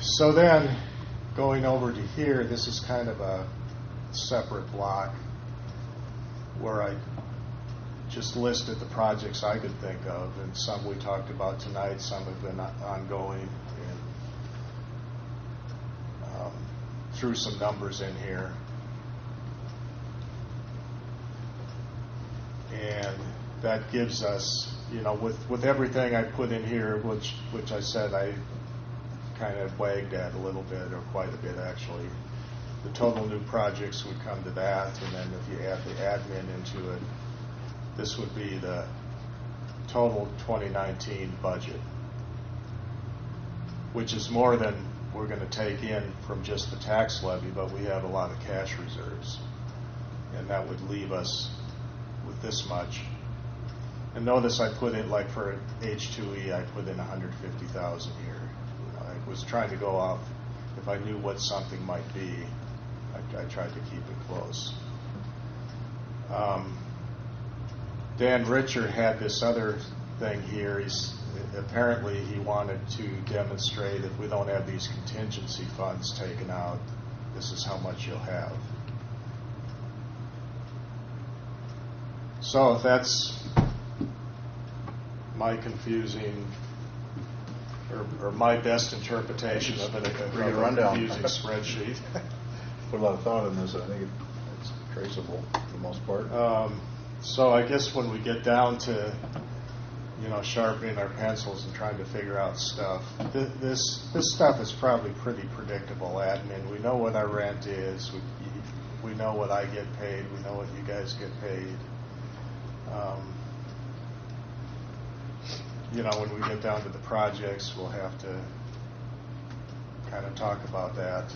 so then going over to here, this is kind of a separate block where I just listed the projects I could think of, and some we talked about tonight, some have been ongoing, and threw some numbers in here. And that gives us, you know, with everything I put in here, which I said I kind of wagged at a little bit, or quite a bit actually, the total new projects would come to that, and then if you add the admin into it, this would be the total 2019 budget, which is more than we're going to take in from just the tax levy, but we have a lot of cash reserves, and that would leave us with this much. And notice I put in, like for H2E, I put in 150,000 here. You know, I was trying to go off, if I knew what something might be, I tried to keep it close. Dan Richer had this other thing here. Apparently he wanted to demonstrate, if we don't have these contingency funds taken out, this is how much you'll have. So if that's my confusing, or my best interpretation of it, a confusing spreadsheet. Put a lot of thought in this. I think it's traceable for the most part. So I guess when we get down to, you know, sharpening our pencils and trying to figure out stuff, this stuff is probably pretty predictable. Admin, we know what our rent is. We know what I get paid. We know what you guys get paid. You know, when we get down to the projects, we'll have to kind of talk about that.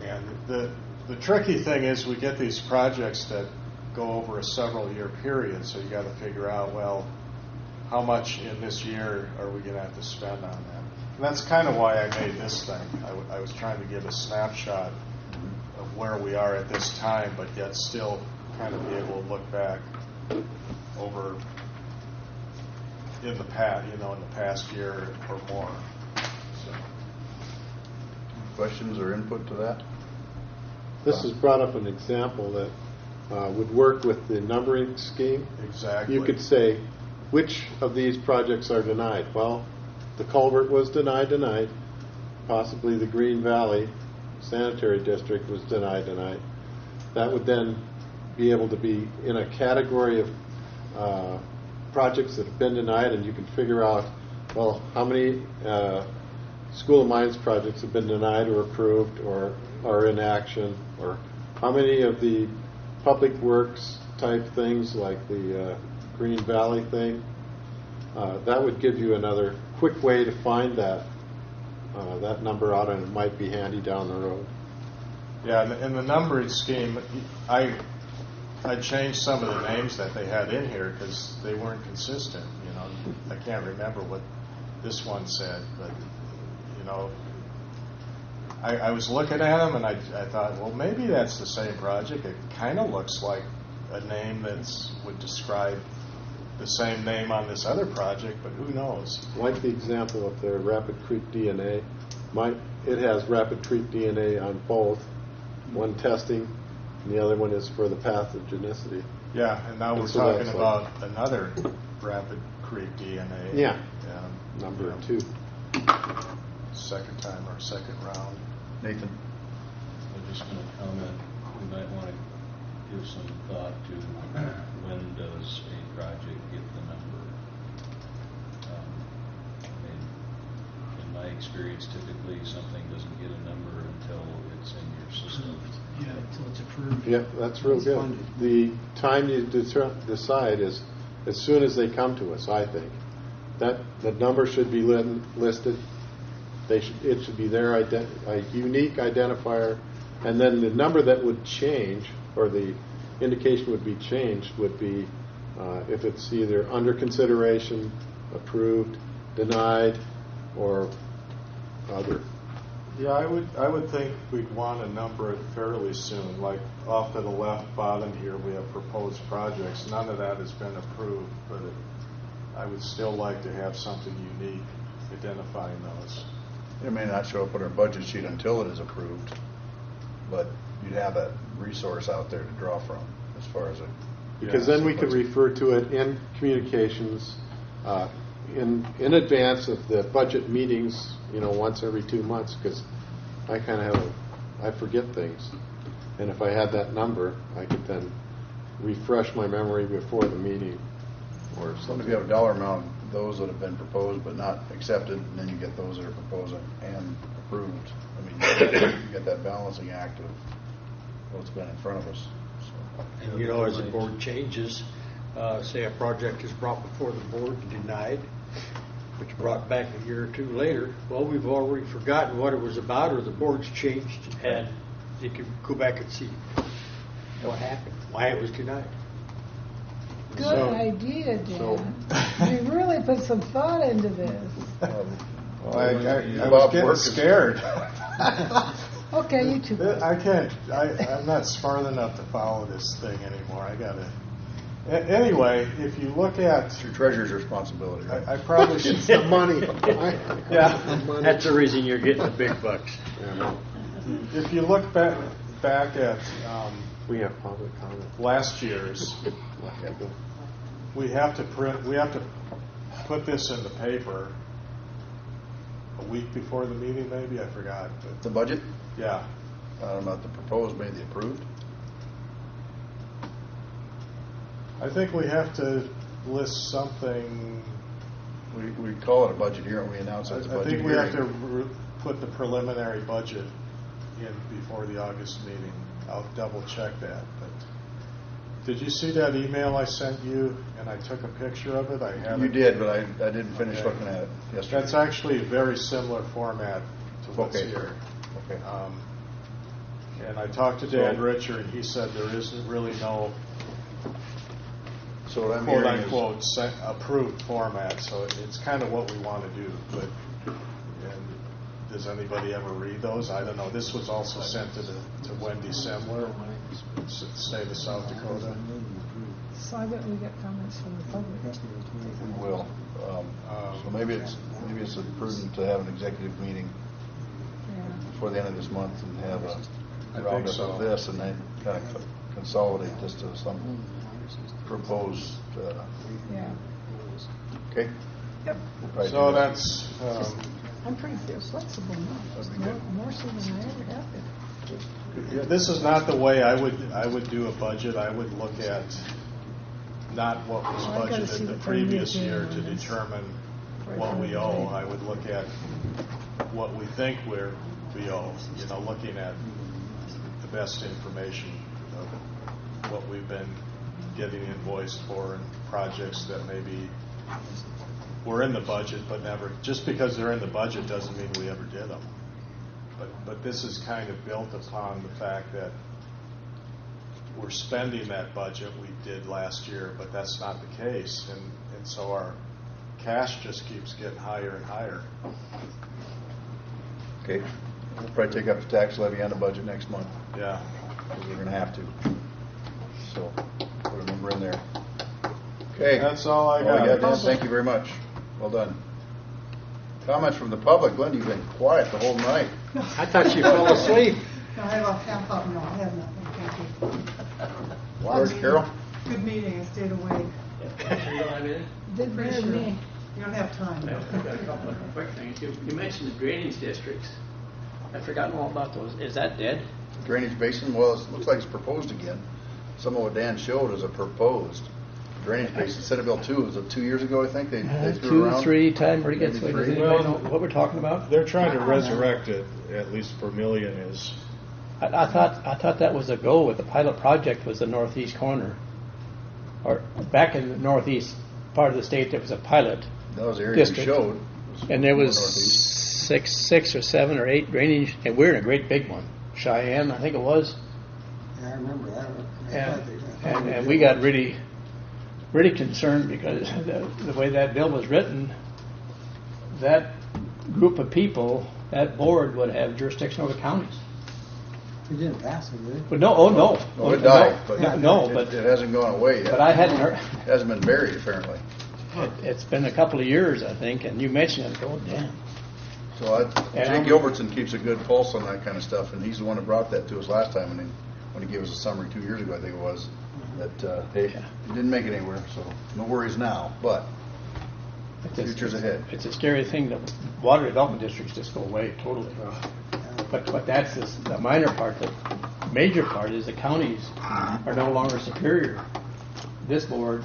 And the tricky thing is we get these projects that go over a several year period, so you got to figure out, well, how much in this year are we going to have to spend on that? And that's kind of why I made this thing. I was trying to give a snapshot of where we are at this time, but yet still kind of be able to look back over in the past, you know, in the past year or more. So. Questions or input to that? This has brought up an example that would work with the numbering scheme. Exactly. You could say, which of these projects are denied? Well, the culvert was denied. Possibly the Green Valley Sanitary District was denied. That would then be able to be in a category of projects that have been denied, and you can figure out well, how many school of mines projects have been denied or approved or are in action, or how many of the public works type things like the Green Valley thing, that would give you another quick way to find that number out, and it might be handy down the road. Yeah, in the numbering scheme, I changed some of the names that they had in here because they weren't consistent. You know, I can't remember what this one said, but you know, I was looking at them and I thought, well, maybe that's the same project. It kind of looks like a name that would describe the same name on this other project, but who knows? Like the example of the Rapid Creek DNA, it has Rapid Creek DNA on both. One testing, and the other one is for the pathogenicity. Yeah, and now we're so talking that's about another Rapid Creek DNA. Yeah. Number 2. Second time or second round. Nathan? I'm just going to comment, we might want to give some thought to when does a project get the number. I mean, in my experience, typically something doesn't get a number until it's in your system. Yeah, until it's approved. Yeah, that's real good. The time you decide is as soon as they come to us, I think. That the number should be listed. It should be their a unique identifier, and then the number that would change, or the indication would be changed, would be if it's either under consideration, approved, denied, or other. Yeah, I would think we'd want to number it fairly soon. Like off to the left bottom here, we have proposed projects. None of that has been approved, but I would still like to have something unique identifying those. It may not show up on our budget sheet until it is approved, but you'd have a resource out there to draw from as far as it. Because then we could refer to it in communications in advance of the budget meetings, once every 2 months, because I kind of I forget things. And if I had that number, I could then refresh my memory before the meeting or something. If you have a dollar amount, those that have been proposed but not accepted, and then you get those that are proposed and approved. I mean, you get that balancing act of what's been in front of us. So. And as the board changes, say a project is brought before the board and denied, but you brought back a year or two later, well, we've already forgotten what it was about, or the board's changed, and you can go back and see what happened, why it was denied. Good idea, Dan. You really put some thought into this. Well, I was getting scared. Okay, you two. I can't. I'm not smart enough to follow this thing anymore. I gotta. Anyway, if you look at, it's your treasurer's responsibility. Right? I probably should. The money. Yeah, that's the reason you're getting the big bucks. If you look back at we have public comment. Last year's, we have to put this in the paper a week before the meeting, maybe, I forgot. But the budget? Yeah. About the proposed, maybe the approved? I think we have to list something. We call it a budget hearing. We announce it as a budget hearing. I think we have to put the preliminary budget in before the August meeting. I'll double check that. But did you see that email I sent you? And I took a picture of it. I have. You did, but I didn't finish looking at it yesterday. That's actually a very similar format to what's here. Okay. And I talked to Dan Richer, and he said there isn't really no so what I'm quote unquote approved format. So it's kind of what we want to do. But does anybody ever read those? I don't know. This was also sent to Wendy Semler, state of South Dakota. So I bet we get comments from the public. We will. So maybe it's prudent to have an executive meeting before the end of this month and have a roundup of this, and then kind of consolidate this to some proposed. Okay. Yep. We'll so that's. I'm pretty flexible now. More so than I ever have been. This is not the way I would do a budget. I would look at not what was budgeted the previous year to determine what we owe. I would look at what we think we owe, looking at the best information of what we've been getting invoiced for and projects that maybe were in the budget but never, just because they're in the budget doesn't mean we ever did them. But this is kind of built upon the fact that we're spending that budget we did last year, but that's not the case. And so our cash just keeps getting higher and higher. Okay. We'll probably take up the tax levy on the budget next month. Yeah. Because we're going to have to. So put a number in there. Okay. That's all I got. Dan. Thank you very much. Well done. Comments from the public. Glenda, you've been quiet the whole night. I thought you fell asleep. No, I have a half up. No, I have nothing. Thank you. George, Carol? Good meeting. I stayed awake. You don't have anything? Didn't Pretty hear sure. me. You don't have time. I've got a couple of quick things. You mentioned the drainage districts. I've forgotten all about those. Is that dead? Drainage basin, well, it looks like it's proposed again. Some of what Dan showed is a proposed drainage basin. Senate Bill 2, was it 2 years ago, I think? They threw around? 2-3 time where it gets. Maybe Does three. anybody know what we're talking about? They're trying to resurrect it, at least Vermillion is. I thought that was a goal with the pilot project was the northeast corner, or back in the northeast part of the state there was a pilot. That was the area district. we showed. And there was northeast. six or 7 or 8 drainage, and we're in a great big one. Cheyenne, I think it was. Yeah, I remember that. And we got really concerned because the way that bill was written, that group of people, that board would have jurisdiction over counties. We didn't pass it, did we? But no, No, it died. But but it hasn't gone away yet. But I hadn't heard. It hasn't been buried, apparently. It's been a couple of years, I think, and you mentioned it. Oh, damn. So Jay Gilbertson keeps a good pulse on that kind of stuff, and he's the one that brought that to us last time when he gave us a summary 2 years ago, I think it was, that it didn't make it anywhere, so no worries now, but the future's ahead. It's a scary thing that water development districts just go away totally. But that's the minor part. The major part is the counties are no longer superior. This board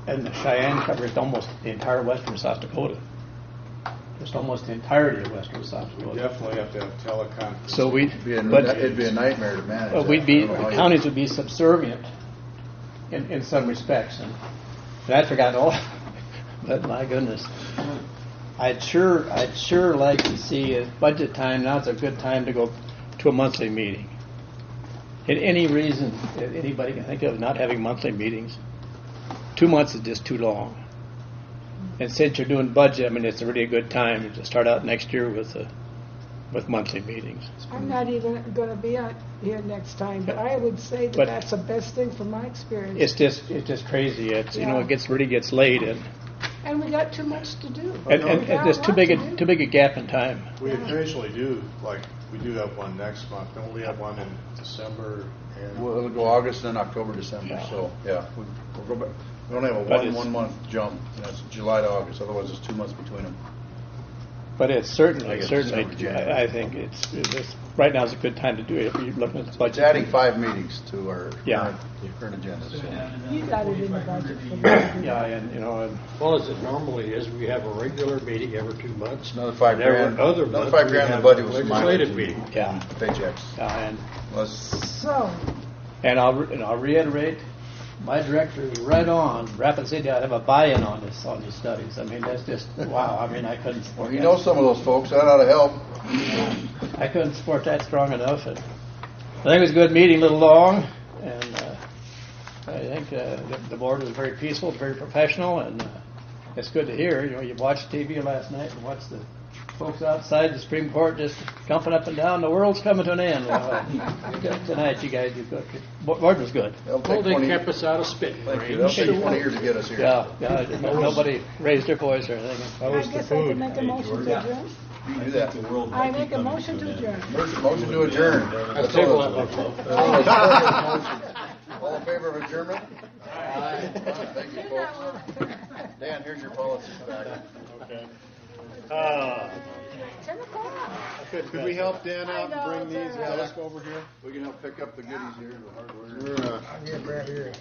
and the Cheyenne covers almost the entire western South Dakota. Just almost the entirety of western South Dakota. We definitely have to have teleconference. So It'd be a nightmare to manage. The counties would be subservient in some respects, and I'd forgotten all. But my goodness, I'd sure like to see at budget time. Now's a good time to go to a monthly meeting. In any reason that anybody can think of not having monthly meetings, 2 months is just too long. And since you're doing budget, I mean, it's a really good time to start out next year with monthly meetings. I'm not even going to be here next time, but I would say that that's the best thing from my experience. It's just crazy. It's it really gets late, and we got too much to do. And there's too big a gap in time. We occasionally do, like we do have one next month. Don't we have one in December? And It'll go August and October, December. So we'll go back. We don't have a one month jump. It's July to August. Otherwise, it's 2 months between them. But it's certainly, January. I think it's right now is a good time to do it if you're looking at the budget. It's adding 5 meetings to our current agenda. So. You got it in the budget for Yeah, and well, as it normally is, we have a regular meeting every 2 months. Another $5 grand. Another $5 grand in the budget was legislative meeting. Yeah, paychecks. And I'll reiterate. My director is right on. Rapid City ought to have a buy-in on these studies. I mean, that's just wow. I mean, I couldn't support. Well, you know some of those folks. That ought to help. I couldn't support that strong enough. And I think it was a good meeting, a little long, and I think the board was very peaceful, very professional, and it's good to hear. You watched TV last night and watched the folks outside the Supreme Court just jumping up and down. The world's coming to an end. Tonight, you guys, board was good. Well, they kept us out of spitting. Thank you. They'll take 20 years to get us here. Yeah, nobody raised their voice or anything. I guess I can make a motion to adjourn. Do that. I make a motion to adjourn. Motion to adjourn. That's all. All in favor of adjournment? Aye. Thank you, folks. Dan, here's your policies back. Okay. 10 o'clock. Could we help Dan out and bring these desk over here? We can help pick up the goodies here, the hardware. Yeah, right here.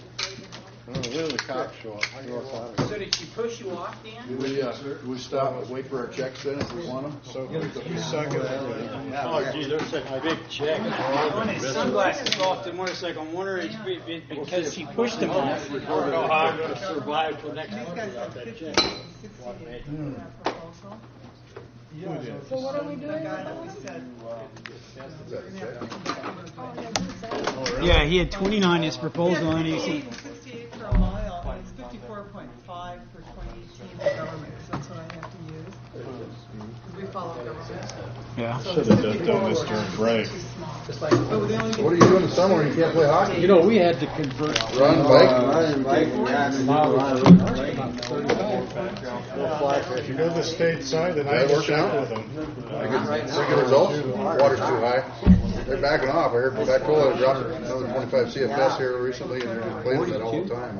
When the cops show up, throw us out of So did she push you off, Dan? We stop and wait for our checks then if we want them? So who's second? Oh, gee, there's a big check. When his sunglasses go off the motorcycle, I'm wondering it's because she pushed him off. I don't know how I'm gonna survive till next These month guys without have that 50, check. 68 for that proposal. So what are we The doing? guy that we said. Yeah, he had 20 on his proposal, and he said, 68 for a mile, and it's 54.5 for 2018 for government, 'cause that's what I have to use. Because we follow government. yeah. So Should it's have done this 54 during is break. too small. But they only What are you doing in the summer when you can't play hockey? You know, we had to convert. Run, bike? If you go to the state side, then I That will working check out? with them. Good results? Water's too high. They're backing off. I heard Dakota dropped another 25 CFS here recently, and they're complaining that all the time.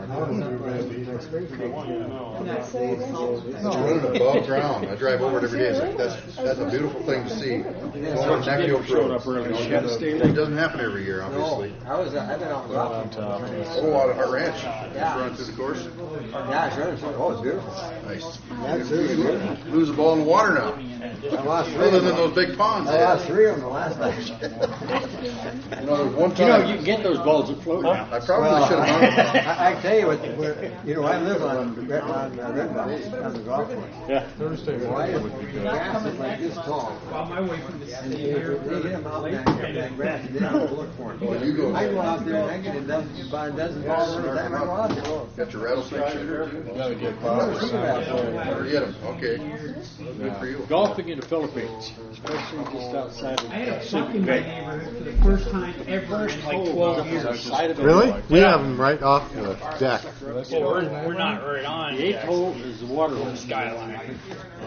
It's running above ground. I drive over it every day. It's like, that's a beautiful thing to see. Going on neck yoke roads. It doesn't happen every year, obviously. I've been out Oh, out at Hart Ranch. Just run through the course. Yeah, sure. Oh, it's beautiful. Nice. That's really good. Lose the ball in the water now. I lost three. Other than those big ponds. I lost three of them the last time. You know, there's one You know, time. you can get those balls that float now. I probably should have. I tell you what, I live on Red Rock, on the golf course. Yeah. Why is the grass is like this tall? On my way from the And city they here, hit them out in that grass and they don't look for them. Well, you go. I go out there and I get a dozen balls every time I go out there. Got your rattlesnake shooter too? Gotta get Never get them. Okay. Good for you. Golfing in the Philippines, especially just outside of I had a Pacific puck in my Bay. neighborhood for the first time ever in like 12 years. Outside of it. Really? We have them right off the deck. Well, we're not right on. The eighth hole is the water hole. Skyline.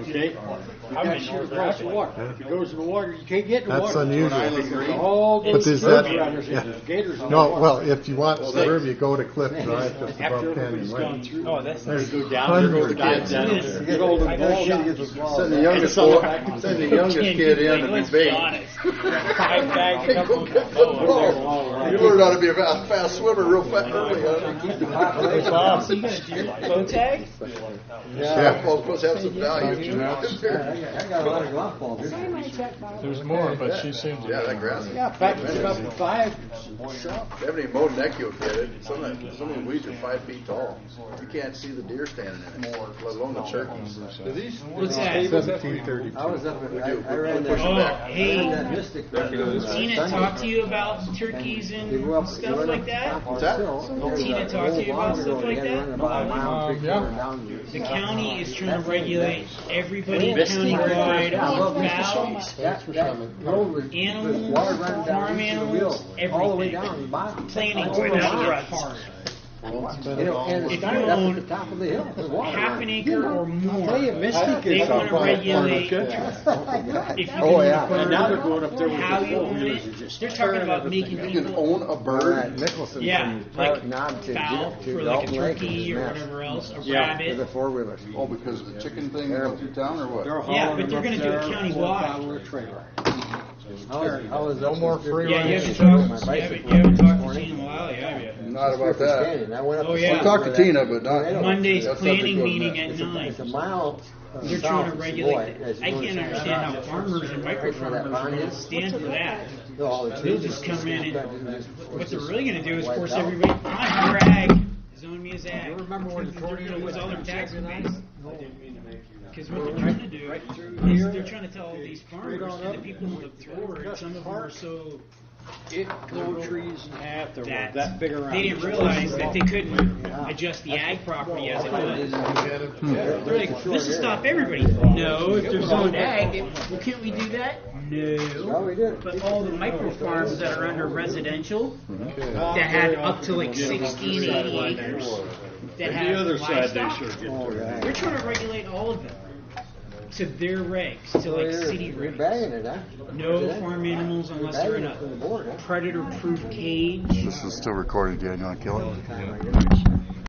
Okay? You got to shoot across the water. If it goes in the water, you can't get in the That's water. unusual. All But those is that- gators yeah. gators in the No, water. well, if you want suburbia, go to Cliff Drive just After above everybody's Canyon gone Lake. through, Oh, that's There's go down, there go the hundreds. guys down, get all the balls out. Send the youngest kid in to be bait. Five bags, a couple of balls. You learn how to be a fast swimmer real fast early. Huh? So you gonna do bow tag? Yeah, well, supposed to have some value. I got a lot of golf balls here. Sign my check, Bob. There's more, but she seems to. Yeah, that grass. Yeah, back in 2005. They haven't even mowed neck yoke yet. Some of the weeds are 5 feet tall. You can't see the deer standing in it, let alone the turkeys. What's that? 1732. I was up at, I ran that. Oh, I hey, ran that mystic. Tina talked to you about turkeys and stuff like that? What's that? Tina talked to you about stuff like that? The county is trying to regulate everybody countywide on fowls, animals, farm animals, all the way everything. down to the bottom. Planning to get hard. You know, and it If you started up at the own top of the hill. The water half an acre or more, Tell you, Mystic they is want to regulate Oh, if you Oh, can yeah. And now they're going up there with how the you own four-wheelers it. and just They're talking about making You can people own a bird. Nicholson Yeah, from like Knob to fowl to for like a Dalton Lake turkey is or mess. whatever else, a For the rabbit. four-wheelers. Oh, because of the chicken thing going through town or what? Yeah, but they're going to do it county-wide. I was No more free Yeah, you range. haven't talked to Tina in a while, have you? Not about that. I went up Oh, to yeah. We'll talk to Tina, but not. Monday's that subject planning wasn't meeting that. at 9. It's a mile. They're trying to regulate. I can't understand how farmers and micro farmers are going to stand for that. They'll just come in and what they're really going to do is force everybody. Fine, you're ag. Zone me as ag. Remember when the They're going to lose all their taxes based. Because what they're Right trying to do through is here. they're trying to tell all these farmers and the people who live through it, some of them are so It blew trees in half. They were that that big around. they didn't realize that they couldn't adjust the ag property as it was. They're like, this will stop everybody. No, if there's zoned ag, well, can't we do that? No. But all the micro farms that are under residential, that had up to like 60 and 80 acres, that And have the other side, they livestock, sure get they're trying to regulate all of them to their regs, to like city You're regs. bagging it, huh? No farm animals unless they're in a predator-proof cage. This is still recorded, Daniel. You want to kill it?